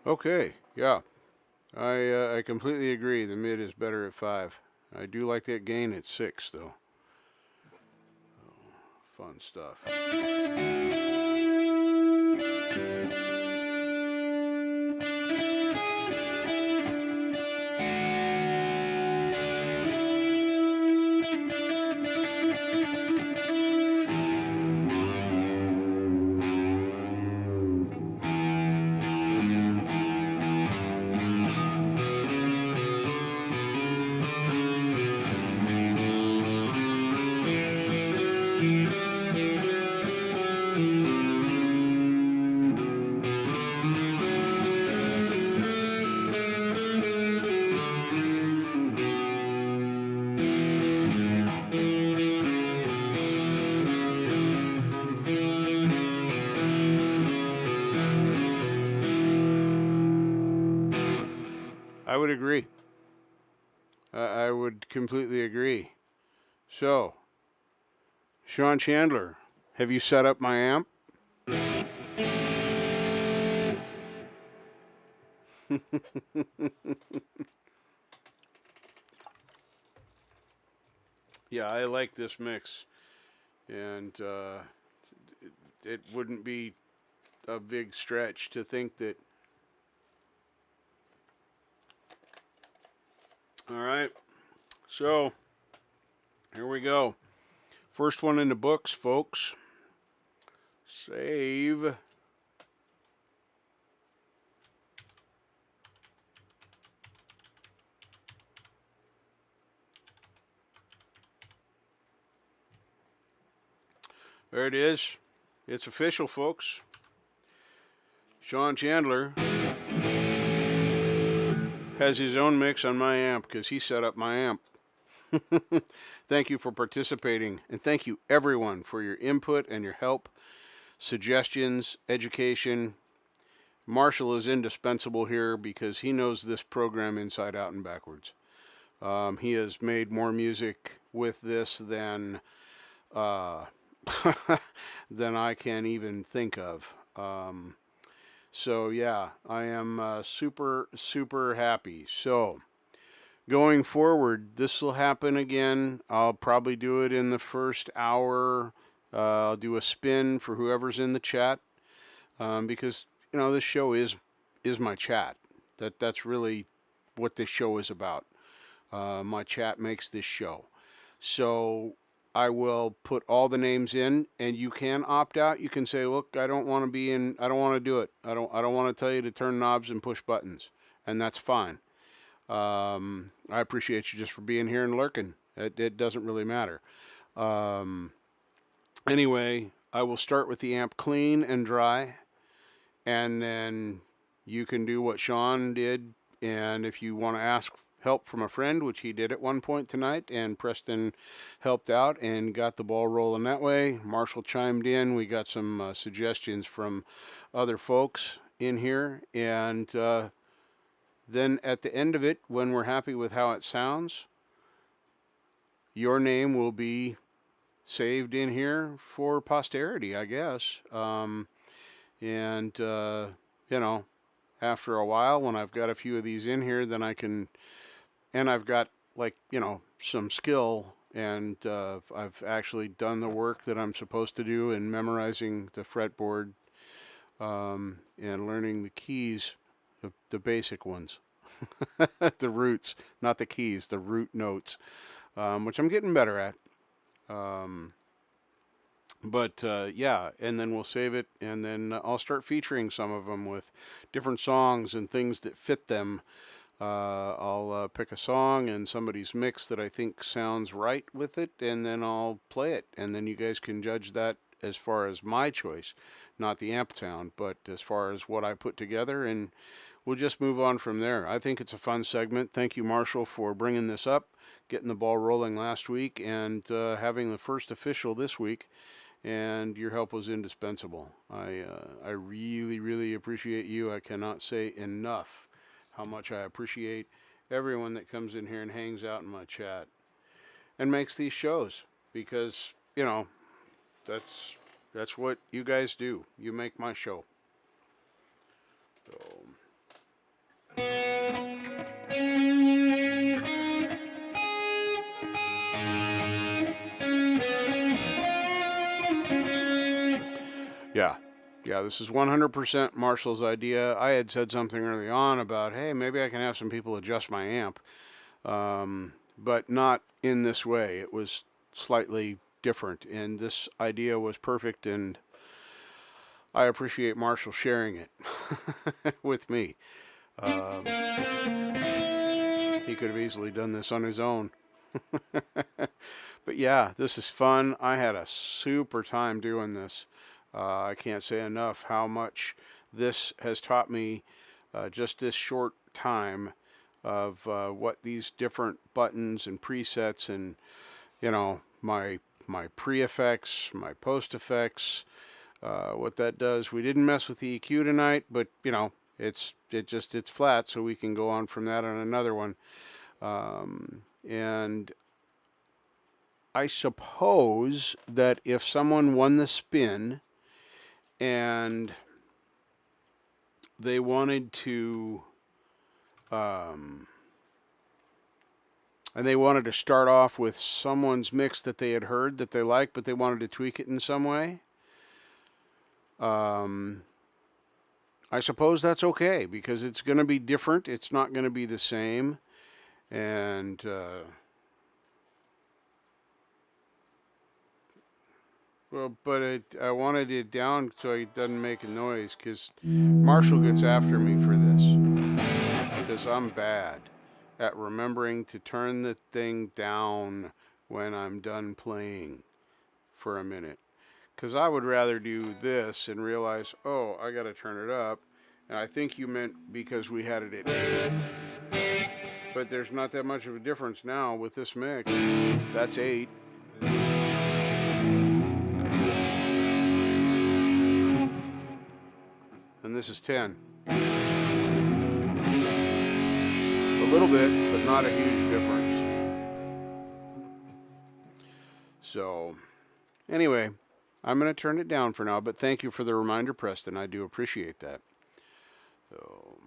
Okay, yeah, I completely agree. The mid is better at 5. I do like that gain at 6, though. Oh, fun stuff. I would agree. I would completely agree. So, Sean Chandler, have you set up my amp? Yeah, I like this mix, and it wouldn't be a big stretch to think that. All right, so here we go. First one in the books, folks. Save. There it is. It's official, folks. Sean Chandler has his own mix on my amp because he set up my amp. Thank you for participating, and thank you everyone for your input and your help, suggestions, education. Marshall is indispensable here because he knows this program inside out and backwards. He has made more music with this than than I can even think of. So yeah, I am super, super happy. So going forward, this will happen again. I'll probably do it in the first hour. I'll do a spin for whoever's in the chat, because you know this show is my chat. That's really what this show is about. My chat makes this show. So I will put all the names in, and you can opt out. You can say, look, I don't want to be in, I don't want to do it. I don't want to tell you to turn knobs and push buttons, and that's fine. I appreciate you just for being here and lurking. It doesn't really matter. Anyway, I will start with the amp clean and dry, and then you can do what Sean did, and if you want to ask help from a friend, which he did at one point tonight, and Preston helped out and got the ball rolling that way. Marshall chimed in. We got some suggestions from other folks, in here, and then at the end of it, when we're happy with how it sounds, your name will be saved in here for posterity, I guess. And you know, after a while, when I've got a few of these in here, then I can, and I've got, like, you know, some skill, and I've actually done the work that I'm supposed to do in memorizing the fretboard, and learning the keys, the basic ones, the roots, not the keys, the root notes, which I'm getting better at. Um, but yeah, and then we'll save it, and then I'll start featuring some of them with different songs and things that fit them. I'll pick a song and somebody's mix that I think sounds right with it, and then I'll play it, and then you guys can judge that as far as my choice, not the amp sound, but as far as what I put together, and we'll just move on from there. I think it's a fun segment. Thank you, Marshall, for bringing this up, getting the ball rolling last week, and having the first official this week. And your help was indispensable. I really, really appreciate you. I cannot say enough how much I appreciate everyone that comes in here and hangs out in my chat and makes these shows, because, you know, that's what you guys do. You make my show. So yeah. Yeah, this is 100% Marshall's idea. I had said something early on about, hey, maybe I can have some people adjust my amp, but not in this way. It was slightly different, and this idea was perfect, and I appreciate Marshall sharing it with me. He could have easily done this on his own. But yeah, this is fun. I had a super time doing this. I can't say enough how much this has taught me, just this short time, of what these different buttons and presets, and, you know, my pre-effects, my post-effects, what that does. We didn't mess with the EQ tonight, but, you know, it's flat, so we can go on from that on another one. And I suppose that if someone won the spin and they wanted to start off with someone's mix that they had heard that they liked, but they wanted to tweak it in some way, I suppose that's okay, because it's going to be different. It's not going to be the same. And well, but I wanted it down so it doesn't make a noise, because Marshall gets after me for this, because I'm bad at remembering to turn the thing down when I'm done playing for a minute. Because I would rather do this and realize, oh, I got to turn it up. And I think you meant because we had it at 8. But there's not that much of a difference now with this mix. That's 8. And this is 10. A little bit, but not a huge difference. So, anyway, I'm going to turn it down for now, but thank you for the reminder, Preston. I do appreciate that. So,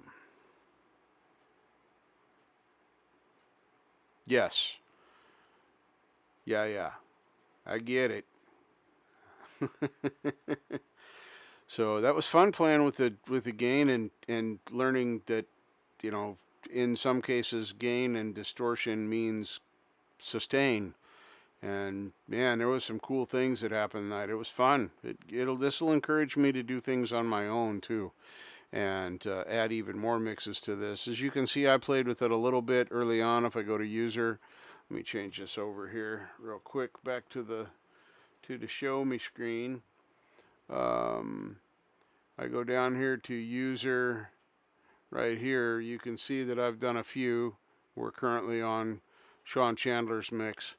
yes. Yeah. I get it. So that was fun playing with the gain, and learning that, you know, in some cases gain and distortion means sustain. And man, there was some cool things that happened tonight. It was fun. This will encourage me to do things on my own too, and add even more mixes to this. As you can see, I played with it a little bit early on. If I go to user, let me change this over here real quick, back to the show me screen. I go down here to user right here. You can see that I've done a few. We're currently on Sean Chandler's mix.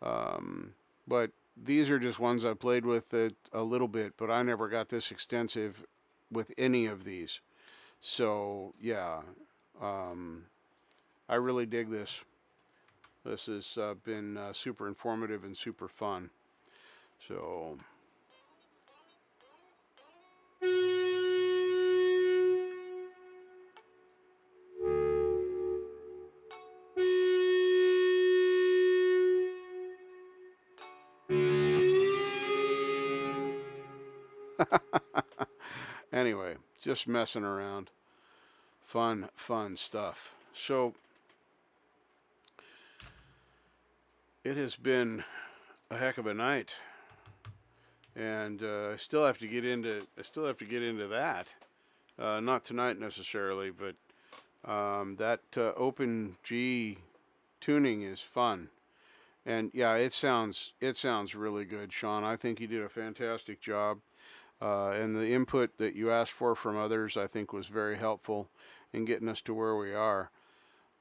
But these are just ones I played with a little bit, but I never got this extensive with any of these. So yeah, I really dig this. This has been super informative and super fun. So anyway, just messing around. Fun stuff. So it has been a heck of a night, and I still have to get into that. Not tonight necessarily, but that open G tuning is fun. And yeah, it sounds really good, Sean. I think you did a fantastic job. And the input that you asked for from others, I think, was very helpful in getting us to where we are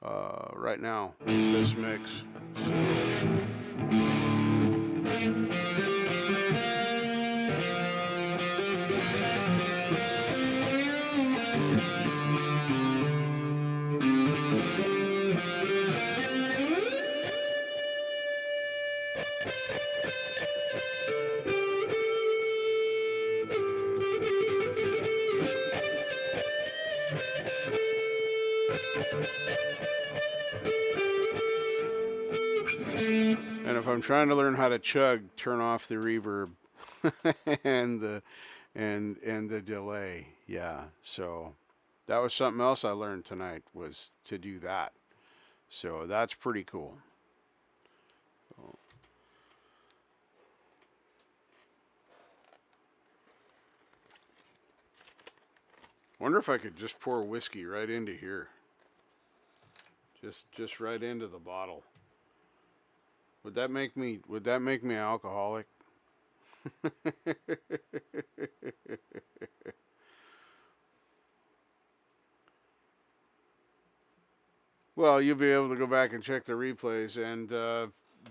right now with this mix. And if I'm trying to learn how to chug, turn off the reverb and the delay. Yeah, so that was something else I learned tonight, was to do that. So that's pretty cool. Wonder if I could just pour whiskey right into here. Just right into the bottle. Would that make me alcoholic? Well, you'll be able to go back and check the replays. And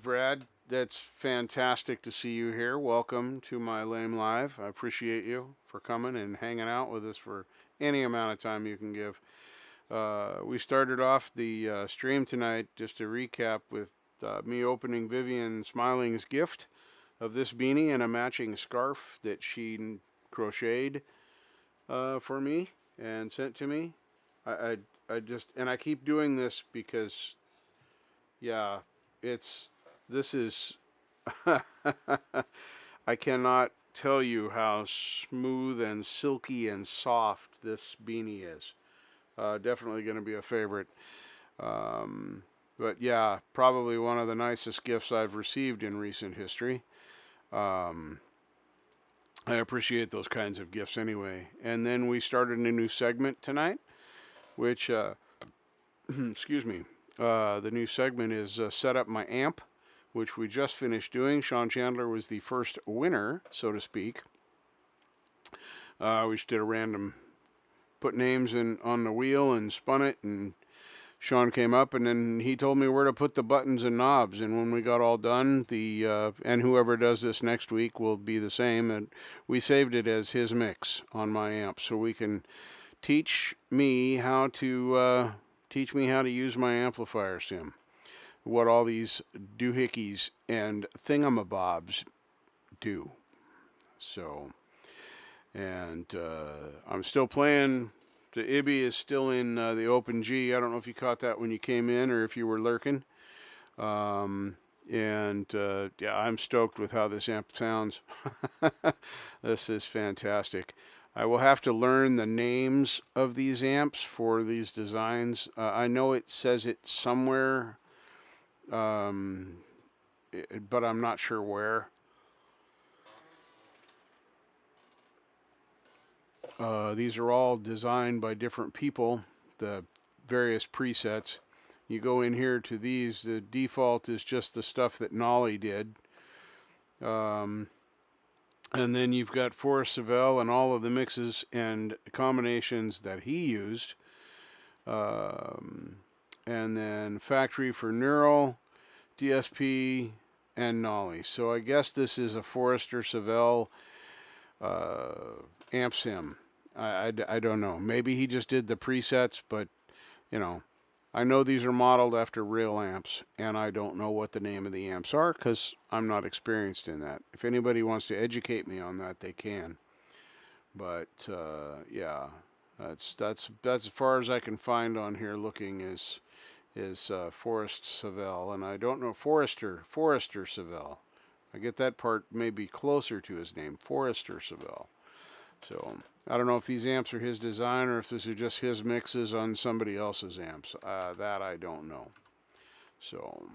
Brad, that's fantastic to see you here. Welcome to my Lame Live. I appreciate you for coming and hanging out with us for any amount of time you can give. We started off the stream tonight, just to recap, with me opening Vivian Smiling's gift of this beanie and a matching scarf that she crocheted for me and sent to me. I just, and I keep doing this because, yeah, this is, I cannot tell you how smooth and silky and soft this beanie is. Definitely going to be a favorite. But yeah, probably one of the nicest gifts I've received in recent history. I appreciate those kinds of gifts anyway. And then we started a new segment tonight, which, excuse me, the new segment is Set Up My Amp, which we just finished doing. Sean Chandler was the first winner, so to speak. We just did a random, put names in on the wheel and spun it, and Sean came up, and then he told me where to put the buttons and knobs. And when we got all done, and whoever does this next week will be the same. And we saved it as his mix on my amp, so we can teach me how to use my amplifier sim. What all these doohickeys and thingamabobs do. So, and I'm still playing. The Ibby is still in the open G. I don't know if you caught that when you came in or if you were lurking. Yeah, I'm stoked with how this amp sounds. This is fantastic. I will have to learn the names of these amps for these designs. I know it says it somewhere, but I'm not sure where. These are all designed by different people, the various presets. You go in here to these, the default is just the stuff that Nolly did. And then you've got Forrest Savell and all of the mixes and combinations that he used. And then Factory for Neural, DSP, and Nolly. So I guess this is a Forrester Savell amp sim. I don't know. Maybe he just did the presets, but, you know, I know these are modeled after real amps, and I don't know what the name of the amps are because I'm not experienced in that. If anybody wants to educate me on that, they can. But yeah, that's as far as I can find on here. Looking is Forrest Savell, and I don't know Forrester Savell. I get that part maybe closer to his name, Forrester Savell. So I don't know if these amps are his design or if this is just his mixes on somebody else's amps. That I don't know. So,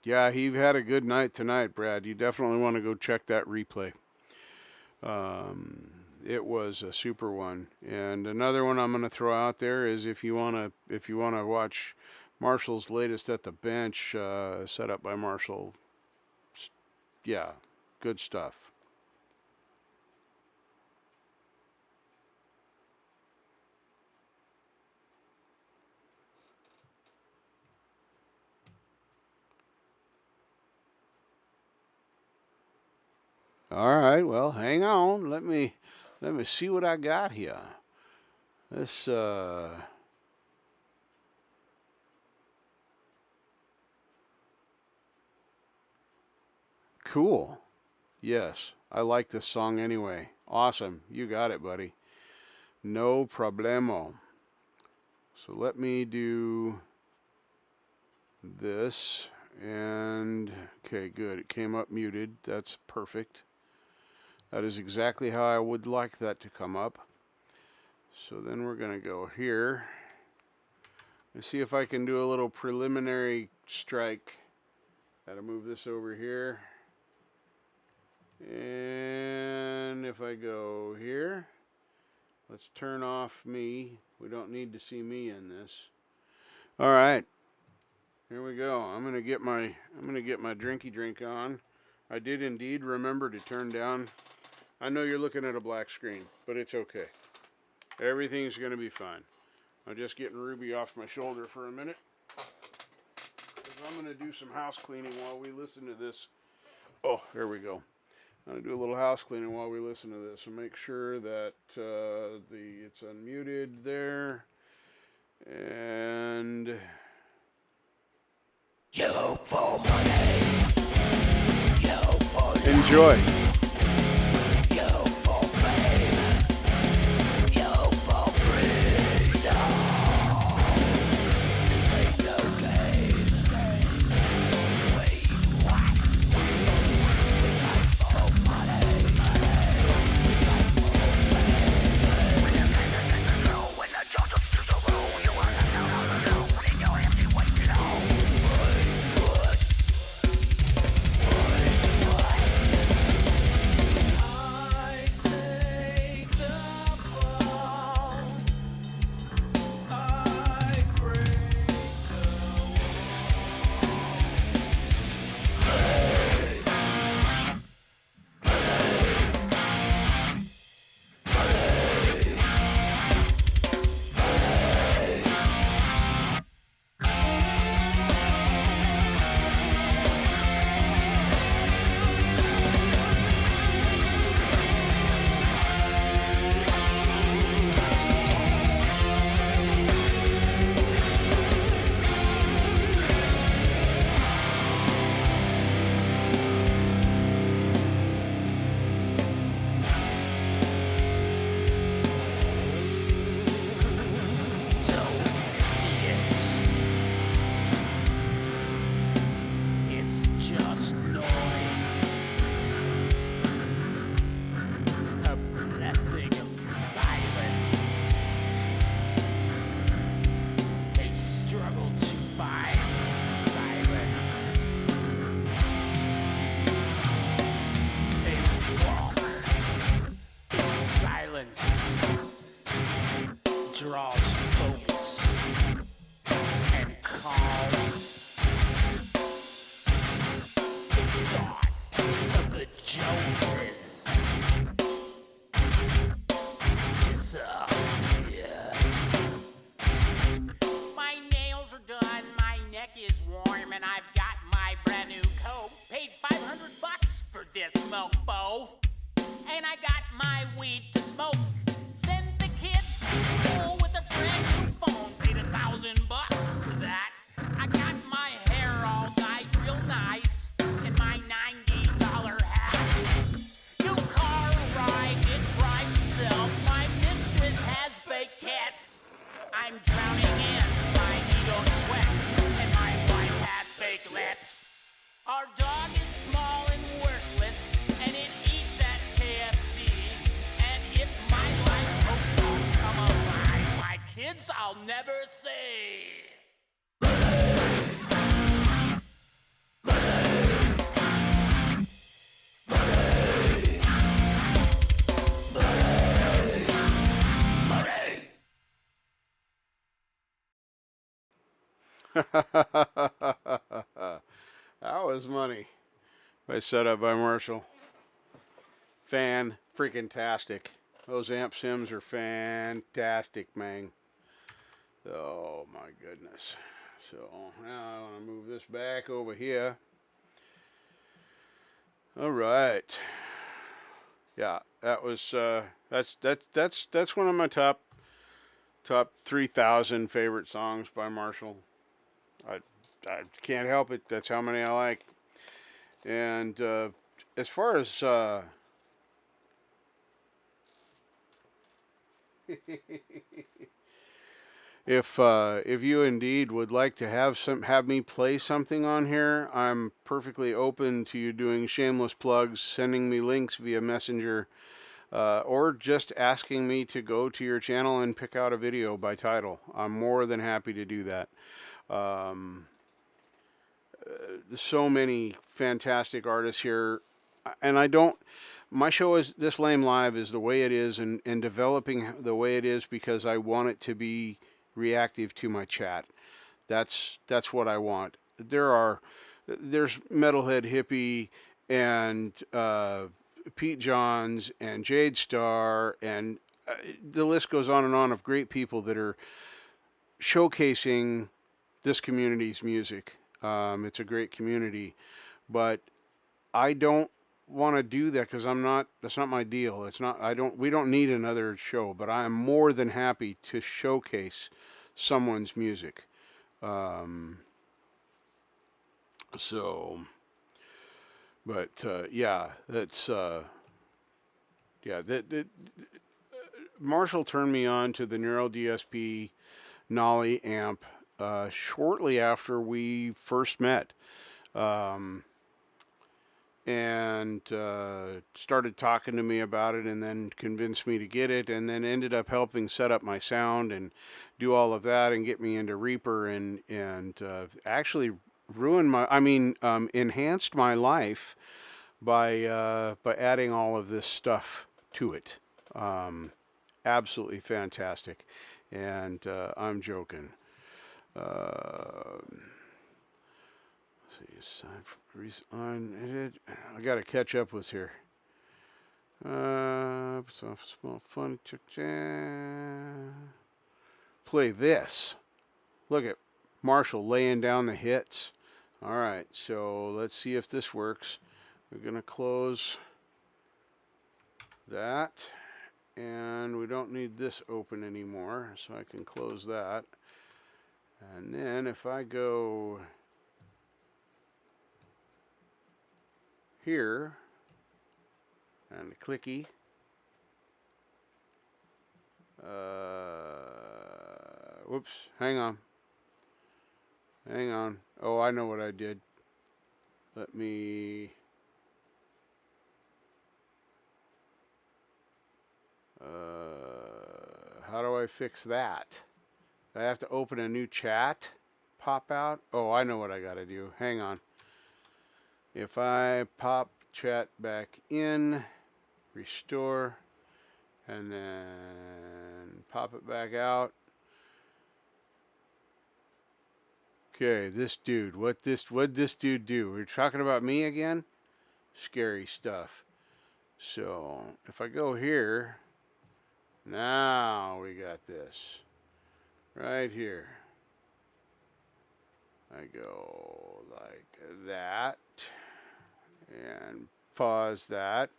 yeah, he had a good night tonight, Brad. You definitely want to go check that replay. It was a super one. And another one I'm going to throw out there is if you want to watch Marshall's latest at the bench, set up by Marshall. Yeah, good stuff. All right, well, hang on. Let me see what I got here. This cool. Yes, I like this song anyway. Awesome. You got it, buddy. No problemo. So let me do this, and okay, good. It came up muted. That's perfect. That is exactly how I would like that to come up. So then we're going to go here and see if I can do a little preliminary strike. Gotta move this over here. And if I go here, let's turn off me. We don't need to see me in this. All right. Here we go. I'm gonna get my drinky drink on. I did indeed remember to turn down. I know you're looking at a black screen, but it's okay. Everything's gonna be fine. I'm just getting Ruby off my shoulder for a minute, because I'm gonna do some house cleaning while we listen to this. Oh, there we go. I'm gonna do a little house cleaning while we listen to this and make sure that it's unmuted there. And enjoy. and I've got my brand new coat. Paid $500 for this mofo. And I got my weed to smoke. Send the kids to school with a brand new phone. Paid $1,000 for that. I got my hair all dyed real nice in my $90 hat. New car ride, it drives itself. My mistress has baked tits. I'm drowning in my ego sweat, and my wife has fake lips. Our dog is small and worthless, and it eats at KFC. And if my life hopes don't come alive, my kids I'll never see. That was money. By SetupbyMarshall. Fan freaking tastic. Those amp sims are fantastic, man. Oh my goodness. So now I want to move this back over here. All right. Yeah, that was that's one of my top 3,000 favorite songs by Marshall. I can't help it. That's how many I like. And as far as if you indeed would like to have me play something on here, I'm perfectly open to you doing shameless plugs, sending me links via Messenger, or just asking me to go to your channel and pick out a video by title. I'm more than happy to do that. So many fantastic artists here, and my show is This Lame Live is the way it is, and developing the way it is because I want it to be reactive to my chat. That's what I want. There's Metalhead Hippie and Pete Johns and Jade Star, and the list goes on and on of great people that are showcasing this community's music. It's a great community, but I don't want to do that because that's not my deal. We don't need another show, but I am more than happy to showcase someone's music. Yeah, that's Marshall turned me on to the Neural DSP Nolly amp shortly after we first met, and started talking to me about it, and then convinced me to get it, and then ended up helping set up my sound and do all of that and get me into Reaper, and actually enhanced my life by adding all of this stuff to it. Absolutely fantastic, and I'm joking. See, I got to catch up with here. Small fun. Play this. Look at Marshall laying down the hits. All right, so let's see if this works. We're gonna close that, and we don't need this open anymore, so I can close that. And then if I go here and clicky, whoops, hang on. Oh, I know what I did. Let me how do I fix that? I have to open a new chat, pop out. Oh, I know what I gotta do. Hang on. If I pop chat back in, restore, and then pop it back out. Okay, this dude, what'd this dude do? We're talking about me again? Scary stuff. So if I go here, now we got this right here. I go like that and pause that.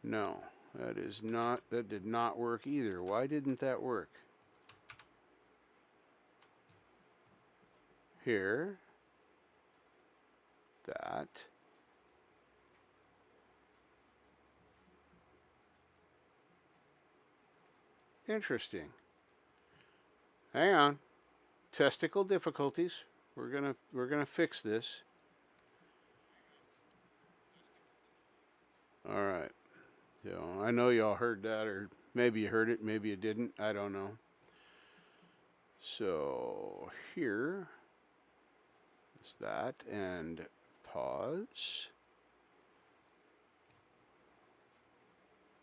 No, that did not work either. Why didn't that work? Here, that. Interesting. Hang on. Testicle difficulties. We're gonna fix this. All right. So I know y'all heard that, or maybe you heard it, maybe you didn't. I don't know. So here is that, and pause.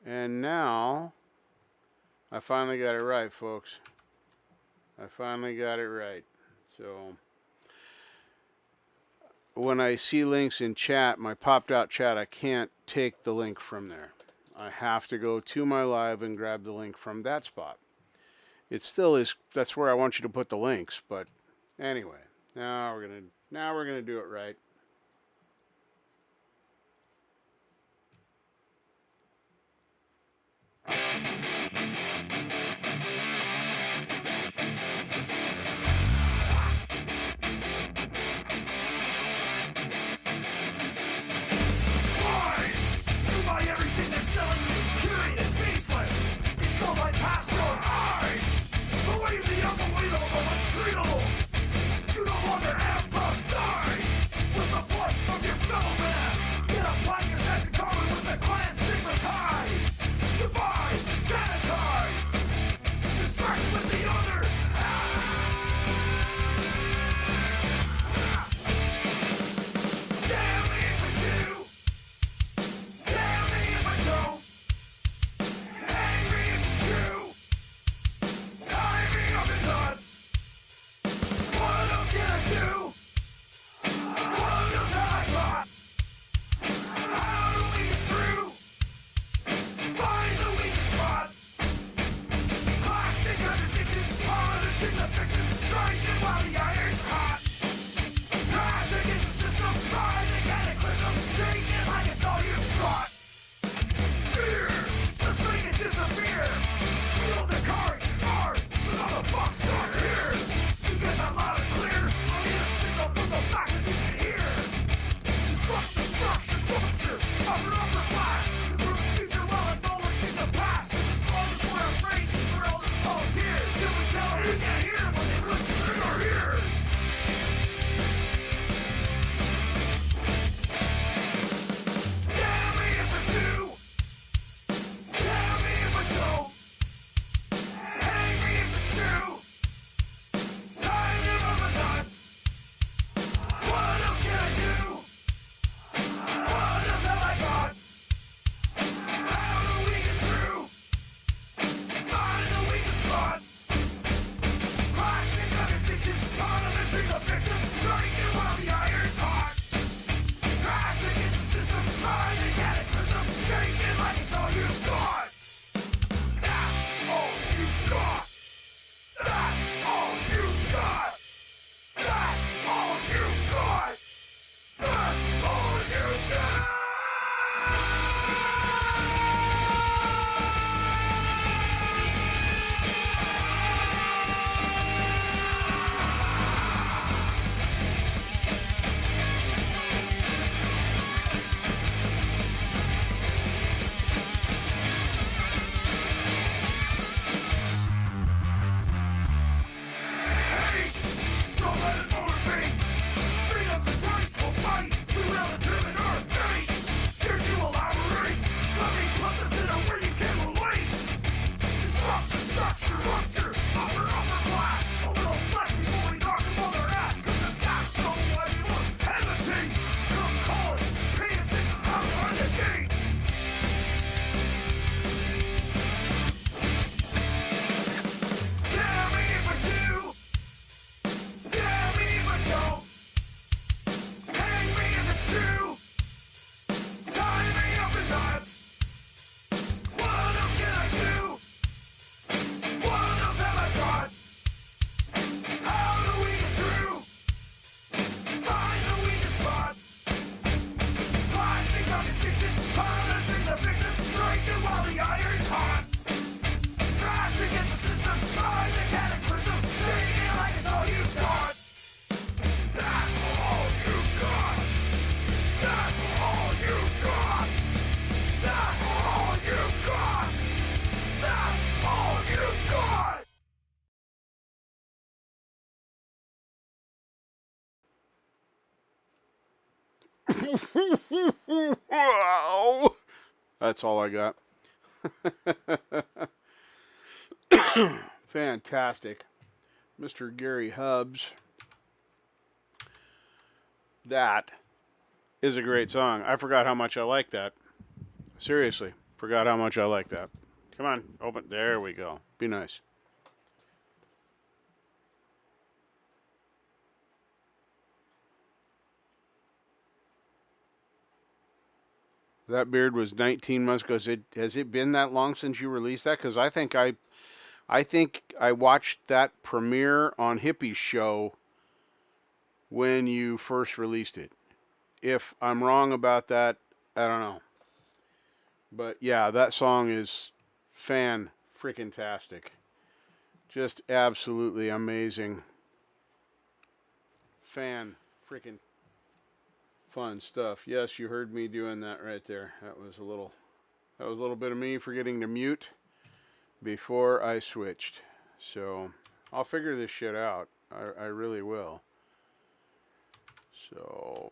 And now I finally got it right, folks. I finally got it right. So when I see links in chat, my popped out chat, I can't take the link from there. I have to go to my live and grab the link from that spot. It still is, that's where I want you to put the links, but anyway, now we're gonna do it right. Selling you, curated, baseless. It smells like past your eyes. Believe the unbelievable, untreatable. You no longer empathize with the plight of your fellow man. Get a blank your sense in common with the clan stigmatized. Divide, sanitize. Distract with the other. Damn me if I do. Damn me if I don't. Angry if it's true. Tie me up in knots. What else can I do? What else have I got? How do we get through? Find the weakest spot. Clashing contradictions, polishing the fiction, striking while the iron's hot. Crash against the system, rising cataclysm, shaking like it's all you've got. Fear, let's make it disappear. Feel the cards, ours, so now the buck starts here. You get that loud and clear, need a signal from the back that you can hear. Disrupt the structure, rupture, upper class. Improve the future while acknowledging the past. All the more afraid, we're all the volunteers. Till we tell them we can't hear when they Wow. That's all I got. Fantastic. Mr. Gary Hubbs. That is a great song. I forgot how much I like that. Seriously, forgot how much I like that. Come on, open. There we go. Be nice. That beard was 19 months ago. Has it been that long since you released that? Because I think I watched that premiere on Hippie's show when you first released it. If I'm wrong about that, I don't know. But yeah, that song is fan-freaking-tastic. Just absolutely amazing. Fan-freaking fun stuff. Yes, you heard me doing that right there. That was a little bit of me forgetting to mute before I switched. So I'll figure this shit out. I really will. So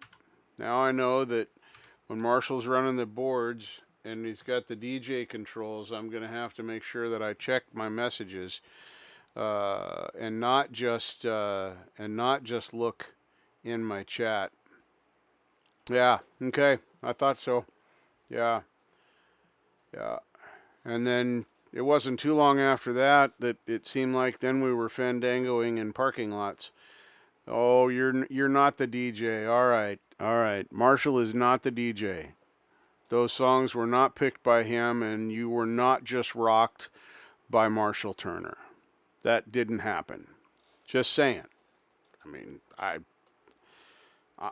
now I know that when Marshall's running the boards and he's got the DJ controls, I'm going to have to make sure that I check my messages and not just look in my chat. Yeah, okay. I thought so. Yeah. Yeah. And then it wasn't too long after that it seemed like then we were fandangoing in parking lots. Oh, you're not the DJ. All right. All right. Marshall is not the DJ. Those songs were not picked by him, and you were not just rocked by Marshall Turner. That didn't happen. Just saying. I mean,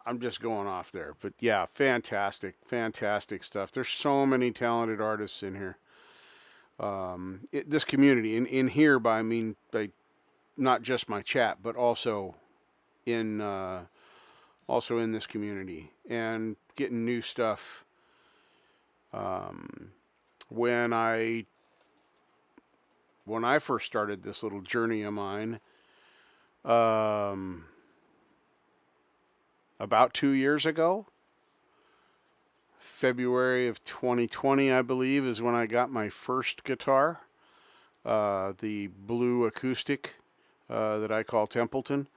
I'm just going off there. But yeah, fantastic, fantastic stuff. There's so many talented artists in here. This community, in here, I mean by not just my chat, but also in this community, and getting new stuff. When I first started this little journey of mine, about 2 years ago, February of 2020, I believe, is when I got my first guitar, the blue acoustic that I call Templeton.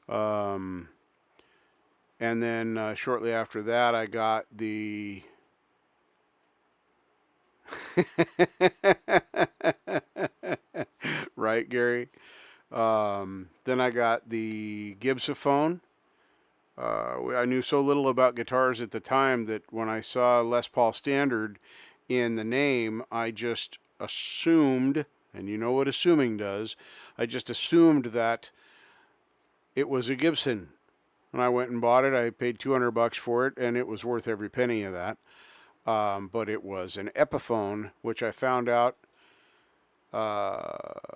And then shortly after that, I got the right, Gary. Then I got the Gibsophone. I knew so little about guitars at the time that when I saw Les Paul Standard in the name, I just assumed, and you know what assuming does, I just assumed that it was a Gibson. When I went and bought it, I paid $200 for it, and it was worth every penny of that. But it was an Epiphone, which I found out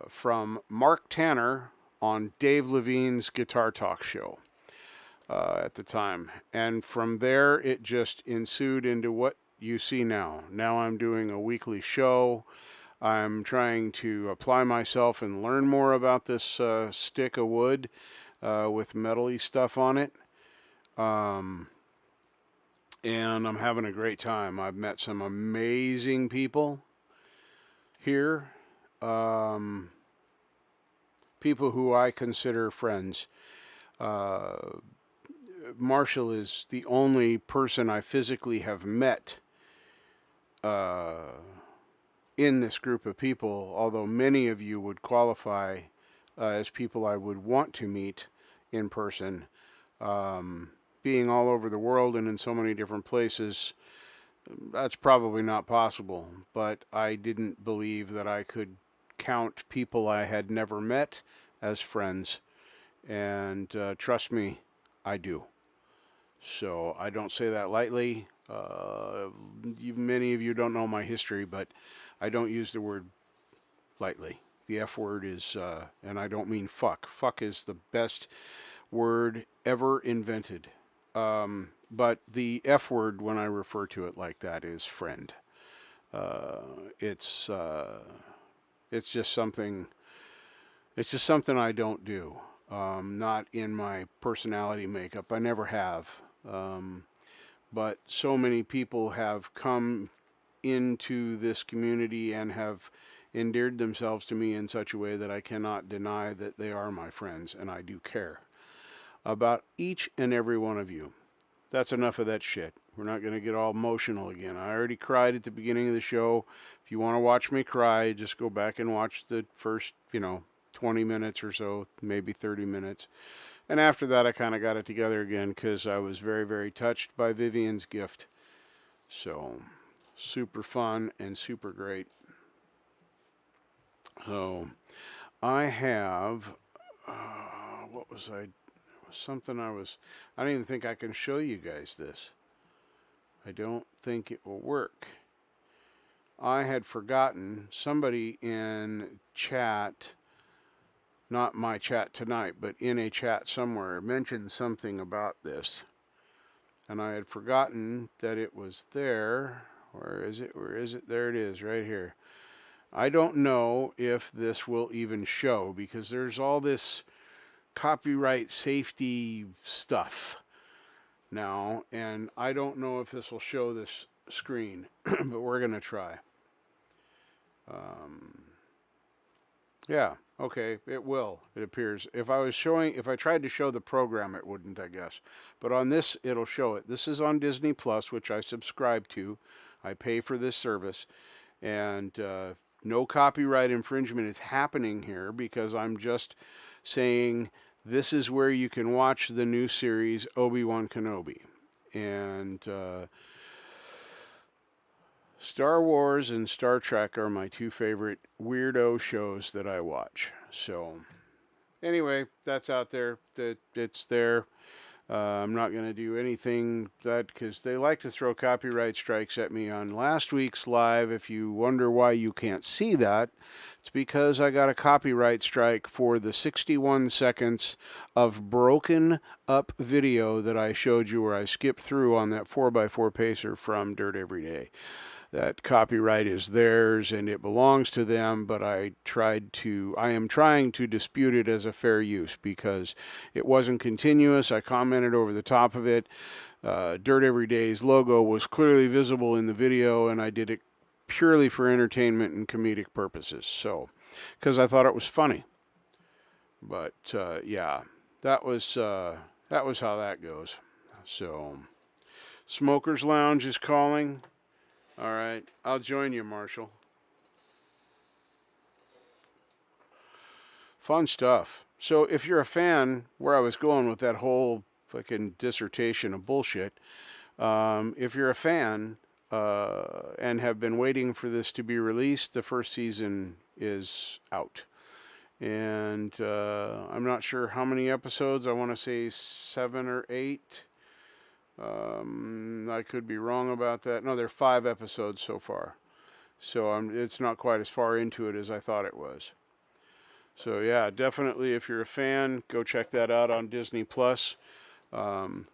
from Mark Tanner on Dave Levine's Guitar Talk show at the time. And from there, it just ensued into what you see now. Now I'm doing a weekly show. I'm trying to apply myself and learn more about this stick of wood with metal-y stuff on it. And I'm having a great time. I've met some amazing people here. People who I consider friends. Marshall is the only person I physically have met in this group of people, although many of you would qualify as people I would want to meet in person. Being all over the world and in so many different places, that's probably not possible. But I didn't believe that I could count people I had never met as friends. And trust me, I do. So I don't say that lightly. Many of you don't know my history, but I don't use the word lightly. The F word is, and I don't mean fuck. Fuck is the best word ever invented. But the F word, when I refer to it like that, is friend. It's just something I don't do. Not in my personality makeup. I never have. but so many people have come into this community and have endeared themselves to me in such a way that I cannot deny that they are my friends, and I do care about each and every one of you. That's enough of that shit. We're not going to get all emotional again. I already cried at the beginning of the show. If you want to watch me cry, just go back and watch the first, 20 minutes or so, maybe 30 minutes. And after that, I kind of got it together again because I was very, very touched by Vivian's gift. So, super fun and super great. So, I have, what was I? Something I don't even think I can show you guys this. I don't think it will work. I had forgotten, somebody in chat, not my chat tonight, but in a chat somewhere, mentioned something about this. And I had forgotten that it was there. Where is it? Where is it? There it is, right here. I don't know if this will even show because there's all this copyright safety stuff now, and I don't know if this will show this screen, but we're gonna try. Yeah, okay, it will, it appears. If I tried to show the program, it wouldn't, I guess. But on this, it'll show it. This is on Disney Plus, which I subscribe to. I pay for this service, and no copyright infringement is happening here because I'm just saying this is where you can watch the new series Obi-Wan Kenobi. And Star Wars and Star Trek are my two favorite weirdo shows that I watch. So anyway, that's out there. It's there. I'm not going to do anything that because they like to throw copyright strikes at me on last week's live. If you wonder why you can't see that, it's because I got a copyright strike for the 61 seconds of broken up video that I showed you where I skipped through on that 4x4 pacer from Dirt Every Day. That copyright is theirs and it belongs to them, but I am trying to dispute it as a fair use because it wasn't continuous. I commented over the top of it. Dirt Every Day's logo was clearly visible in the video, and I did it purely for entertainment and comedic purposes. So, because I thought it was funny. But yeah, that was how that goes. So, Smokers Lounge is calling. All right, I'll join you, Marshall. Fun stuff. So if you're a fan, where I was going with that whole fucking dissertation of bullshit, if you're a fan and have been waiting for this to be released, the first season is out. And I'm not sure how many episodes. I want to say 7 or 8. I could be wrong about that. No, there are 5 episodes so far. So it's not quite as far into it as I thought it was. So yeah, definitely if you're a fan, go check that out on Disney Plus,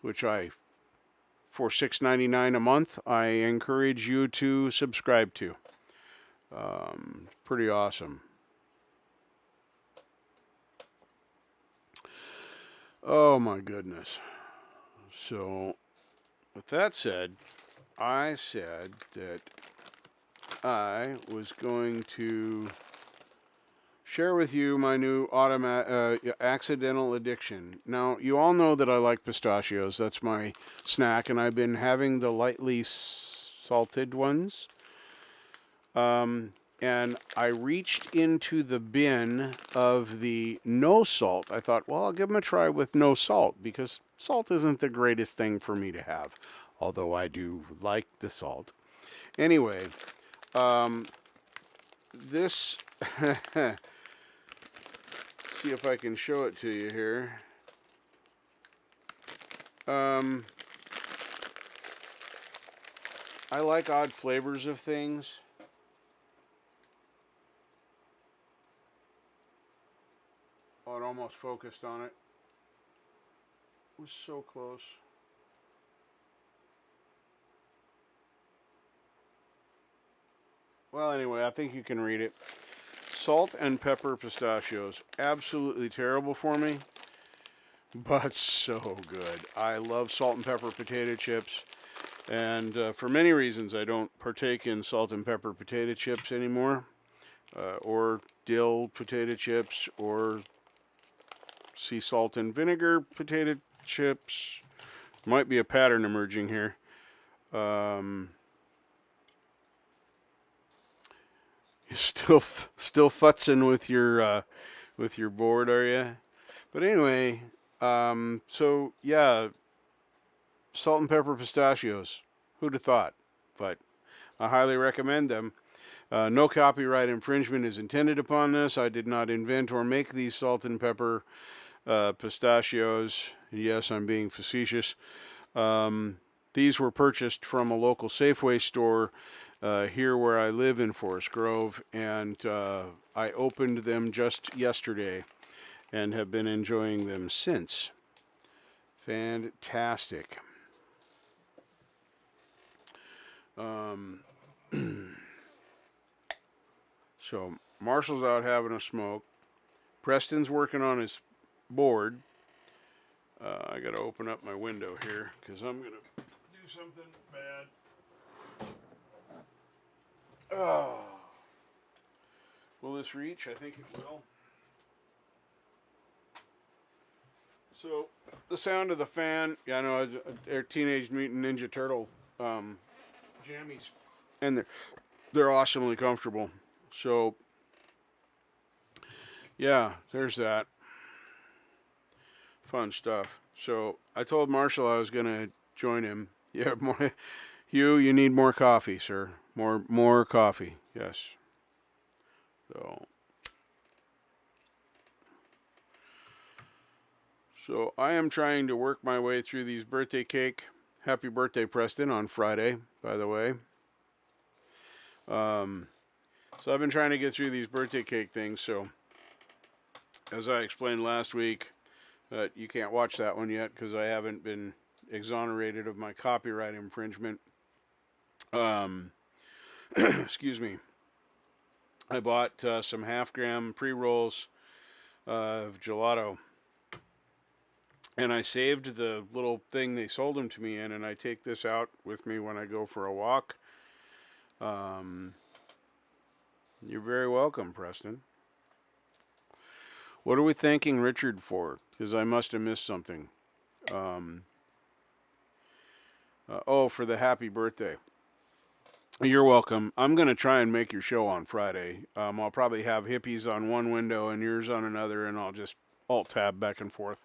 which for $6.99 a month, I encourage you to subscribe to. Pretty awesome. Oh my goodness. So, with that said, I said that I was going to share with you my new accidental addiction. Now, you all know that I like pistachios. That's my snack, and I've been having the lightly salted ones. And I reached into the bin of the no salt. I thought, well, I'll give them a try with no salt, because salt isn't the greatest thing for me to have, although I do like the salt. Anyway, this, see if I can show it to you here. I like odd flavors of things. Oh, it almost focused on it. It was so close. Well, anyway, I think you can read it. Salt and pepper pistachios. Absolutely terrible for me, but so good. I love salt and pepper potato chips. And for many reasons, I don't partake in salt and pepper potato chips anymore, or dill potato chips, or sea salt and vinegar potato chips. Might be a pattern emerging here. You're still futzing with your board, are you? But anyway, so yeah, salt and pepper pistachios. Who'd have thought? But I highly recommend them. No copyright infringement is intended upon this. I did not invent or make these salt and pepper pistachios. Yes, I'm being facetious. These were purchased from a local Safeway store here where I live in Forest Grove, and I opened them just yesterday and have been enjoying them since. Fantastic. So Marshall's out having a smoke. Preston's working on his board. I gotta open up my window here because I'm gonna do something bad. Oh. Will this reach? I think it will. So the sound of the fan, yeah, I know they're Teenage Mutant Ninja Turtle jammies, and they're awesomely comfortable. So yeah, there's that. Fun stuff. So I told Marshall I was gonna join him. Yeah, more, Hugh, you need more coffee, sir. More coffee. Yes. So I am trying to work my way through these birthday cake. Happy birthday, Preston, on Friday, by the way. So I've been trying to get through these birthday cake things. So as I explained last week, you can't watch that one yet because I haven't been exonerated of my copyright infringement. Excuse me. I bought some half-gram pre-rolls of gelato, and I saved the little thing they sold them to me in, and I take this out with me when I go for a walk. You're very welcome, Preston. What are we thanking Richard for? Because I must have missed something. Oh, for the happy birthday. You're welcome. I'm going to try and make your show on Friday. I'll probably have hippies on one window and yours on another, and I'll just alt-tab back and forth.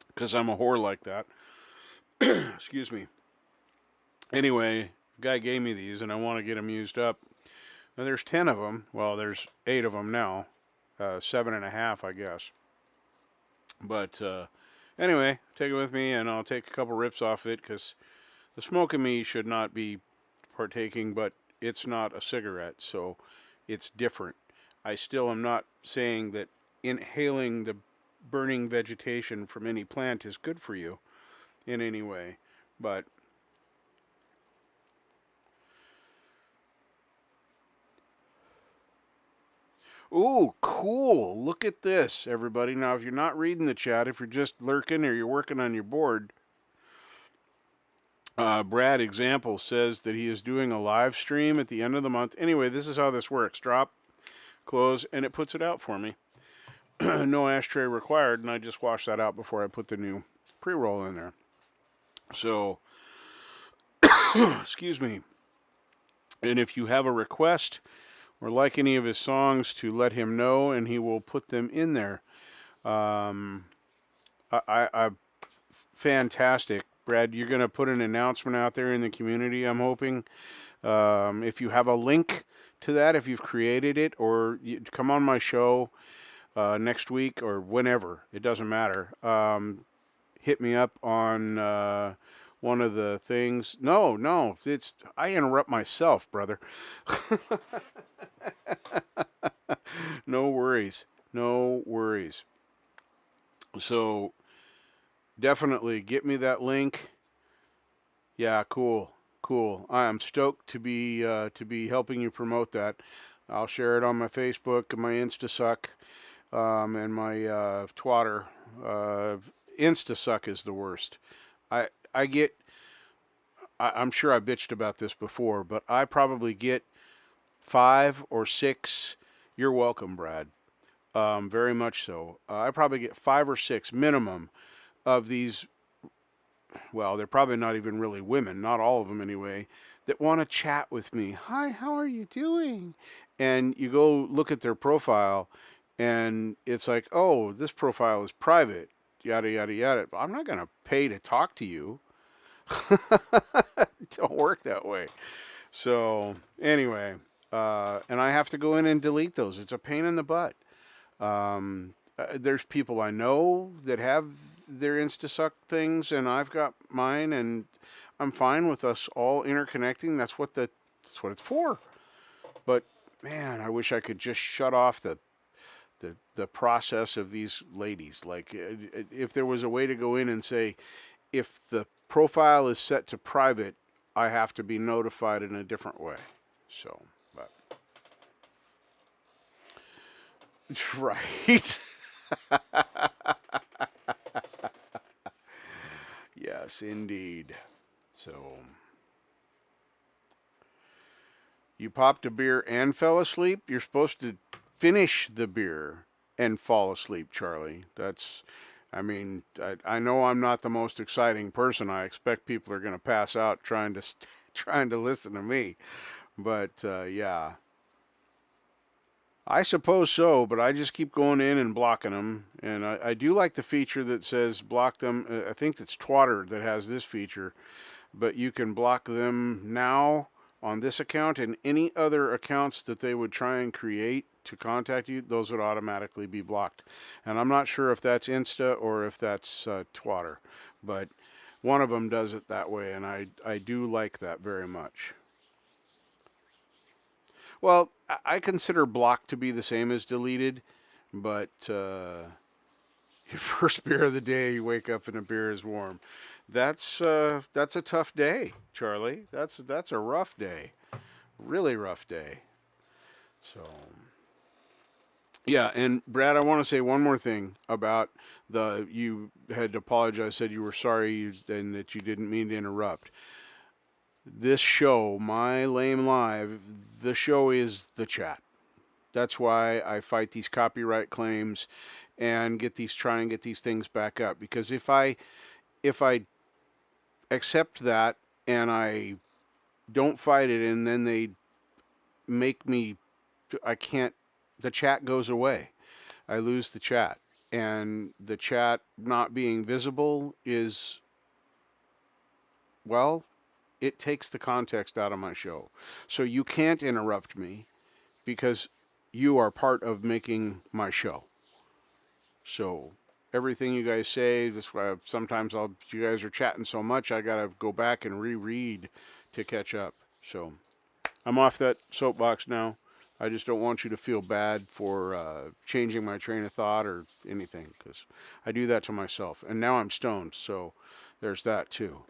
Because I'm a whore like that. Excuse me. Anyway, the guy gave me these, and I want to get them used up. Now, there's 10 of them. Well, there's 8 of them now. 7.5, I guess. But anyway, take it with me, and I'll take a couple rips off it, because the smoke in me should not be partaking, but it's not a cigarette, so it's different. I still am not saying that inhaling the burning vegetation from any plant is good for you in any way, but ooh, cool. Look at this, everybody. Now, if you're not reading the chat, if you're just lurking or you're working on your board, Brad Example says that he is doing a live stream at the end of the month. Anyway, this is how this works. Drop, close, and it puts it out for me. No ashtray required, and I just wash that out before I put the new pre-roll in there. So, excuse me. And if you have a request or like any of his songs, to let him know, and he will put them in there. Fantastic. Brad, you're going to put an announcement out there in the community, I'm hoping. If you have a link to that, if you've created it, or you come on my show next week or whenever, it doesn't matter. Hit me up on one of the things. No, I interrupt myself, brother. No worries. So definitely get me that link. Yeah, cool. I am stoked to be helping you promote that. I'll share it on my Facebook and my InstaSuck and my Twatter. InstaSuck is the worst. I get I'm sure I bitched about this before, but I probably get 5 or 6. You're welcome, Brad. Very much so. I probably get 5 or 6 minimum of these. Well, they're probably not even really women, not all of them anyway, that want to chat with me. Hi, how are you doing? And you go look at their profile, and it's like, oh, this profile is private, yada, yada, yada. I'm not going to pay to talk to you. Don't work that way. So, anyway, and I have to go in and delete those. It's a pain in the butt. There's people I know that have their InstaSuck things, and I've got mine, and I'm fine with us all interconnecting. That's what it's for. But man, I wish I could just shut off the process of these ladies. Like, if there was a way to go in and say, if the profile is set to private, I have to be notified in a different way. So, but right. Yes, indeed. So, you popped a beer and fell asleep? You're supposed to finish the beer and fall asleep, Charlie. I mean, I know I'm not the most exciting person. I expect people are going to pass out trying to listen to me. But, yeah. I suppose so, but I just keep going in and blocking them. And I do like the feature that says block them. I think it's Twatter that has this feature. But you can block them now on this account, and any other accounts that they would try and create to contact you, those would automatically be blocked. And I'm not sure if that's Insta or if that's Twatter. But one of them does it that way, and I do like that very much. Well, I consider blocked to be the same as deleted, but your first beer of the day, you wake up and the beer is warm. That's a tough day, Charlie. That's a rough day, really rough day. So, yeah, and Brad, I want to say one more thing about you had apologized, said you were sorry and that you didn't mean to interrupt. This show, My Lame Live, the show is the chat. That's why I fight these copyright claims and try and get these things back up. Because if I accept that and I don't fight it, and then they make me, the chat goes away. I lose the chat. And the chat not being visible is, well, it takes the context out of my show. So you can't interrupt me because you are part of making my show. So everything you guys say, this why sometimes you guys are chatting so much, I gotta go back and reread to catch up. So I'm off that soapbox now. I just don't want you to feel bad for changing my train of thought or anything, because I do that to myself. And now I'm stoned, so there's that too.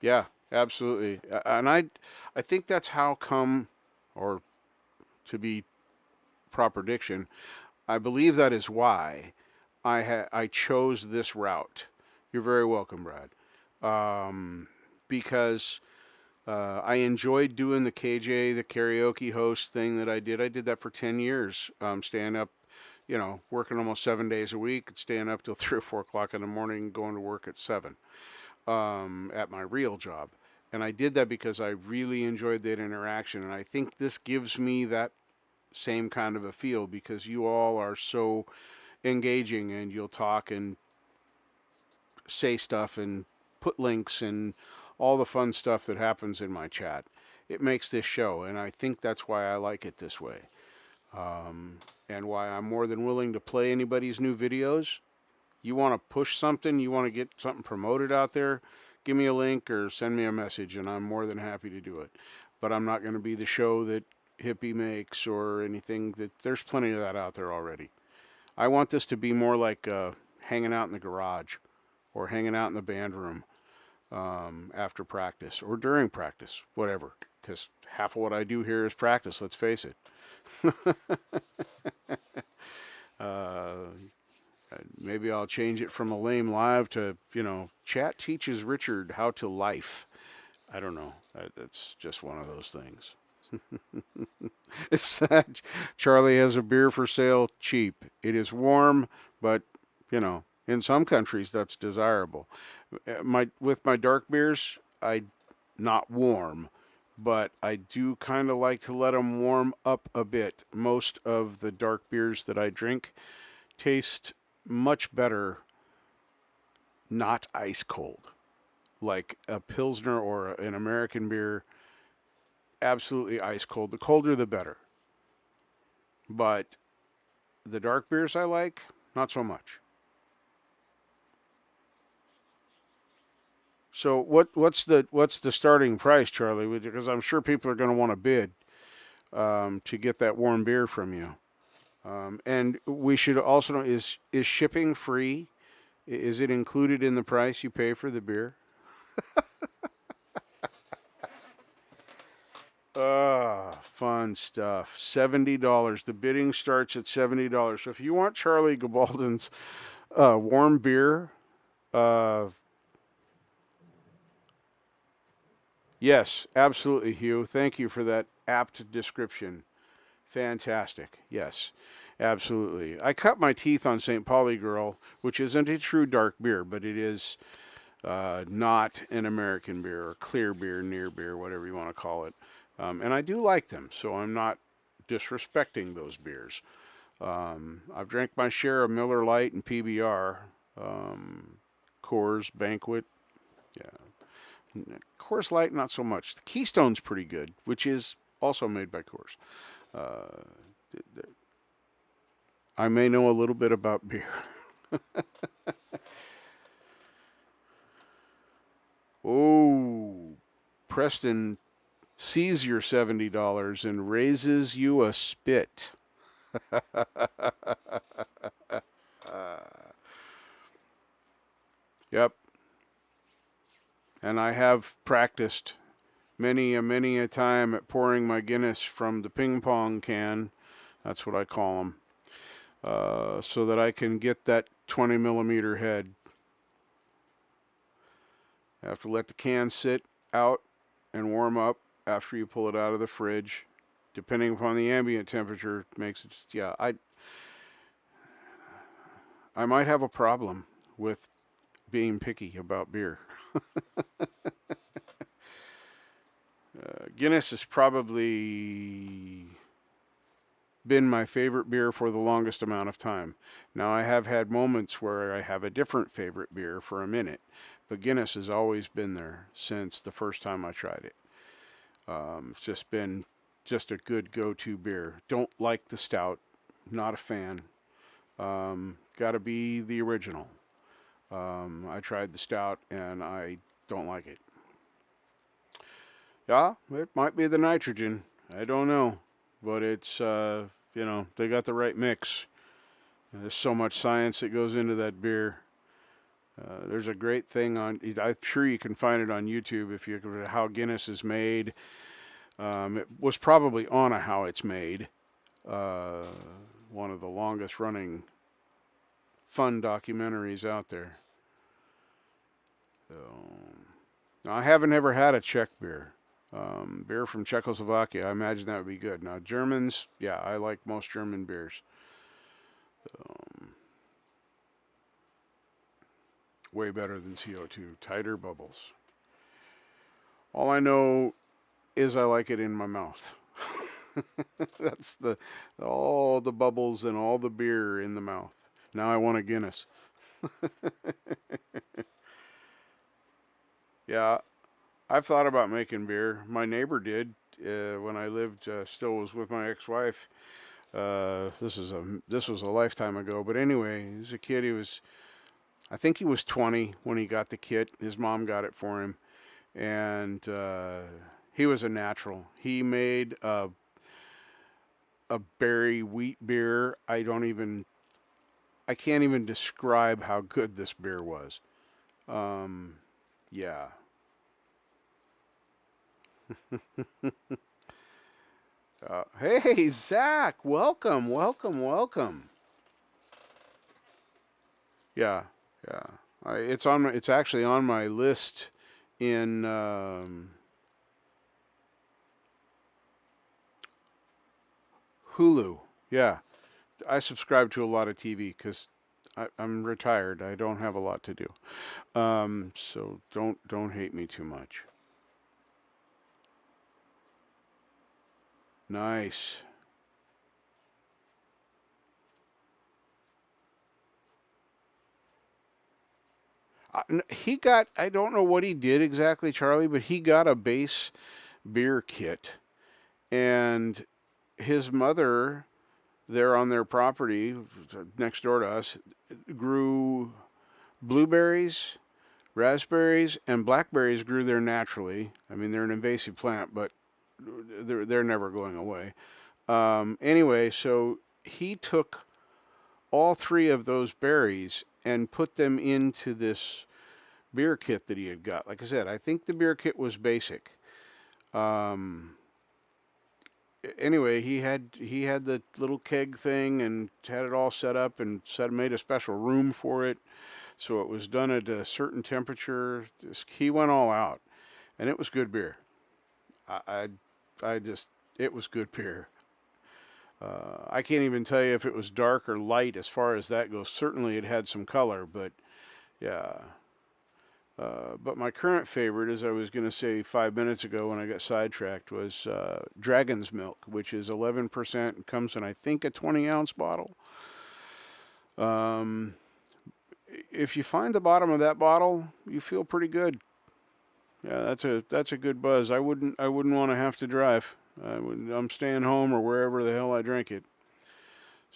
Yeah, absolutely. And I think that's how come, or to be proper diction, I believe that is why I chose this route. You're very welcome, Brad. Because I enjoyed doing the KJ, the karaoke host thing that I did. I did that for 10 years, staying up, working almost 7 days a week, staying up till 3 or 4 o'clock in the morning, going to work at 7. At my real job. And I did that because I really enjoyed that interaction. And I think this gives me that same kind of a feel, because you all are so engaging, and you'll talk and say stuff and put links and all the fun stuff that happens in my chat. It makes this show, and I think that's why I like it this way. And why I'm more than willing to play anybody's new videos. You want to push something, you want to get something promoted out there, give me a link or send me a message, and I'm more than happy to do it. But I'm not going to be the show that Hippie makes or anything. There's plenty of that out there already. I want this to be more like hanging out in the garage or hanging out in the band room after practice or during practice, whatever. Because half of what I do here is practice, let's face it. Maybe I'll change it from a lame live to, chat teaches Richard how to life. I don't know. That's just one of those things. Charlie has a beer for sale, cheap. It is warm, but, in some countries that's desirable. With my dark beers, not warm, but I do kind of like to let them warm up a bit. Most of the dark beers that I drink taste much better not ice cold. Like a Pilsner or an American beer, absolutely ice cold. The colder the better. But the dark beers I like, not so much. So what's the starting price, Charlie? Because I'm sure people are going to want to bid to get that warm beer from you. And we should also know, is shipping free? Is it included in the price you pay for the beer? Fun stuff. $70. The bidding starts at $70. So if you want Charlie Gabaldon's warm beer, yes, absolutely, Hugh. Thank you for that apt description. Fantastic. Yes, absolutely. I cut my teeth on St. Pauli Girl, which isn't a true dark beer, but it is not an American beer or clear beer, near beer, whatever you want to call it. And I do like them, so I'm not disrespecting those beers. I've drank my share of Miller Lite and PBR, Coors, Banquet. Yeah. Coors Light, not so much. The Keystone's pretty good, which is also made by Coors. I may know a little bit about beer. Oh, Preston sees your $70 and raises you a spit. Yep. And I have practiced many a time at pouring my Guinness from the ping pong can. That's what I call them. So that I can get that 20 millimeter head. I have to let the can sit out and warm up after you pull it out of the fridge. Depending upon the ambient temperature, makes it just, yeah. I might have a problem with being picky about beer. Guinness has probably been my favorite beer for the longest amount of time. Now, I have had moments where I have a different favorite beer for a minute, but Guinness has always been there since the first time I tried it. It's just been just a good go-to beer. Don't like the stout, not a fan. Got to be the original. I tried the stout and I don't like it. Yeah, it might be the nitrogen. I don't know. But it's, they got the right mix. There's so much science that goes into that beer. There's a great thing I'm sure you can find it on YouTube if you look at how Guinness is made. It was probably on a How It's Made. One of the longest running fun documentaries out there. So, I haven't ever had a Czech beer. Beer from Czechoslovakia, I imagine that would be good. Now, Germans, yeah, I like most German beers. Way better than CO2, tighter bubbles. All I know is I like it in my mouth. That's all the bubbles and all the beer in the mouth. Now I want a Guinness. Yeah, I've thought about making beer. My neighbor did when I lived, still was with my ex-wife. This was a lifetime ago. But anyway, he was a kid. I think he was 20 when he got the kit. His mom got it for him, and he was a natural. He made a berry wheat beer. I can't even describe how good this beer was. Yeah. Hey, Zach, welcome. Yeah, yeah. It's on my, it's actually on my list in Hulu. Yeah, I subscribe to a lot of TV because I'm retired. I don't have a lot to do. So don't hate me too much. Nice. He got, I don't know what he did exactly, Charlie, but he got a base beer kit. And his mother, there on their property next door to us, grew blueberries, raspberries, and blackberries grew there naturally. I mean, they're an invasive plant, but they're never going away. Anyway, so he took all three of those berries and put them into this beer kit that he had got. Like I said, I think the beer kit was basic. Um, anyway, he had the little keg thing and had it all set up and made a special room for it, so it was done at a certain temperature. He went all out, and it was good beer. I, I just it was good beer. I can't even tell you if it was dark or light as far as that goes. Certainly, it had some color, but yeah. But my current favorite, as I was going to say 5 minutes ago when I got sidetracked, was Dragon's Milk, which is 11% and comes in, I think, a 20-ounce bottle. Um, if you find the bottom of that bottle, you feel pretty good. Yeah, that's a good buzz. I wouldn't want to have to drive. I'm staying home or wherever the hell I drink it.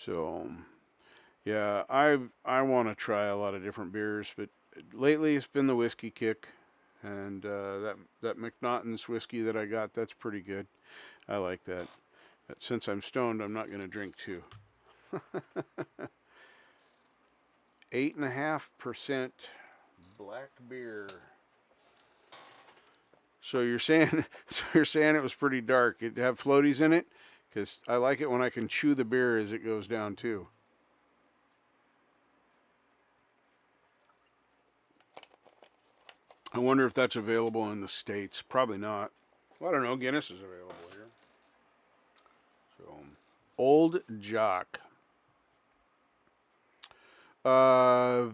So yeah, I want to try a lot of different beers, but lately it's been the whiskey kick, and that McNaughton's whiskey that I got, that's pretty good. I like that. Since I'm stoned, I'm not going to drink two. 8.5% black beer. So you're saying, so you're saying it was pretty dark. It have floaties in it, because I like it when I can chew the beer as it goes down too. I wonder if that's available in the States. Probably not. Well, I don't know. Guinness is available here. So, Old Jock. Uh,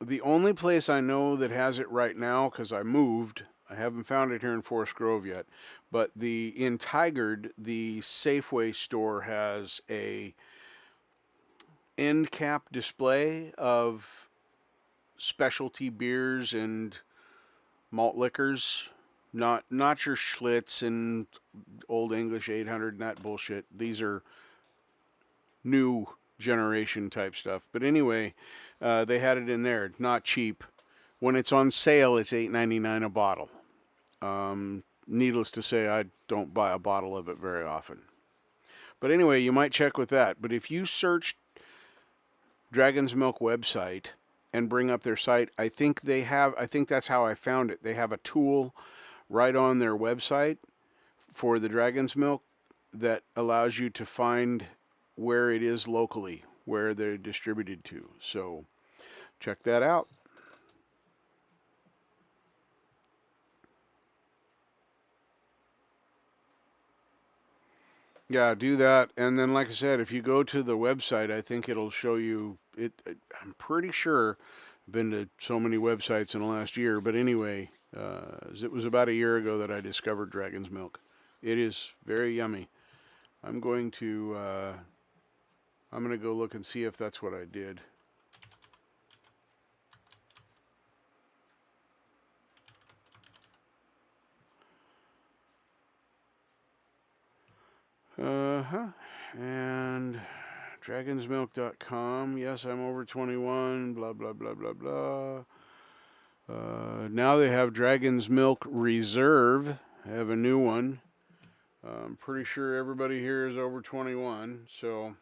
the only place I know that has it right now, because I moved, I haven't found it here in Forest Grove yet, but in Tigard, the Safeway store has a end cap display of specialty beers and malt liquors, not your Schlitz and Old English 800 and that bullshit. These are new generation type stuff. But anyway, they had it in there. Not cheap. When it's on sale, it's $8.99 a bottle. Needless to say, I don't buy a bottle of it very often. But anyway, you might check with that. But if you search Dragon's Milk website and bring up their site, I think that's how I found it. They have a tool right on their website for the Dragon's Milk that allows you to find where it is locally, where they're distributed to. So check that out. Yeah, do that. And then, like I said, if you go to the website, I think it'll show you it. I'm pretty sure I've been to so many websites in the last year, but anyway, it was about a year ago that I discovered Dragon's Milk. It is very yummy. I'm going to go look and see if that's what I did. And dragonsmilk.com. Yes, I'm over 21. Blah blah blah blah blah. Now they have Dragon's Milk Reserve. I have a new one. I'm pretty sure everybody here is over 21. So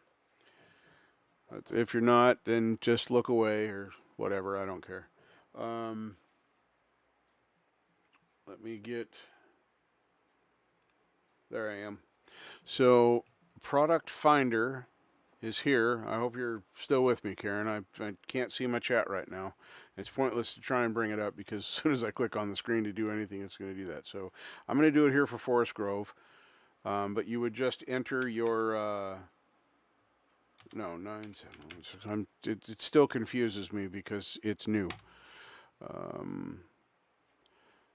if you're not, then just look away or whatever. I don't care. Let me get. There I am. So product finder is here. I hope you're still with me, Karen. I can't see my chat right now. It's pointless to try and bring it up because as soon as I click on the screen to do anything, it's going to do that. So I'm going to do it here for Forest Grove. But you would just enter your, no, 9716. It still confuses me because it's new.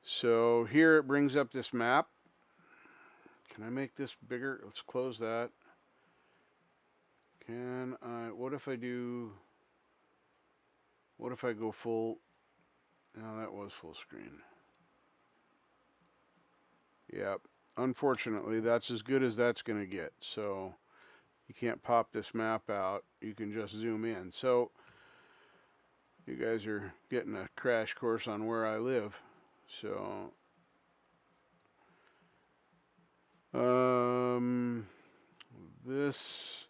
So here it brings up this map. Can I make this bigger? Let's close that. Can I, what if I go full, no, that was full screen. Yep, unfortunately, that's as good as that's going to get. So you can't pop this map out. You can just zoom in. So you guys are getting a crash course on where I live. So, this,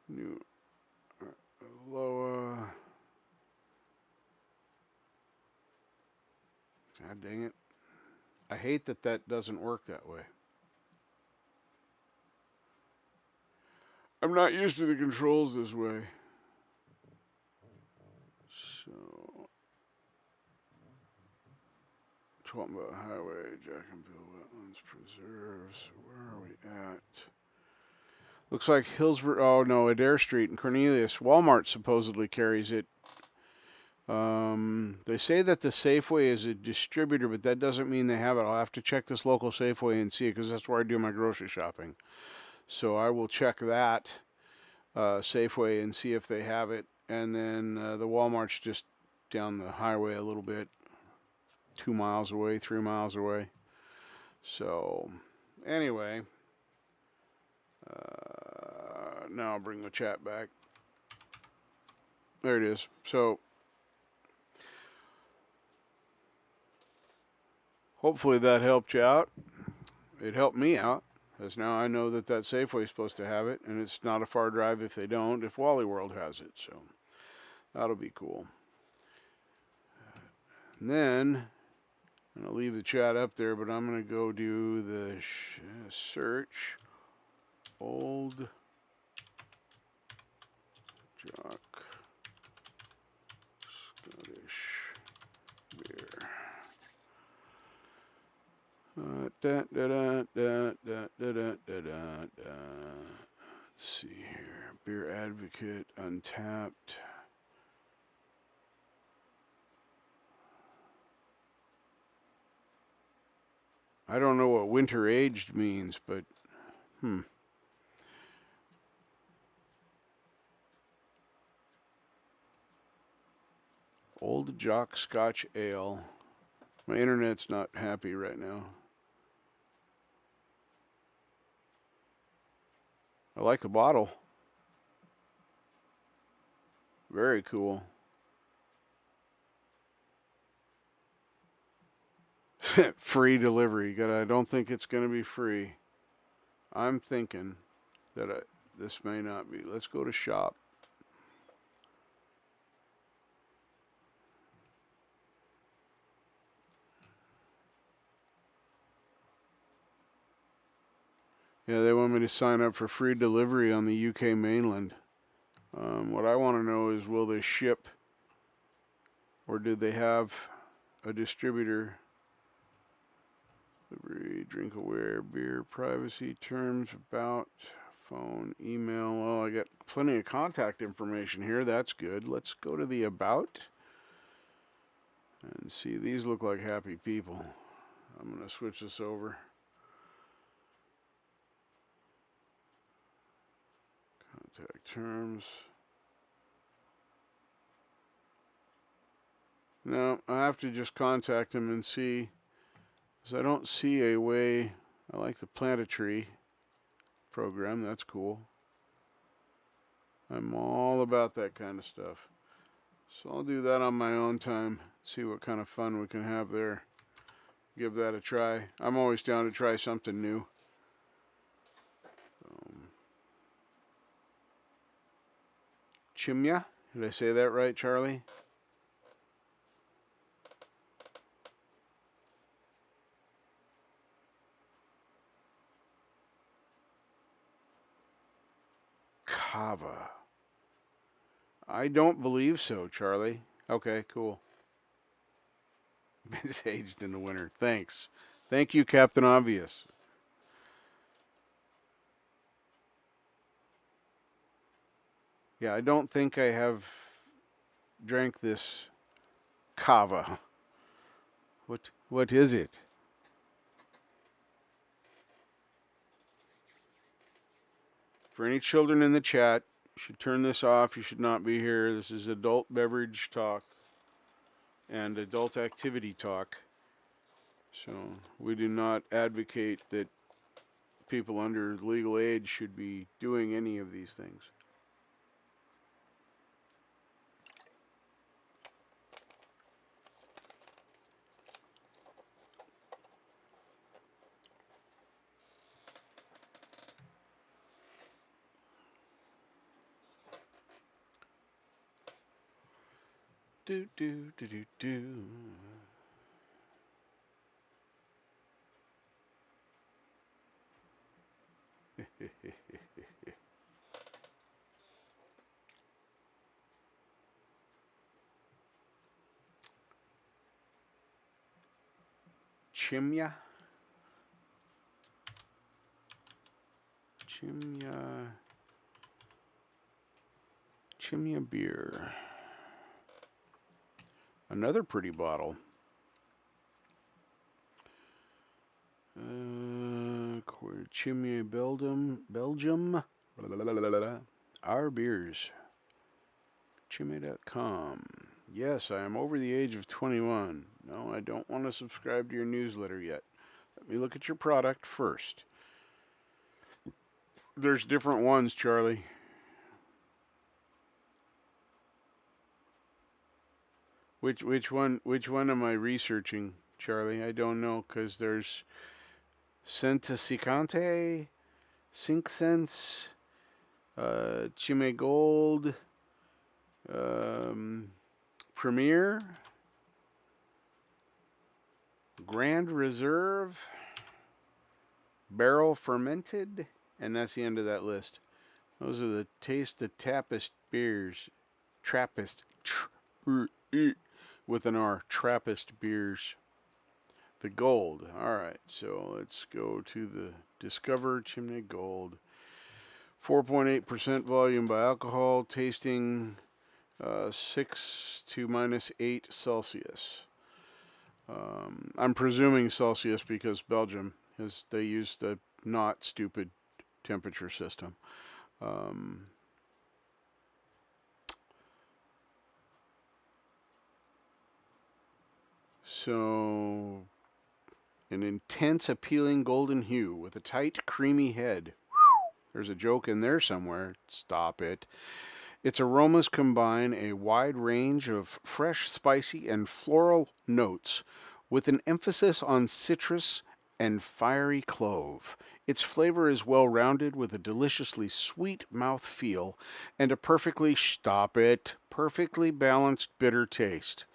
new, Loa, God dang it. I hate that that doesn't work that way. I'm not used to the controls this way. So, Twelmont Highway, Jacksonville Wetlands Preserves. Where are we at? Looks like Hillsborough. Oh no, Adair Street in Cornelius. Walmart supposedly carries it. They say that the Safeway is a distributor, but that doesn't mean they have it. I'll have to check this local Safeway and see it because that's where I do my grocery shopping. So I will check that Safeway and see if they have it. And then the Walmart's just down the highway a little bit, 2 miles away, 3 miles away. So anyway, now I'll bring the chat back. There it is. So hopefully that helped you out. It helped me out, because now I know that that Safeway is supposed to have it, and it's not a far drive if they don't, if Wally World has it. So that'll be cool. And then I'm going to leave the chat up there, but I'm going to go do the search. Old Jock Scottish beer. Let's see here. Beer Advocate, Untapped. I don't know what winter aged means, but Old Jock Scotch Ale. My internet's not happy right now. I like the bottle. Very cool. Free delivery. I don't think it's going to be free. I'm thinking that this may not be. Let's go to shop. Yeah, they want me to sign up for free delivery on the UK mainland. What I want to know is, will they ship, or do they have a distributor? Delivery, drink aware, beer, privacy, terms, about, phone, email. Well, I got plenty of contact information here. That's good. Let's go to the about and see. These look like happy people. I'm going to switch this over. Contact terms. No, I have to just contact them and see, because I don't see a way. I like the Plant a Tree program. That's cool. I'm all about that kind of stuff. So I'll do that on my own time. See what kind of fun we can have there. Give that a try. I'm always down to try something new. Chimya? Did I say that right, Charlie? Kava. I don't believe so, Charlie. Okay, cool. It's aged in the winter. Thanks. Thank you, Captain Obvious. Yeah, I don't think I have drank this Kava. What is it? For any children in the chat, you should turn this off. You should not be here. This is adult beverage talk and adult activity talk. So we do not advocate that people under legal age should be doing any of these things. Do do do do do. Chimya. Chimya beer. Another pretty bottle. Chimya, Belgium. Our beers. Chimya.com. Yes, I am over the age of 21. No, I don't want to subscribe to your newsletter yet. Let me look at your product first. There's different ones, Charlie. Which one am I researching, Charlie? I don't know, because there's Sentasicante, SyncSense, Chime Gold, Premier, Grand Reserve, Barrel Fermented, and that's the end of that list. Those are the Taste the Tappist beers. Trappist. With an R. Trappist beers. The Gold. Alright, so let's go to the Discover Chimney Gold. 4.8% volume by alcohol, tasting 6 to minus 8 Celsius. I'm presuming Celsius because Belgium, they use the not stupid temperature system. So, an intense, appealing golden hue with a tight, creamy head. There's a joke in there somewhere. Stop it. Its aromas combine a wide range of fresh, spicy, and floral notes with an emphasis on citrus and fiery clove. Its flavor is well-rounded with a deliciously sweet mouthfeel and a perfectly balanced bitter taste.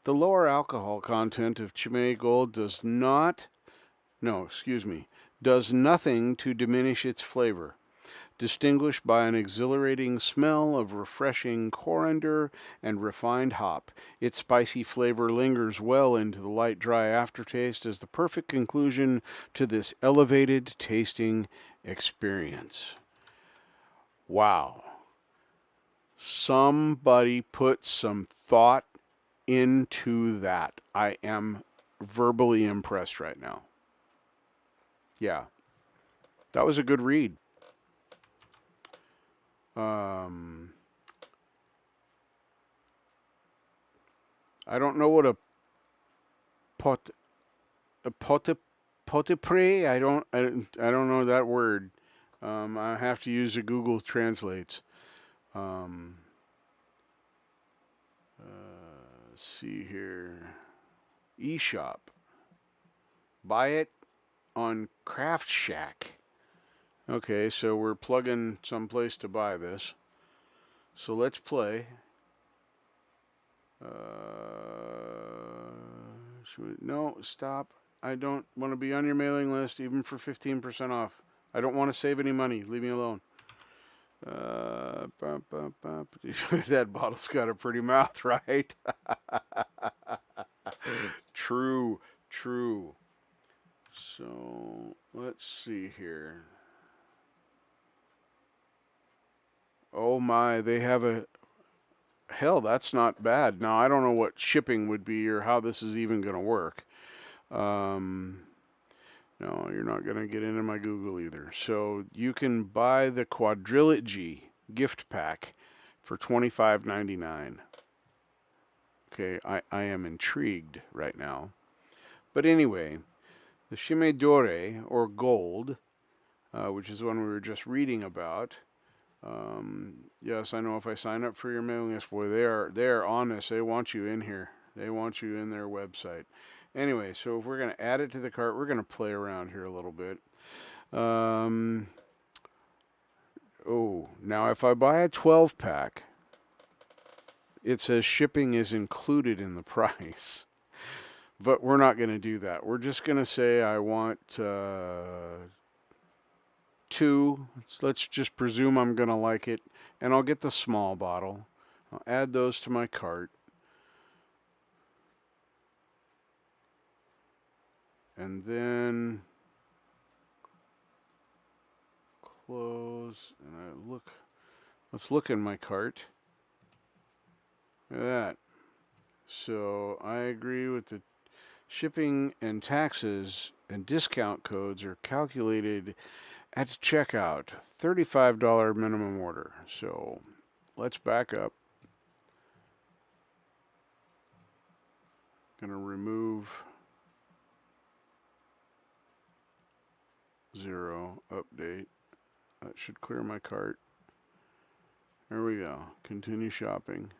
The lower alcohol content of Chimay Gold does nothing to diminish its flavor. Distinguished by an exhilarating smell of refreshing coriander and refined hop, its spicy flavor lingers well into the light, dry aftertaste as the perfect conclusion to this elevated tasting experience. Wow. Somebody put some thought into that. I am verbally impressed right now. Yeah. That was a good read. I don't know what a potipre. I don't know that word. I have to use a Google Translates. Let's see here. eShop. Buy it on Craft Shack. Okay, so we're plugging someplace to buy this. So let's play. No, stop. I don't want to be on your mailing list even for 15% off. I don't want to save any money. Leave me alone. That bottle's got a pretty mouth, right? True, true. So let's see here. Oh my, they have a hell. That's not bad. Now I don't know what shipping would be or how this is even going to work. No, you're not going to get into my Google either. So you can buy the Quadrilogy gift pack for $25.99. Okay, I am intrigued right now. But anyway, the Shimedore, or gold, which is one we were just reading about. Yes, I know if I sign up for your mailing list, boy, they are on this. They want you in here. They want you in their website. Anyway, so if we're going to add it to the cart, we're going to play around here a little bit. Oh, now if I buy a 12-pack, it says shipping is included in the price. But we're not going to do that. We're just going to say I want 2. Let's just presume I'm going to like it. And I'll get the small bottle. I'll add those to my cart. And then close. And let's look in my cart. Look at that. So I agree with the shipping and taxes and discount codes are calculated at checkout. $35 minimum order. So let's back up. Gonna remove 0, update. That should clear my cart. There we go. Continue shopping.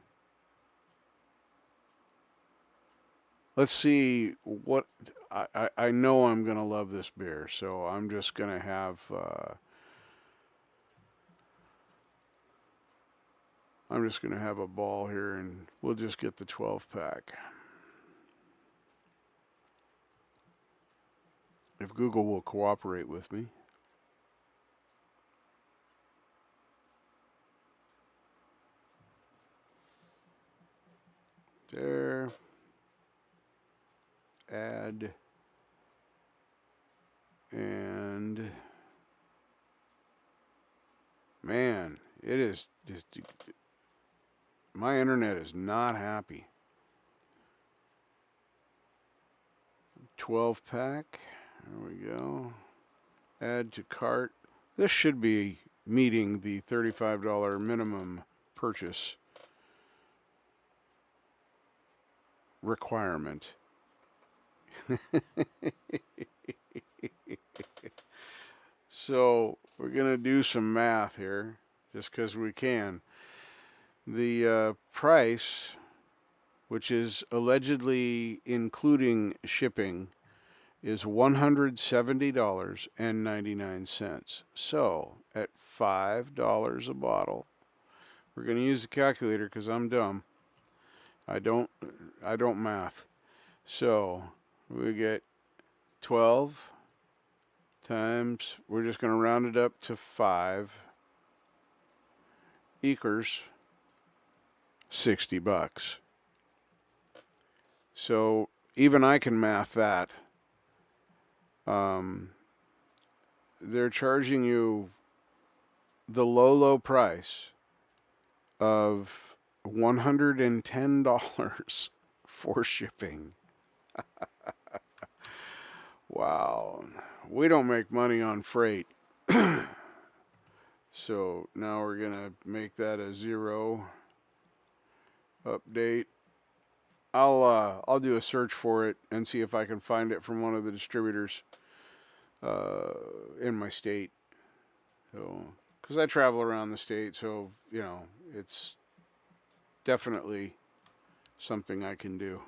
Let's see what I know I'm gonna love this beer, so I'm just gonna have a ball here, and we'll just get the 12-pack. If Google will cooperate with me. There. Add. And man, it is just, my internet is not happy. 12-pack. There we go. Add to cart. This should be meeting the $35 minimum purchase requirement. So we're going to do some math here, just because we can. The price, which is allegedly including shipping, is $170.99. So at $5 a bottle, we're going to use the calculator because I'm dumb. I don't math. So we get 12 times, we're just going to round it up to 5, equals $60. So even I can math that. They're charging you the low price of $110 for shipping. Wow. We don't make money on freight. So now we're going to make that a 0. Update. I'll do a search for it and see if I can find it from one of the distributors in my state. So, because I travel around the state, so you know it's definitely something I can do.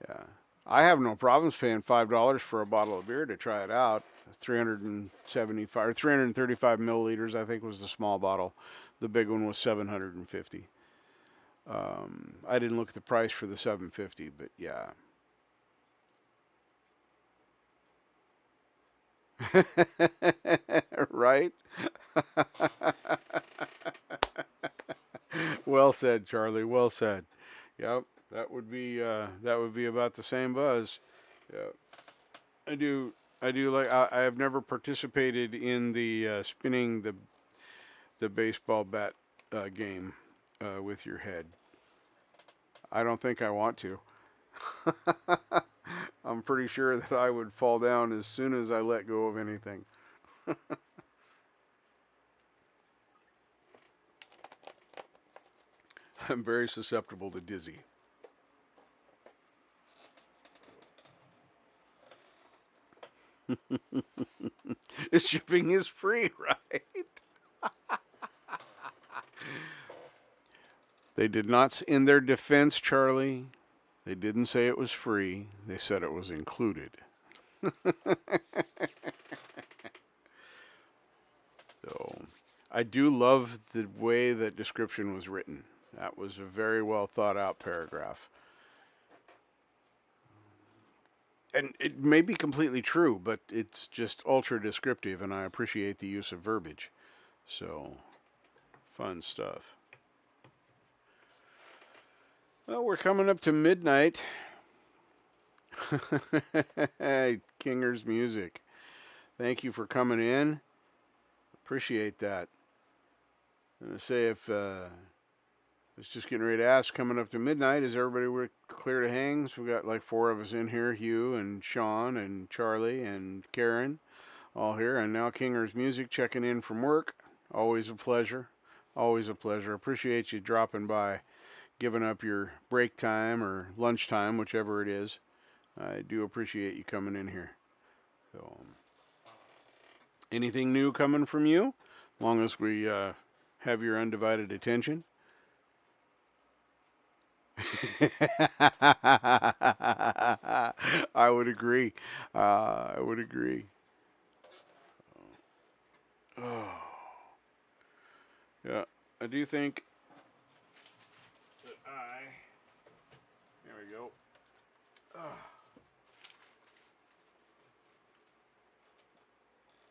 Yeah, I have no problems paying $5 for a bottle of beer to try it out. 375 or 335 milliliters, I think, was the small bottle. The big one was 750. I didn't look at the price for the 750, but yeah. Right? Well said, Charlie. Well said. Yep, that would be about the same buzz. Yep. I do I do like I have never participated in the spinning the baseball bat game with your head. I don't think I want to. I'm pretty sure that I would fall down as soon as I let go of anything. I'm very susceptible to dizzy. The shipping is free, right? They did not, in their defense, Charlie, they didn't say it was free. They said it was included. So, I do love the way that description was written. That was a very well thought out paragraph. And it may be completely true, but it's just ultra descriptive, and I appreciate the use of verbiage. So, fun stuff. Well, we're coming up to midnight. Hey, Kinger's Music. Thank you for coming in. Appreciate that. I'm going to say if I was just getting ready to ask, coming up to midnight, is everybody clear to hang? So we got like 4 of us in here, Hugh and Sean and Charlie and Karen, all here. And now Kinger's Music checking in from work. Always a pleasure. Always a pleasure. Appreciate you dropping by, giving up your break time or lunchtime, whichever it is. I do appreciate you coming in here. So, anything new coming from you? As long as we have your undivided attention. I would agree. I would agree. Oh. Yeah, I do think that there we go.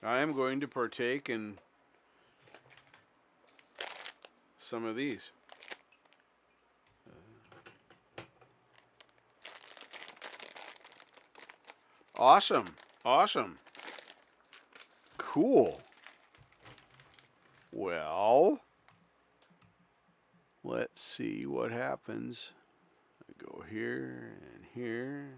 I am going to partake in some of these. Awesome. Awesome. Cool. Well, let's see what happens. I go here and here.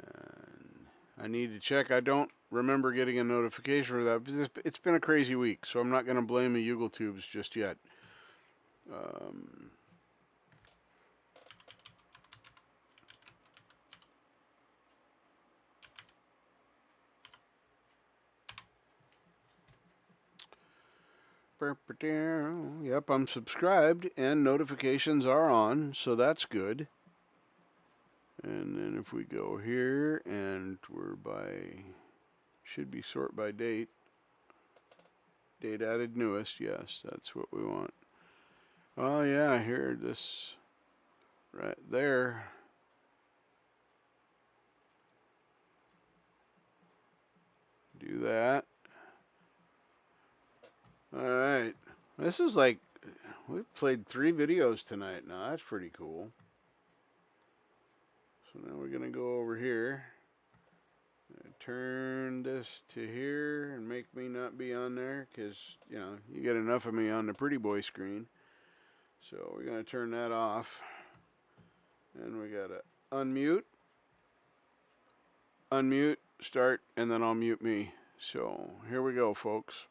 And I need to check. I don't remember getting a notification for that. It's been a crazy week, so I'm not going to blame the Yugle tubes just yet. Yep, I'm subscribed and notifications are on, so that's good. And then if we go here and we're should be sort by date. Date added newest, yes, that's what we want. Oh yeah, here, this right there. Do that. Alright, this is like, we've played 3 videos tonight now, that's pretty cool. So now we're going to go over here, turn this to here and make me not be on there, because, you know, you get enough of me on the pretty boy screen. So we're going to turn that off, and we got to unmute, start, and then I'll mute me. So here we go, folks.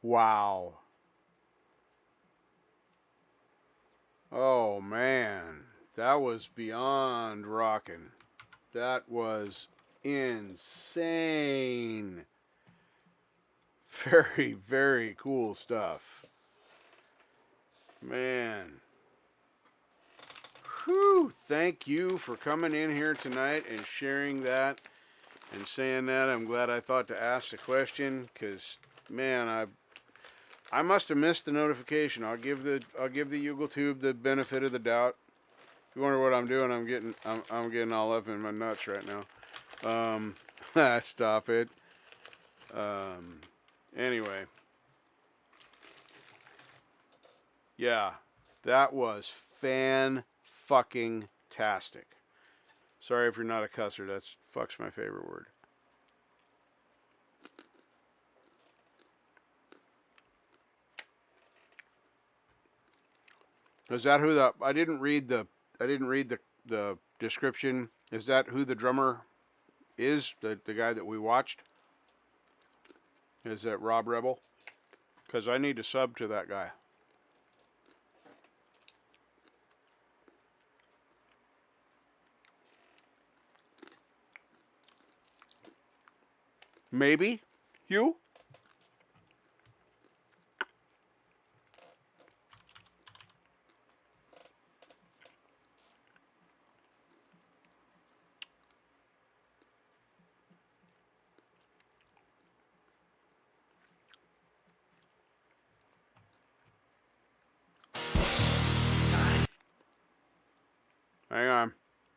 Wow. Oh man, that was beyond rocking. That was insane. Very, very cool stuff. Man. Whew, thank you for coming in here tonight and sharing that and saying that. I'm glad I thought to ask the question, because man, I must have missed the notification. I'll give the YouTube the benefit of the doubt. If you wonder what I'm doing, I'm getting all up in my nuts right now. Stop it. Anyway. Yeah, that was fan-fucking-tastic. Sorry if you're not a cusser. That's fuck's my favorite word. Is that who the? I didn't read the description. Is that who the drummer is? The guy that we watched? Is that Rob Rebel? Because I need to sub to that guy. Maybe you? Hang on.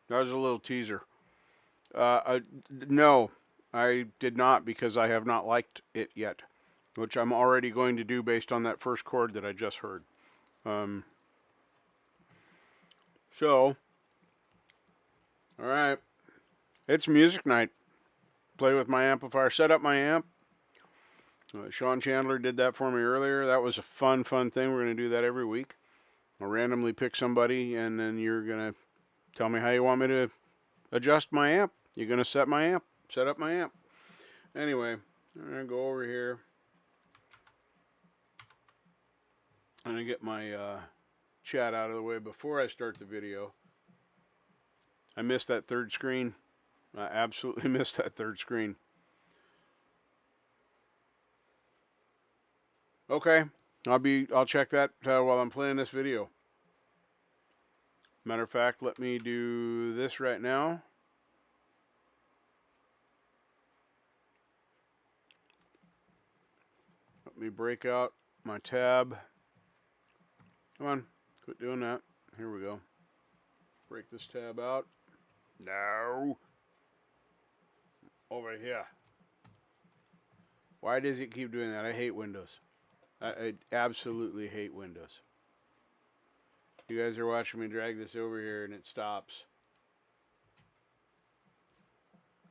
That was a little teaser. No, I did not, because I have not liked it yet, which I'm already going to do based on that first chord that I just heard. So, alright. It's music night. Play with my amplifier. Set up my amp. Sean Chandler did that for me earlier. That was a fun thing. We're going to do that every week. I'll randomly pick somebody, and then you're going to tell me how you want me to adjust my amp. You're going to set my amp. Set up my amp. Anyway, I'm going to go over here. I'm going to get my chat out of the way before I start the video. I missed that third screen. I absolutely missed that third screen. Okay, I'll check that while I'm playing this video. Matter of fact, let me do this right now. Let me break out my tab. Come on, quit doing that. Here we go. Break this tab out. No. Over here. Why does it keep doing that? I hate Windows. I absolutely hate Windows. You guys are watching me drag this over here and it stops.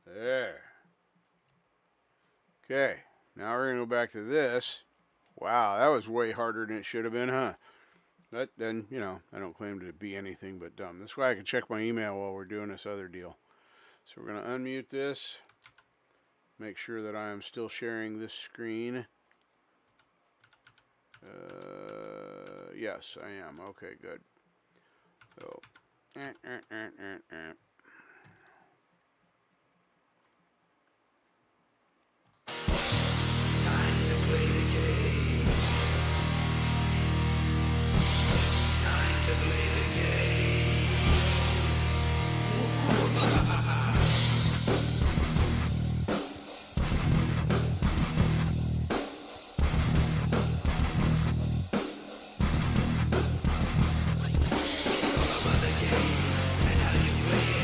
There. Okay. Now we're going to go back to this. Wow, that was way harder than it should have been, huh? That then, you know, I don't claim to be anything but dumb. That's why I can check my email while we're doing this other deal. So we're going to unmute this. Make sure that I am still sharing this screen. Yes, I am. Okay, good. So, Time to play the game. Time to play the game. It's all about the game and how you play it.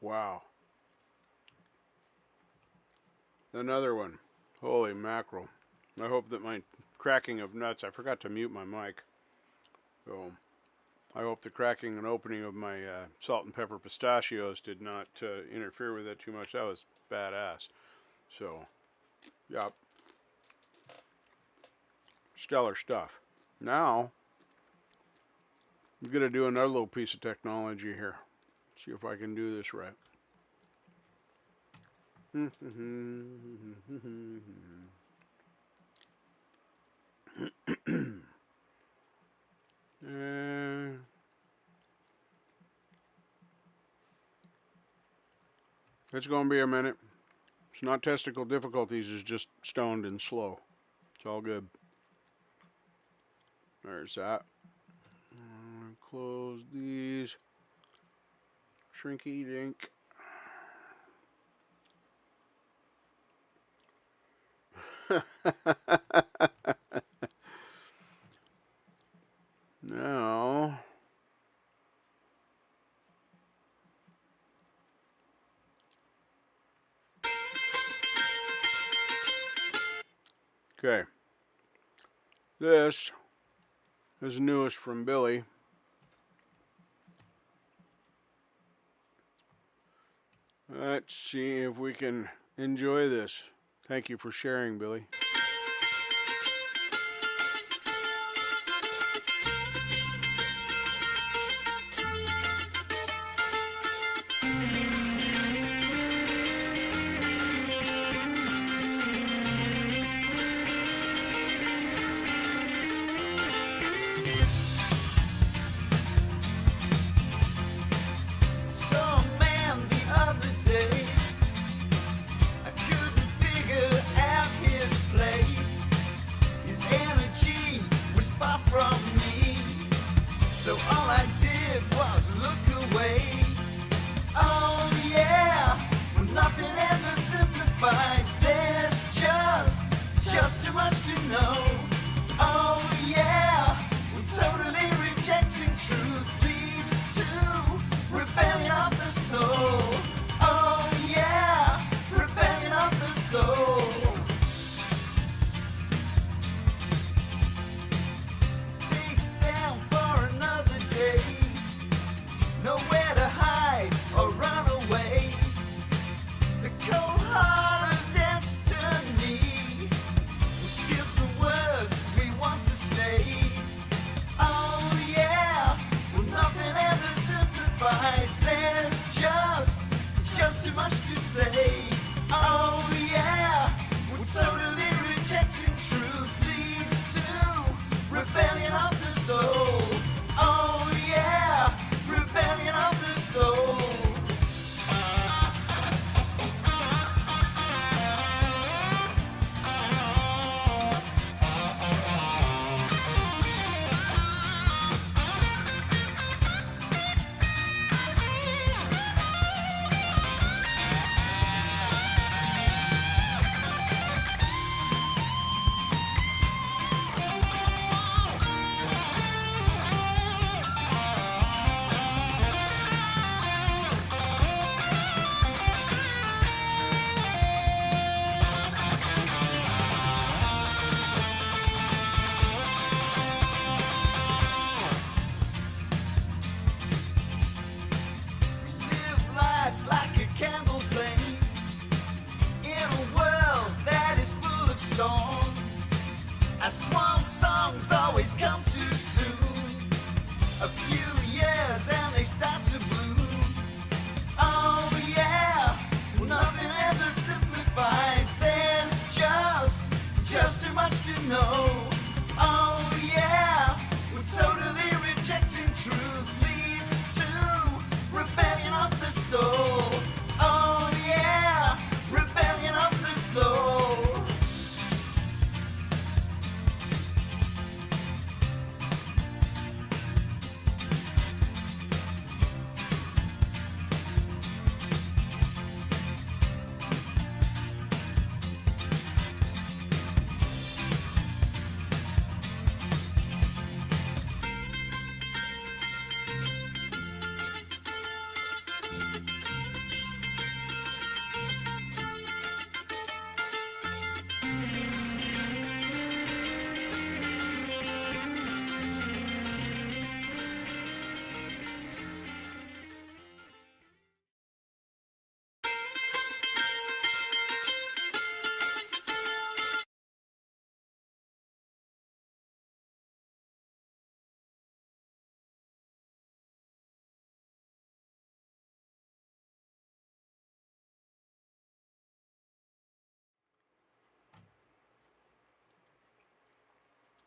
Wow. Another one. Holy mackerel. I hope that my cracking of nuts, I forgot to mute my mic. So I hope the cracking and opening of my salt and pepper pistachios did not interfere with it too much. That was badass. So, yep. Stellar stuff. Now, I'm going to do another little piece of technology here. See if I can do this right. It's going to be a minute. It's not technical difficulties, it's just stoned and slow. It's all good. There's that. Close these. Shrinky dink. Now, okay, this is newest from Billy. Let's see if we can enjoy this. Thank you for sharing, Billy.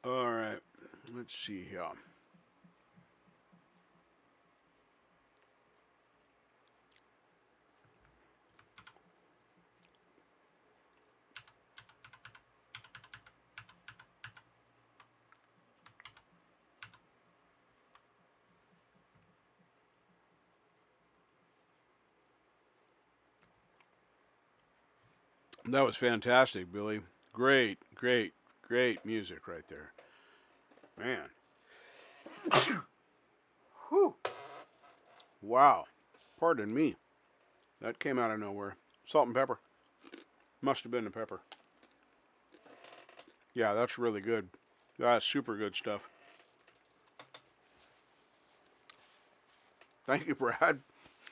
All right, let's see here. That was fantastic, Billy. Great, great, great music right there. Man. Whew. Wow. Pardon me. That came out of nowhere. Salt and pepper. Must have been the pepper. Yeah, that's really good. That's super good stuff. Thank you, Brad.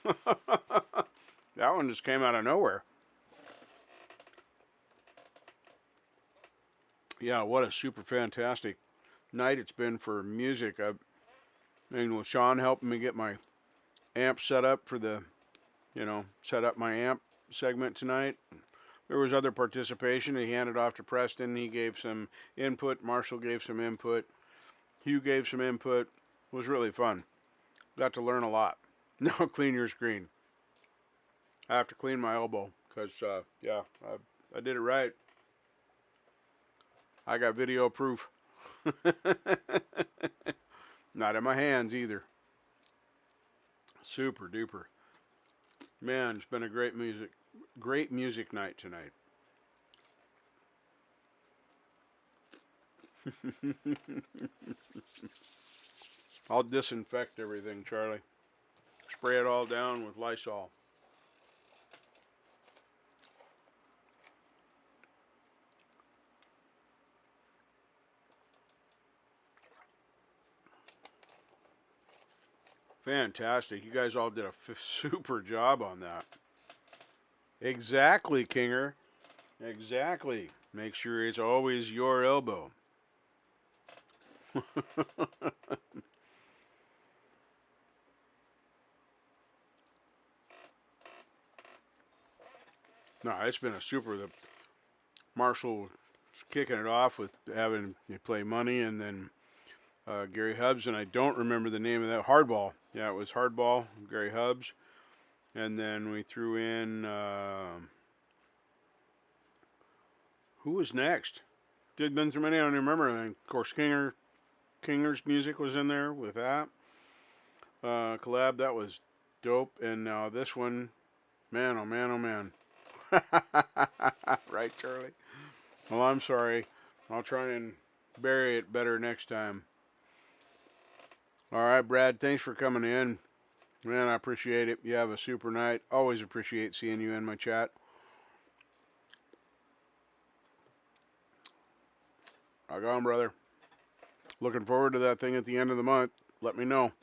That one just came out of nowhere. Yeah, what a super fantastic night it's been for music. With Sean helping me get my amp set up for the, set up my amp segment tonight. There was other participation. He handed off to Preston. He gave some input. Marshall gave some input. Hugh gave some input. It was really fun. Got to learn a lot. Now clean your screen. I have to clean my elbow because, I did it right. I got video proof. Not in my hands either. Super duper. Man, it's been a great music night tonight. I'll disinfect everything, Charlie. Spray it all down with Lysol. Fantastic. You guys all did a super job on that. Exactly, Kinger. Exactly. Make sure it's always your elbow. No, it's been a super. The Marshall kicking it off with having you play money, and then Gary Hubbs, and I don't remember the name of that. Hardball. Yeah, it was Hardball, Gary Hubbs. And then we threw in, who was next? Did been through many, I don't remember. And of course, Kinger's music was in there with that. Collab, that was dope. And now this one, man, oh man, oh man. Right, Charlie? Well, I'm sorry. I'll try and bury it better next time. All right, Brad, thanks for coming in. Man, I appreciate it. You have a super night. Always appreciate seeing you in my chat. Rock on, brother. Looking forward to that thing at the end of the month. Let me know.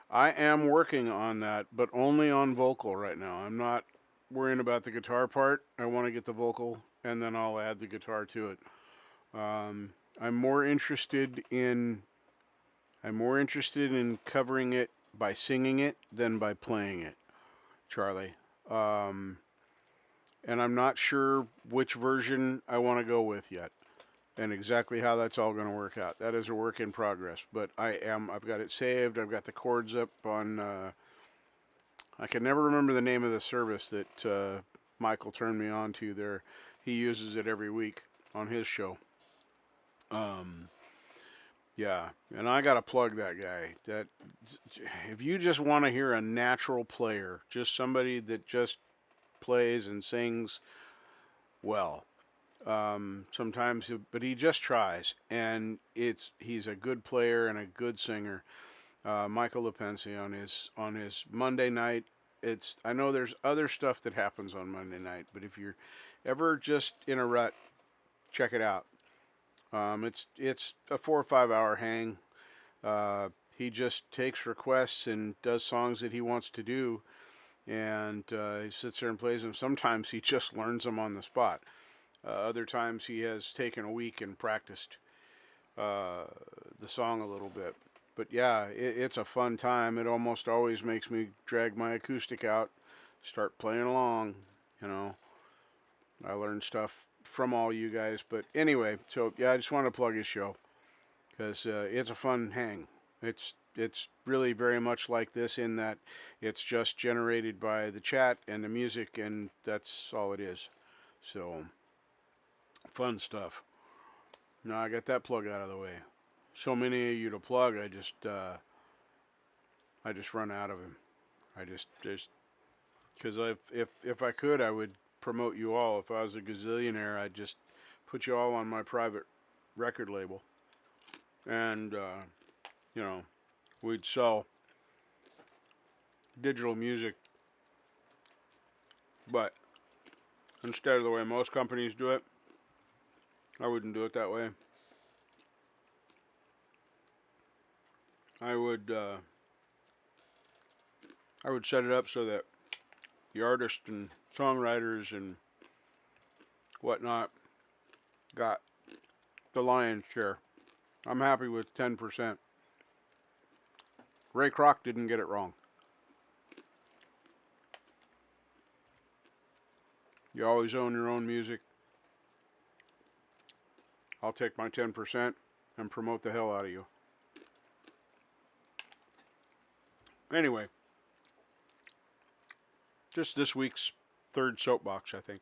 I am working on that, but only on vocal right now. I'm not worrying about the guitar part. I want to get the vocal, and then I'll add the guitar to it. I'm more interested in covering it by singing it than by playing it, Charlie. And I'm not sure which version I want to go with yet, and exactly how that's all going to work out. That is a work in progress, but I've got it saved. I've got the chords up on, I can never remember the name of the service that Michael turned me on to there. He uses it every week on his show. Yeah, and I gotta plug that guy. That if you just want to hear a natural player, just somebody that just plays and sings well, sometimes, but he just tries, and he's a good player and a good singer. Michael Lepensi on his Monday night. I know there's other stuff that happens on Monday night, but if you're ever just in a rut, check it out. It's a 4 or 5 hour hang. He just takes requests and does songs that he wants to do, and he sits there and plays them. Sometimes he just learns them on the spot. Other times he has taken a week and practiced the song a little bit. But yeah, it's a fun time. It almost always makes me drag my acoustic out, start playing along, I learn stuff from all you guys. But anyway, so yeah, I just want to plug his show because it's a fun hang. It's really very much like this in that it's just generated by the chat and the music, and that's all it is. So fun stuff. Now I got that plug out of the way. So many of you to plug, I just run out of him. I just because if I could, I would promote you all. If I was a gazillionaire, I'd just put you all on my private record label, and you know, we'd sell digital music. But instead of the way most companies do it, I wouldn't do it that way. I would set it up so that the artists and songwriters and whatnot got the lion's share. I'm happy with 10%. Ray Kroc didn't get it wrong. You always own your own music. I'll take my 10% and promote the hell out of you. Anyway, just this week's third soapbox, I think.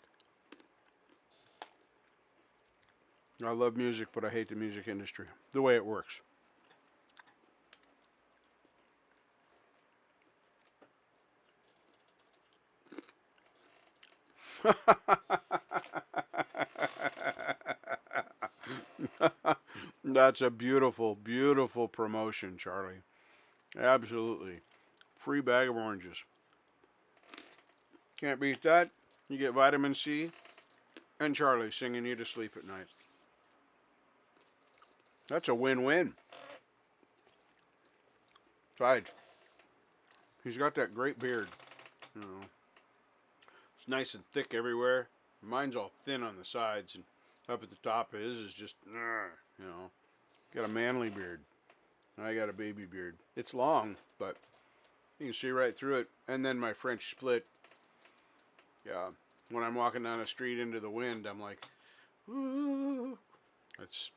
I love music, but I hate the music industry, the way it works. That's a beautiful, beautiful promotion, Charlie. Absolutely. Free bag of oranges. Can't beat that. You get vitamin C and Charlie singing you to sleep at night. That's a win-win. Besides, he's got that great beard. You know, it's nice and thick everywhere. Mine's all thin on the sides and up at the top. His is just, you know, got a manly beard. I got a baby beard. It's long, but you can see right through it. And then my French split. Yeah, when I'm walking down the street into the wind, I'm like, ooh. That's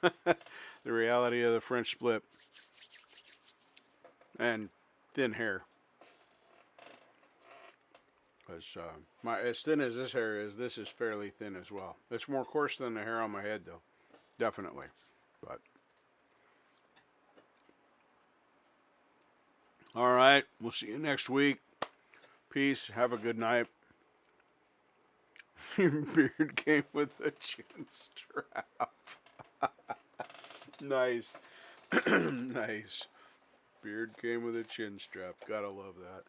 the reality of the French split. And thin hair. Because as thin as this hair is, this is fairly thin as well. It's more coarse than the hair on my head, though. Definitely. But all right, we'll see you next week. Peace. Have a good night. Your beard came with a chin strap. Nice. Nice. Beard came with a chin strap. Gotta love that.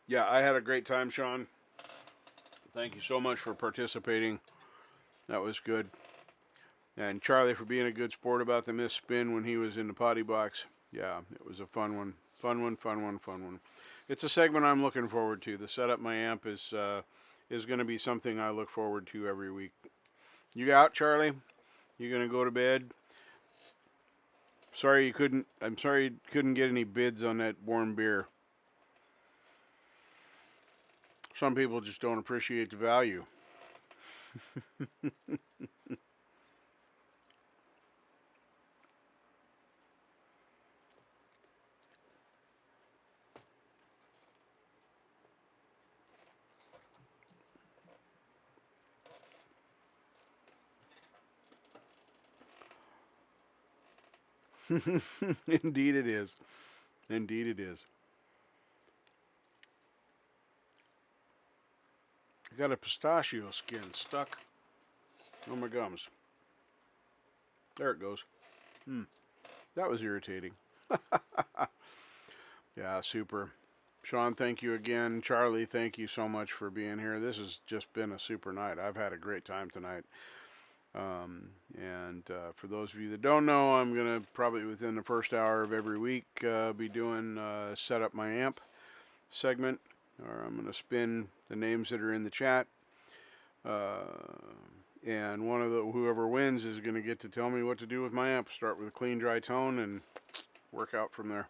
Yeah, I had a great time, Sean. Thank you so much for participating. That was good. And Charlie for being a good sport about the missed spin when he was in the potty box. Yeah, it was a fun one. Fun one. It's a segment I'm looking forward to. The Set Up My Amp is going to be something I look forward to every week. You out, Charlie? You going to go to bed? I'm sorry you couldn't get any bids on that warm beer. Some people just don't appreciate the value. Indeed it is. Indeed it is. I got a pistachio skin stuck on my gums. There it goes. That was irritating. Yeah, super. Sean, thank you again. Charlie, thank you so much for being here. This has just been a super night. I've had a great time tonight. For those of you that don't know, I'm going to probably within the first hour of every week be doing Set Up My Amp segment. Or I'm going to spin the names that are in the chat. And whoever wins is going to get to tell me what to do with my amp. Start with a clean, dry tone and work out from there.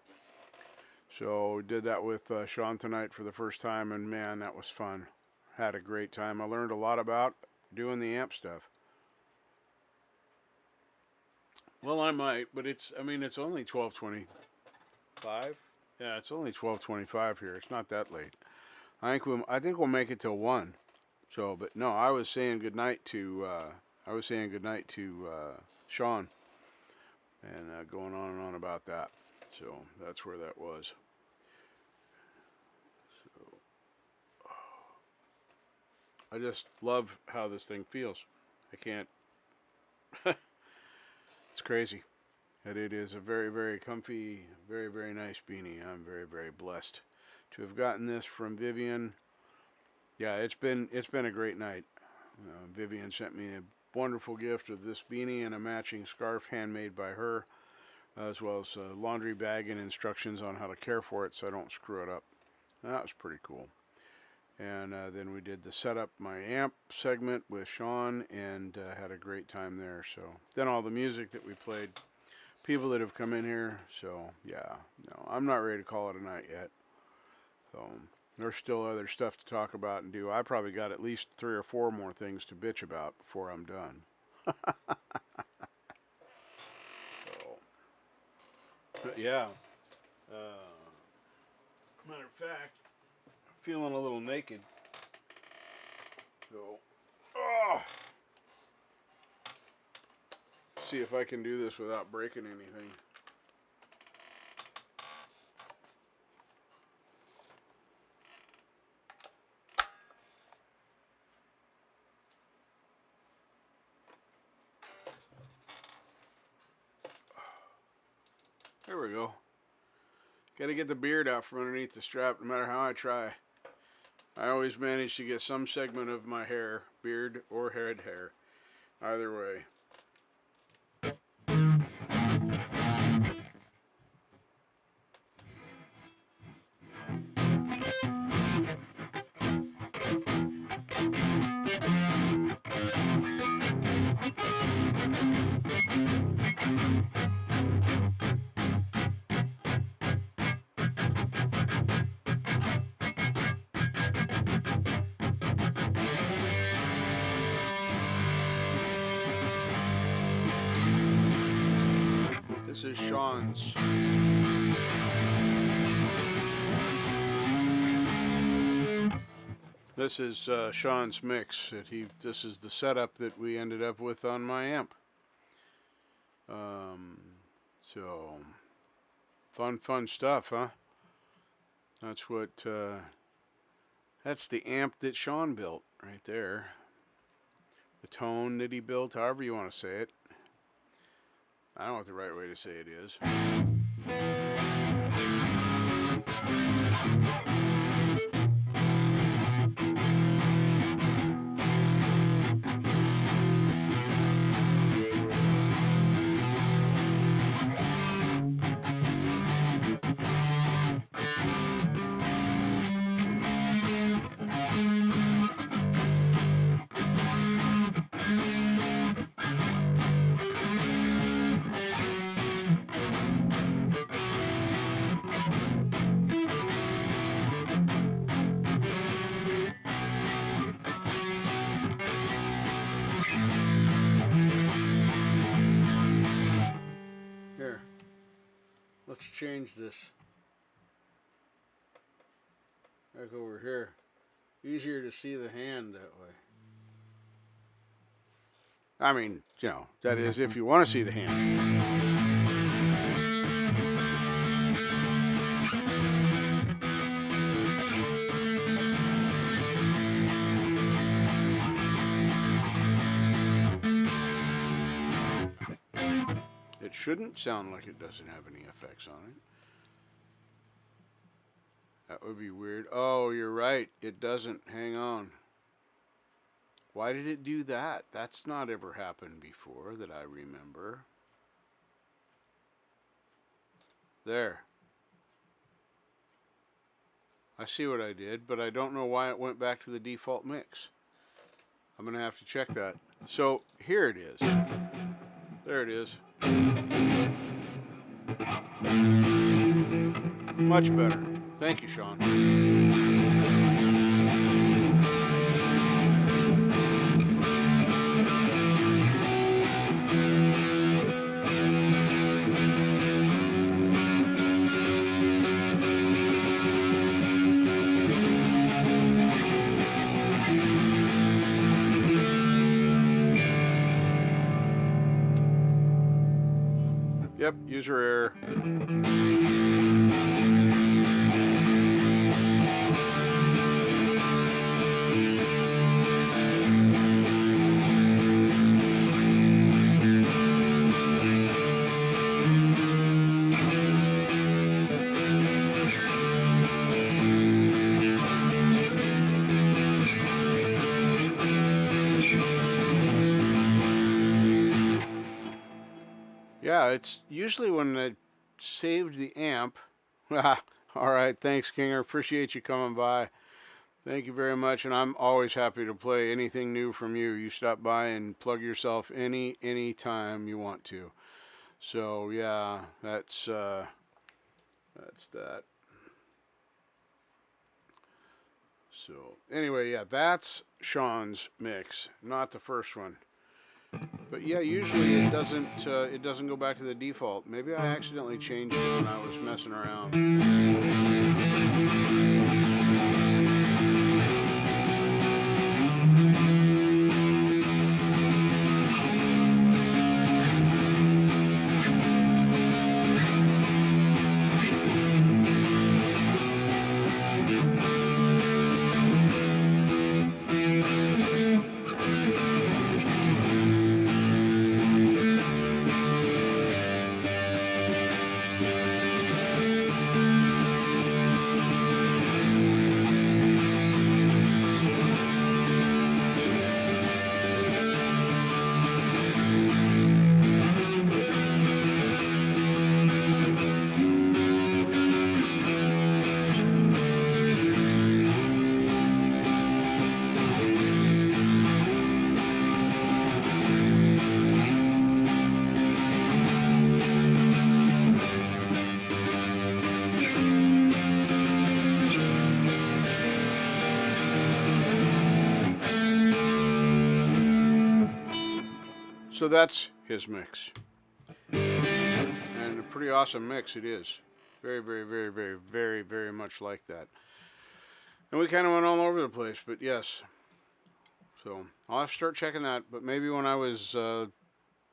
So we did that with Sean tonight for the first time, and man, that was fun. Had a great time. I learned a lot about doing the amp stuff. Well, I might, but it's only 12:25. Yeah, it's only 12:25 here. It's not that late. I think we'll make it till 1. So, but no, I was saying goodnight to Sean, and going on and on about that. So that's where that was. So I just love how this thing feels. I can't. It's crazy. And it is a very, very comfy, very, very nice beanie. I'm very, very blessed to have gotten this from Vivian. Yeah, it's been a great night. Vivian sent me a wonderful gift of this beanie and a matching scarf handmade by her, as well as a laundry bag and instructions on how to care for it so I don't screw it up. That was pretty cool. And then we did the Setup My Amp segment with Sean, and had a great time there. So then all the music that we played, people that have come in here. So yeah, no, I'm not ready to call it a night yet. So there's still other stuff to talk about and do. I probably got at least 3 or 4 more things to bitch about before I'm done. So, yeah. Matter of fact, feeling a little naked. So, see if I can do this without breaking anything. There we go. Gotta get the beard out from underneath the strap no matter how I try. I always manage to get some segment of my hair, beard or head hair, either way. This is Sean's. This is Sean's mix. This is the setup that we ended up with on my amp. So fun stuff, huh? That's what. That's the amp that Sean built right there. The tone that he built, however you want to say it. I don't know what the right way to say it is. Let's change this. Back over here. Easier to see the hand that way. I mean, you know, that is if you want to see the hand. It shouldn't sound like it doesn't have any effects on it. That would be weird. Oh, you're right. It doesn't. Hang on. Why did it do that? That's not ever happened before that I remember. There. I see what I did, but I don't know why it went back to the default mix. I'm going to have to check that. So, here it is. There it is. Much better. Thank you, Sean. Yep, user error. Yeah, it's usually when I saved the amp. All right, thanks, Kinger. Appreciate you coming by. Thank you very much, and I'm always happy to play anything new from you. You stop by and plug yourself any time you want to. So yeah, that's that. So anyway, yeah, that's Sean's mix, not the first one. But yeah, usually it doesn't go back to the default. Maybe I accidentally changed it when I was messing around. So that's his mix. And a pretty awesome mix it is. Very, very, very, very, very, very much like that. And we kind of went all over the place, but yes. So I'll have to start checking that. But maybe when I was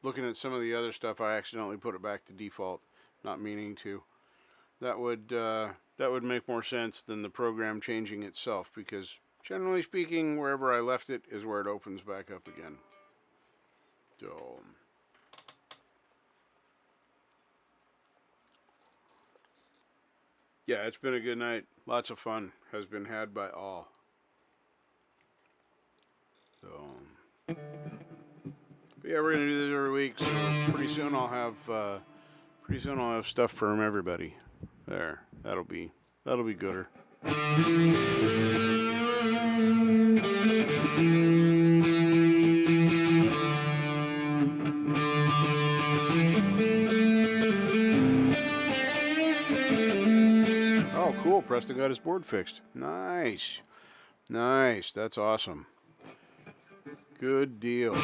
looking at some of the other stuff, I accidentally put it back to default, not meaning to. That would make more sense than the program changing itself, because generally speaking, wherever I left it is where it opens back up again. So yeah, it's been a good night. Lots of fun has been had by all. So but yeah, we're gonna do this every week. So pretty soon I'll have stuff from everybody. There, that'll be gooder. Oh, cool. Preston got his board fixed. Nice. Nice. That's awesome. Good deal.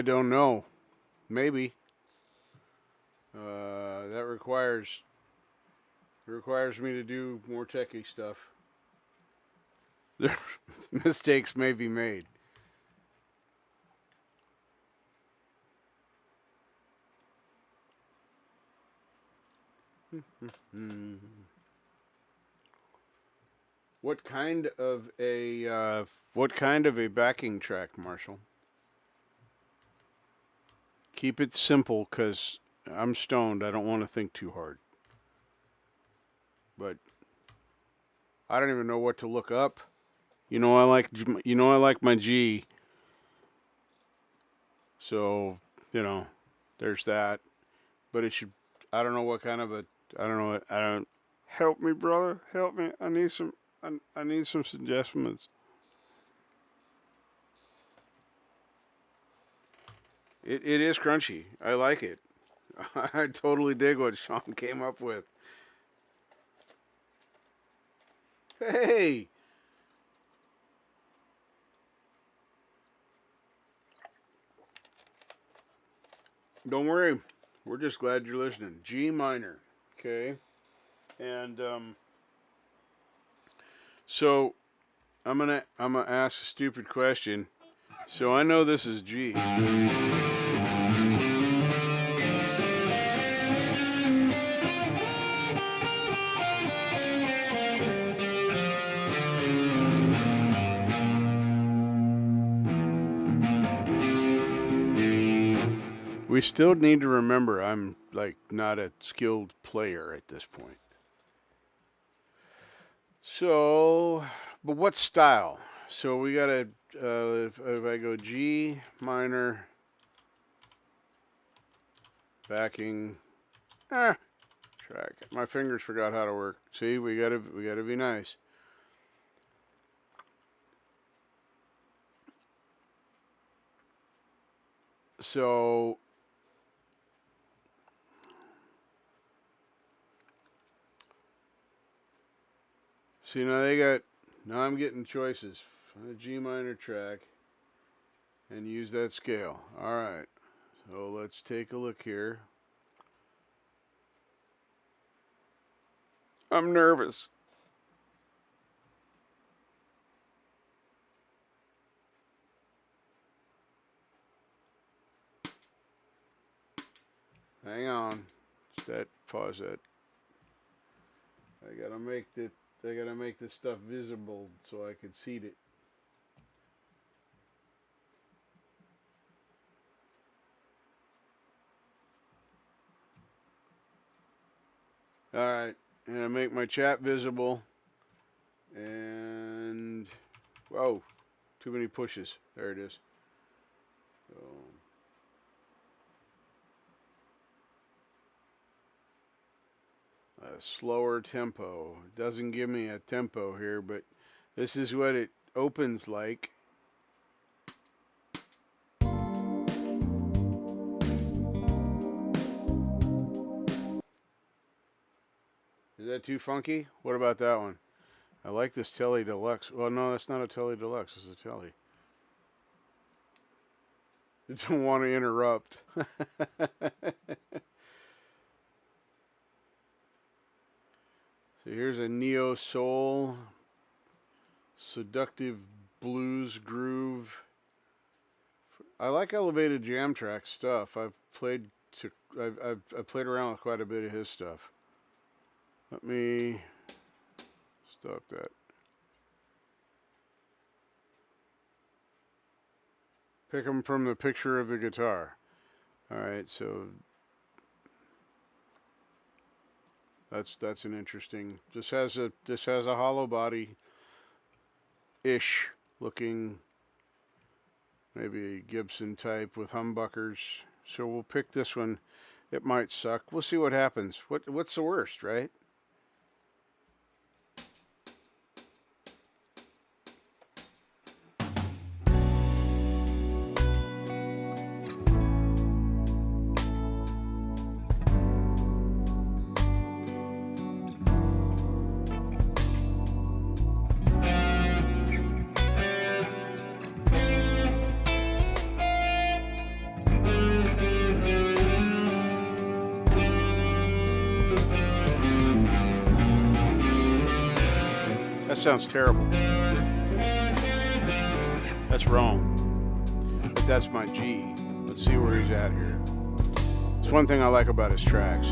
I don't know. Maybe. That requires me to do more techie stuff. Mistakes may be made. What kind of a backing track, Marshall? Keep it simple, 'cause I'm stoned. I don't want to think too hard. But I don't even know what to look up. I like my G. So, there's that. But it should, I don't know what kind of help me, brother. Help me. I need some suggestions. It is crunchy. I like it. I totally dig what Sean came up with. Hey! Don't worry. We're just glad you're listening. G minor. Okay? And, so, I'm gonna ask a stupid question. So I know this is G. We still need to remember I'm not a skilled player at this point. So, but what style? So we gotta, if I go G minor, backing, track. My fingers forgot how to work. See, we gotta be nice. So, see, now I'm getting choices. Find a G minor track and use that scale. All right, so let's take a look here. I'm nervous. Hang on. Pause that. I gotta make this stuff visible so I can see it. Alright, and I make my chat visible. And whoa, too many pushes. There it is. So a slower tempo. Doesn't give me a tempo here, but this is what it opens like. Is that too funky? What about that one? I like this Tele Deluxe. Well, no, that's not a Tele Deluxe. It's a Tele. I don't want to interrupt. So here's a neo soul, seductive blues groove. I like elevated jam track stuff. I've played around with quite a bit of his stuff. Let me stop that. Pick them from the picture of the guitar. All right, so that's an interesting. This has a hollow body ish looking, maybe a Gibson type with humbuckers. So we'll pick this one. It might suck. We'll see what happens. What's the worst, right? sounds terrible. That's wrong. But that's my G. Let's see where he's at here. It's one thing I like about his tracks.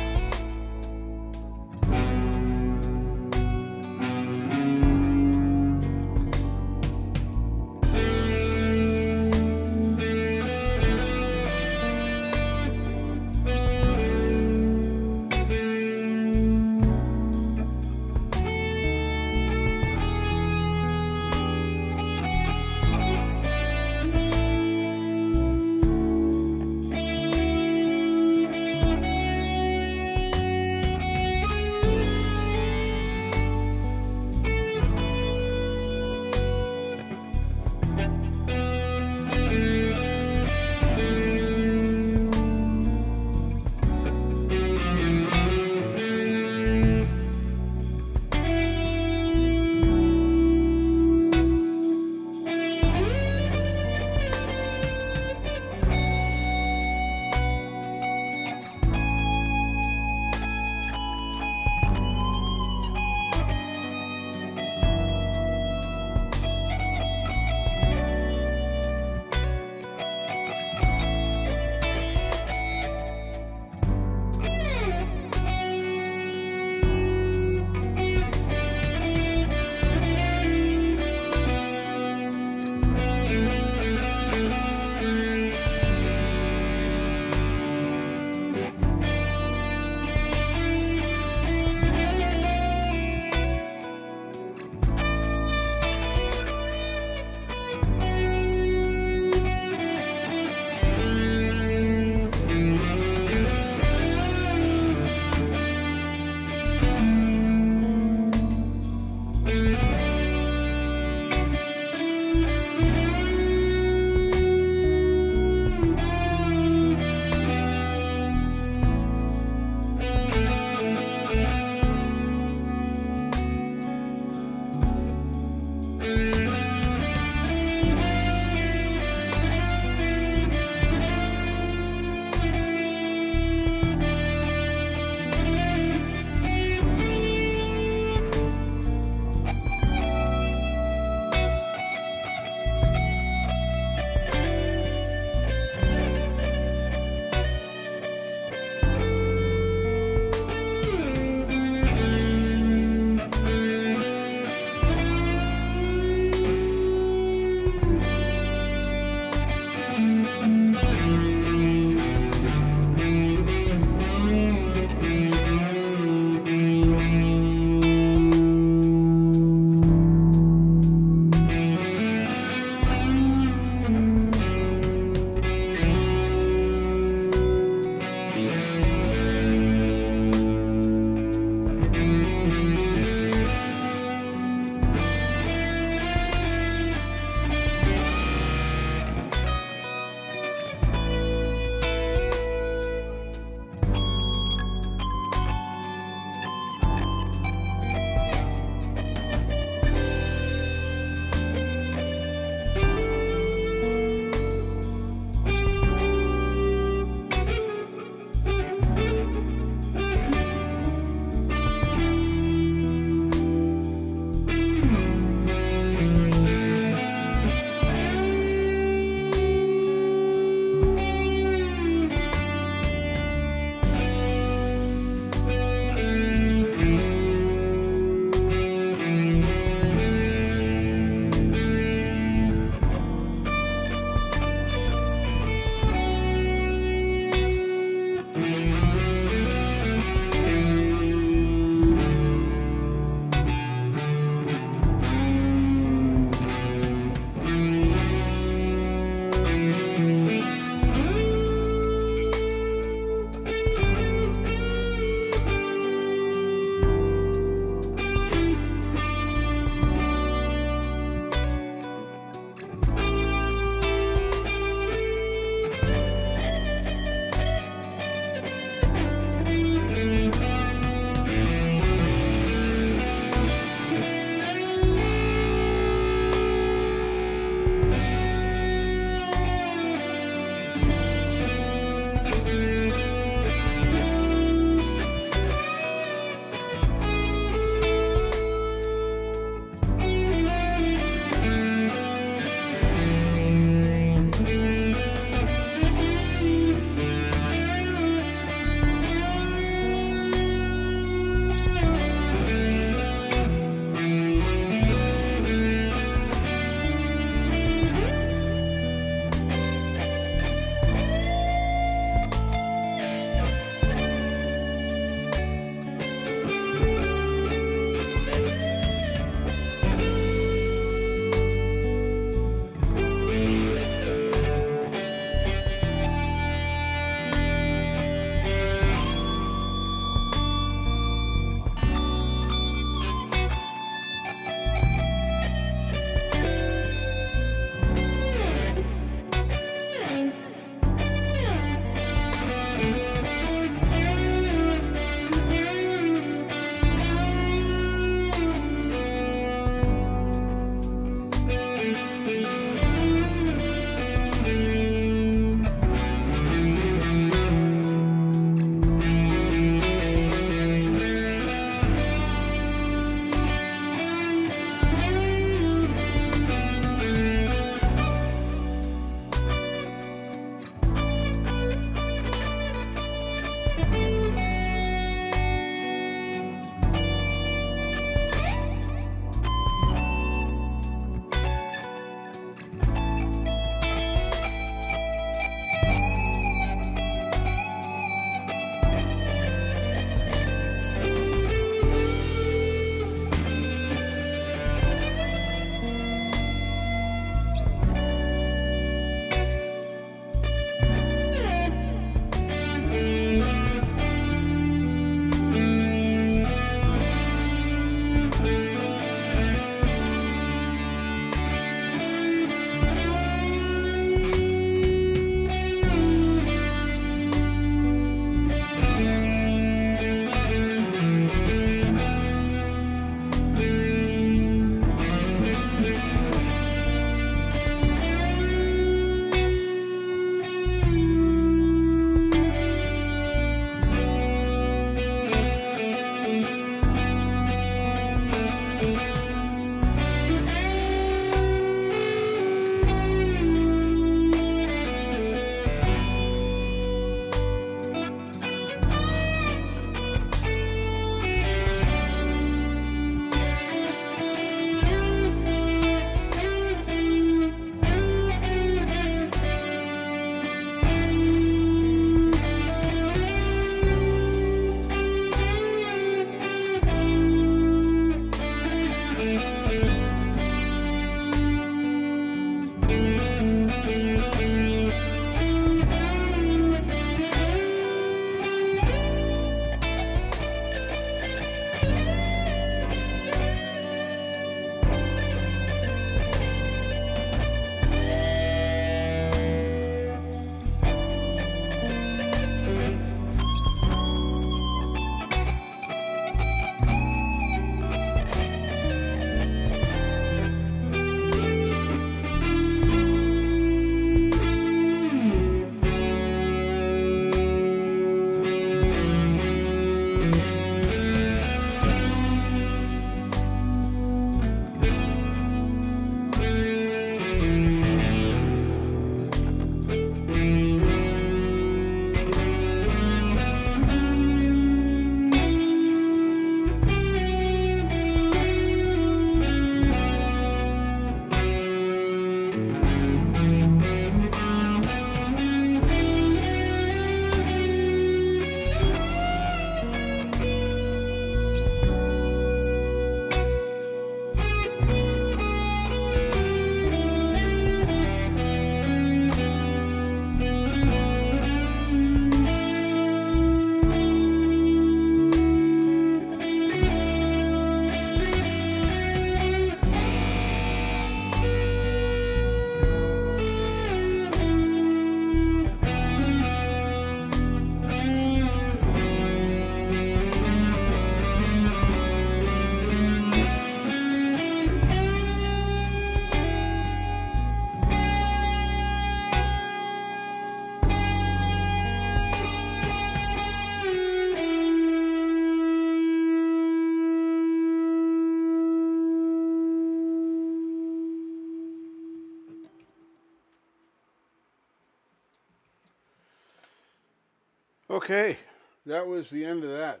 Okay, that was the end of that.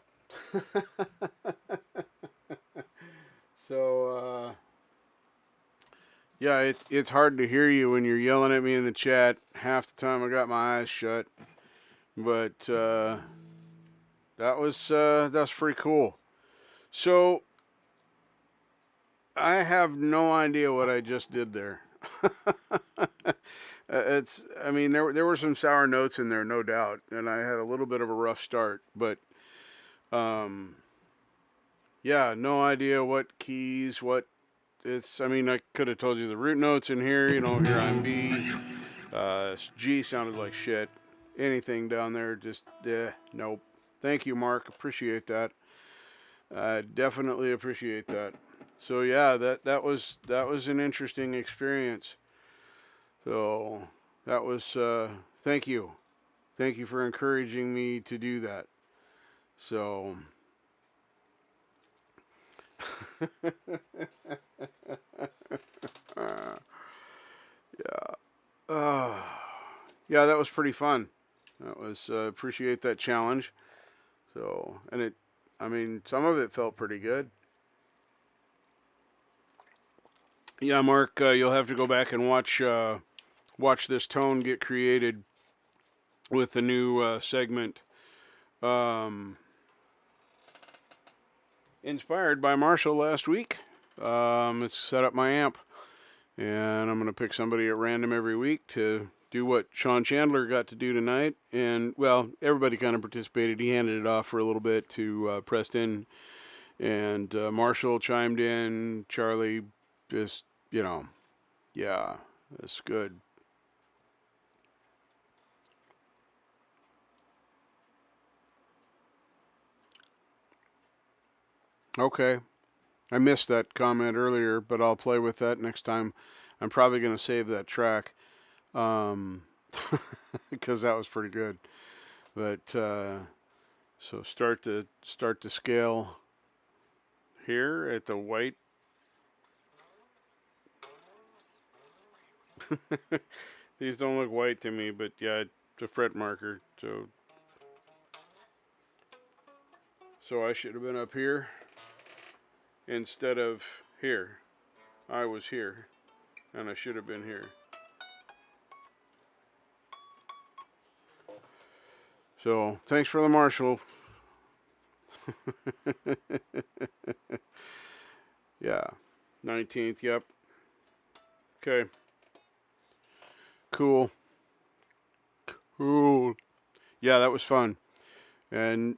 So, yeah, it's hard to hear you when you're yelling at me in the chat. Half the time I got my eyes shut, but that's pretty cool. So I have no idea what I just did there. I mean, there were some sour notes in there, no doubt, and I had a little bit of a rough start, but um, yeah, no idea what keys, what it's. I mean, I could have told you the root notes in here. You know, here I'm B. G sounded like shit. Anything down there, just nope. Thank you, Mark. Appreciate that. I definitely appreciate that. So yeah, that was an interesting experience. So that was thank you. Thank you for encouraging me to do that. So yeah. Yeah, that was pretty fun. That was appreciate that challenge. So, and I mean, some of it felt pretty good. Yeah, Mark, you'll have to go back and watch this tone get created with the new segment, um, inspired by Marshall last week. It's set up my amp, and I'm gonna pick somebody at random every week to do what Sean Chandler got to do tonight. And well, everybody kind of participated. He handed it off for a little bit to Preston, and Marshall chimed in. Charlie, just yeah, that's good. Okay, I missed that comment earlier, but I'll play with that next time. I'm probably gonna save that track, um, because that was pretty good. But so start to scale here at the white. These don't look white to me, but yeah, it's a fret marker. So I should have been up here instead of here. I was here, and I should have been here. So thanks for the Marshall. Yeah, 19th. Yep. Okay. Cool. Cool. Yeah, that was fun. And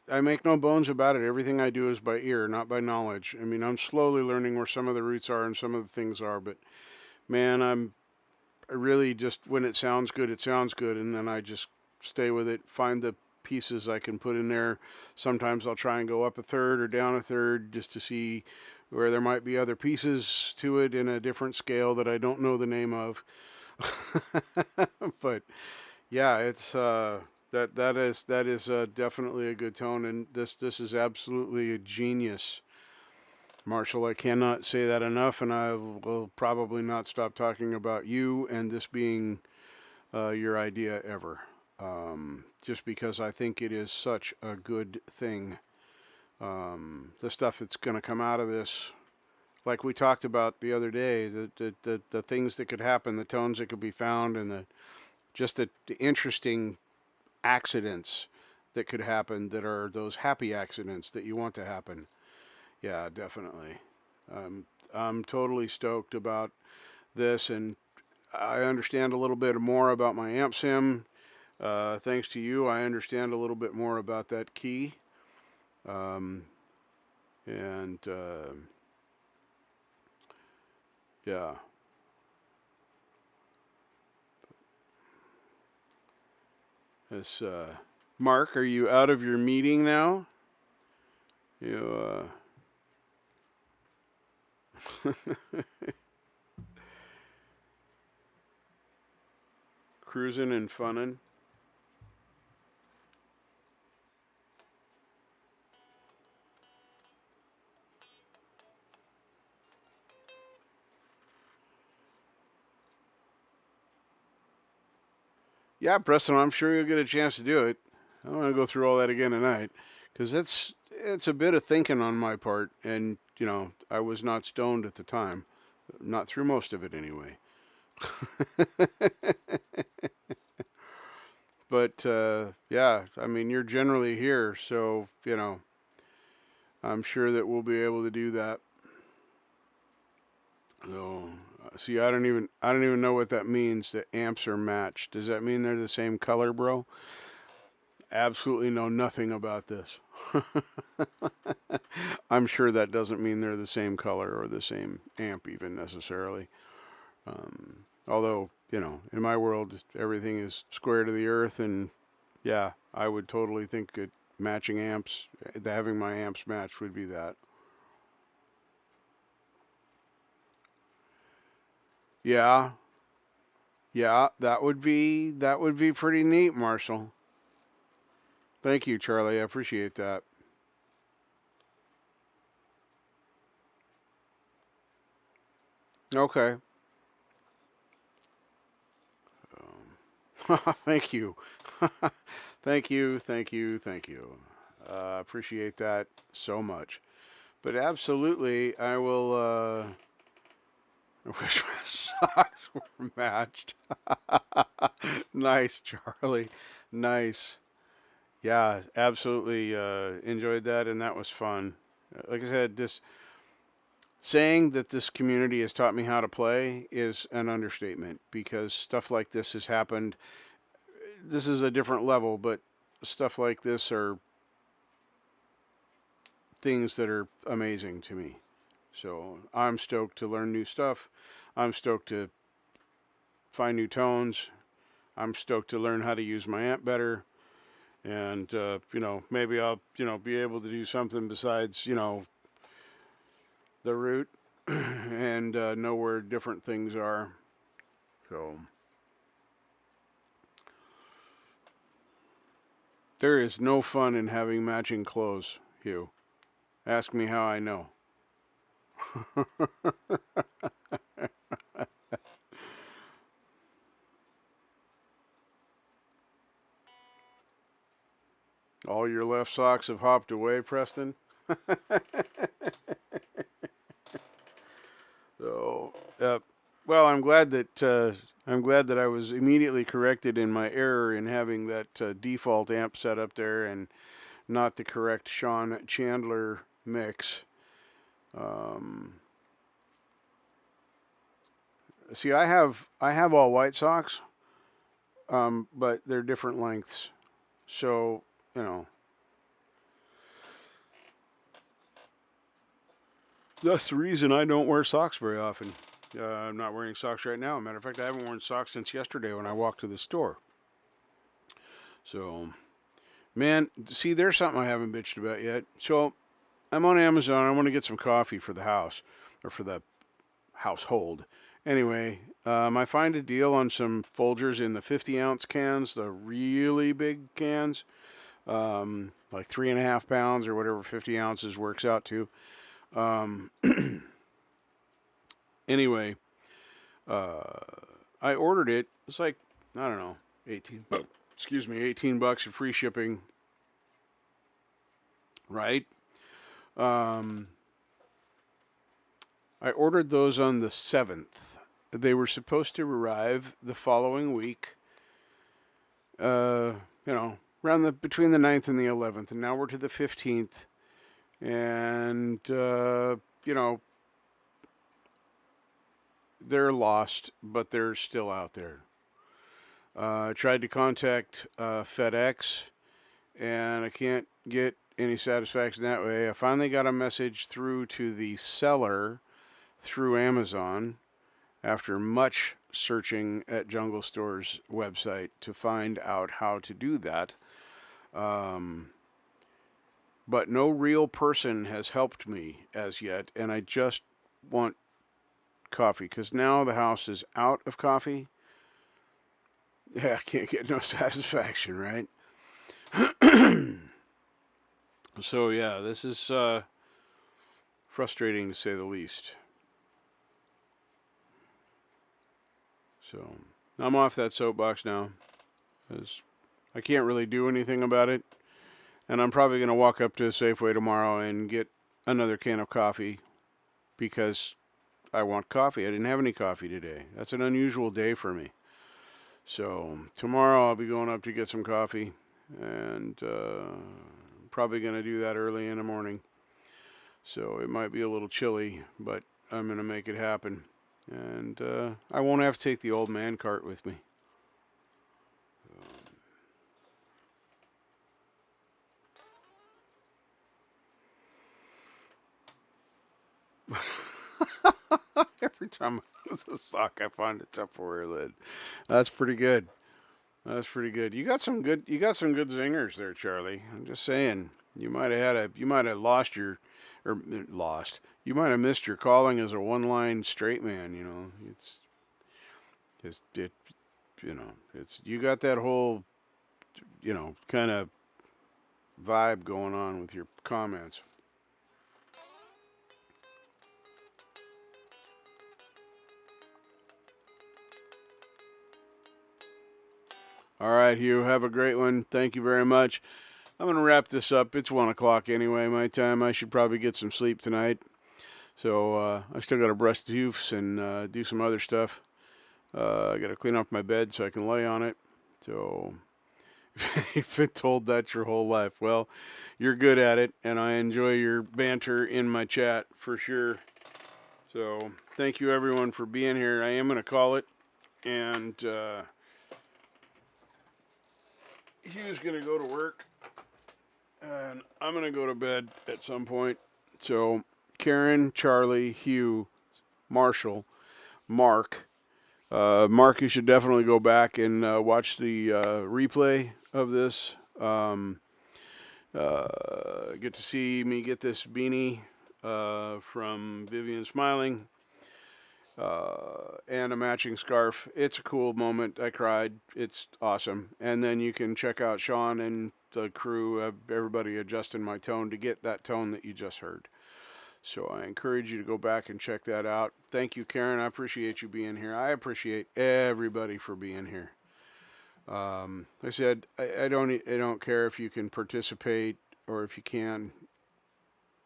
I make no bones about it. Everything I do is by ear, not by knowledge. I mean, I'm slowly learning where some of the roots are and some of the things are, but man, I really just, when it sounds good, it sounds good, and then I just stay with it, find the pieces I can put in there. Sometimes I'll try and go up a third or down a third just to see where there might be other pieces to it in a different scale that I don't know the name of. But yeah, it's that is definitely a good tone, and this is absolutely a genius, Marshall. I cannot say that enough, and I will probably not stop talking about you and this being your idea ever. Just because I think it is such a good thing. The stuff that's going to come out of this, like we talked about the other day, the things that could happen, the tones that could be found, and the interesting accidents that could happen that are those happy accidents that you want to happen. Yeah, definitely. I'm totally stoked about this, and I understand a little bit more about my amp sim. Thanks to you, I understand a little bit more about that key. Um, and yeah. This Mark, are you out of your meeting now? You cruising and funning. Yeah, Preston, I'm sure you'll get a chance to do it. I don't want to go through all that again tonight, because it's a bit of thinking on my part, and you know, I was not stoned at the time, not through most of it anyway. But yeah, I mean, you're generally here, so you know, I'm sure that we'll be able to do that. So, see, I don't even know what that means. That amps are matched. Does that mean they're the same color, bro? Absolutely know nothing about this. I'm sure that doesn't mean they're the same color or the same amp even necessarily. Although, you know, in my world, everything is square to the earth, and yeah, I would totally think that matching amps, having my amps matched would be that. Yeah, yeah, that would be pretty neat, Marshall. Thank you, Charlie. I appreciate that. Okay. Thank you. Thank you, thank you, thank you. Appreciate that so much. But absolutely, I will. I wish my socks were matched. Nice, Charlie. Nice. Yeah, absolutely enjoyed that, and that was fun. Like I said, this saying that this community has taught me how to play is an understatement because stuff like this has happened. This is a different level, but stuff like this are things that are amazing to me. So I'm stoked to learn new stuff. I'm stoked to find new tones. I'm stoked to learn how to use my amp better. And, you know, maybe I'll, you know, be able to do something besides, you know, the root and know where different things are. So there is no fun in having matching clothes, Hugh. Ask me how I know. All your left socks have hopped away, Preston. So, well, I'm glad that I was immediately corrected in my error in having that default amp set up there and not the correct Sean Chandler mix. See, I have all white socks, but they're different lengths, so you know. That's the reason I don't wear socks very often. I'm not wearing socks right now. Matter of fact, I haven't worn socks since yesterday when I walked to the store. So, man, see, there's something I haven't bitched about yet. So, I'm on Amazon. I want to get some coffee for the house, or for the household. Anyway, I find a deal on some Folgers in the 50-ounce cans, the really big cans, like 3.5 pounds or whatever 50 ounces works out to. Anyway, I ordered it. It's like, I don't know, 18 bucks. Excuse me, 18 bucks for free shipping. Right? I ordered those on the 7th. They were supposed to arrive the following week. You know, around between the 9th and the 11th, and now we're to the 15th. And you know, they're lost, but they're still out there. I tried to contact FedEx, and I can't get any satisfaction that way. I finally got a message through to the seller through Amazon after much searching at Jungle Store's website to find out how to do that. But no real person has helped me as yet, and I just want coffee, because now the house is out of coffee. Yeah, I can't get no satisfaction, right? So yeah, this is frustrating to say the least. So I'm off that soapbox now. 'cause I can't really do anything about it. And I'm probably going to walk up to Safeway tomorrow and get another can of coffee because I want coffee. I didn't have any coffee today. That's an unusual day for me. So tomorrow I'll be going up to get some coffee, and probably going to do that early in the morning. So it might be a little chilly, but I'm going to make it happen. And I won't have to take the old man cart with me. Every time I lose a sock, I find a Tupperware lid. That's pretty good. That's pretty good. You got some good zingers there, Charlie. I'm just saying. You might have lost your, or lost. You might have missed your calling as a one-line straight man. You know, you got that whole, kind of vibe going on with your comments. All right, Hugh, have a great one. Thank you very much. I'm going to wrap this up. It's 1 o'clock anyway, my time. I should probably get some sleep tonight. So I still got to brush teeth and do some other stuff. I got to clean off my bed so I can lay on it. So if it told that your whole life, well, you're good at it, and I enjoy your banter in my chat for sure. So thank you, everyone, for being here. I am going to call it, and Hugh's going to go to work, and I'm going to go to bed at some point. So Karen, Charlie, Hugh, Marshall, Mark. Mark, you should definitely go back and watch the replay of this. Get to see me get this beanie from Vivian Smiling. And a matching scarf. It's a cool moment. I cried. It's awesome. And then you can check out Sean and the crew, everybody adjusting my tone to get that tone that you just heard. So I encourage you to go back and check that out. Thank you, Karen. I appreciate you being here. I appreciate everybody for being here. I said I don't care if you can participate or if you can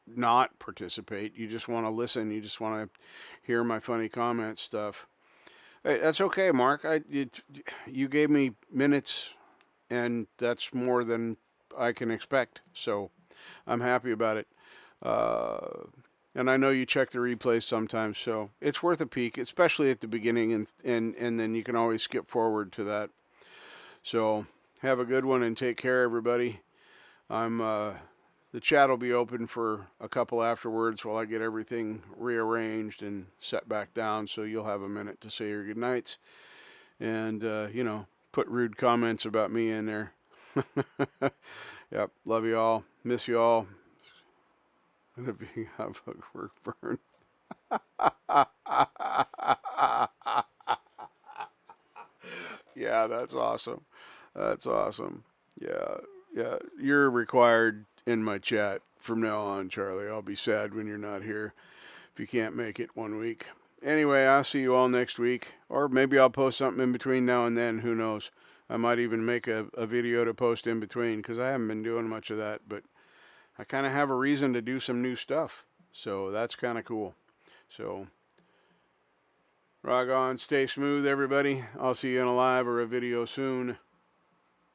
not participate. You just want to listen. You just want to hear my funny comment stuff. Hey, that's okay, Mark. You gave me minutes, and that's more than I can expect. So I'm happy about it. And I know you check the replays sometimes, so it's worth a peek, especially at the beginning, and then you can always skip forward to that. So have a good one and take care, everybody. The chat will be open for a couple afterwards while I get everything rearranged and set back down, so you'll have a minute to say your goodnights. And, put rude comments about me in there. Yep, love you all. Miss you all. Gonna be have a work burn. Yeah, that's awesome. That's awesome. Yeah, you're required in my chat from now on, Charlie. I'll be sad when you're not here if you can't make it 1 week. Anyway, I'll see you all next week, or maybe I'll post something in between now and then. Who knows? I might even make a video to post in between, because I haven't been doing much of that, but I kind of have a reason to do some new stuff, so that's kind of cool. So rock on, stay smooth, everybody. I'll see you in a live or a video soon.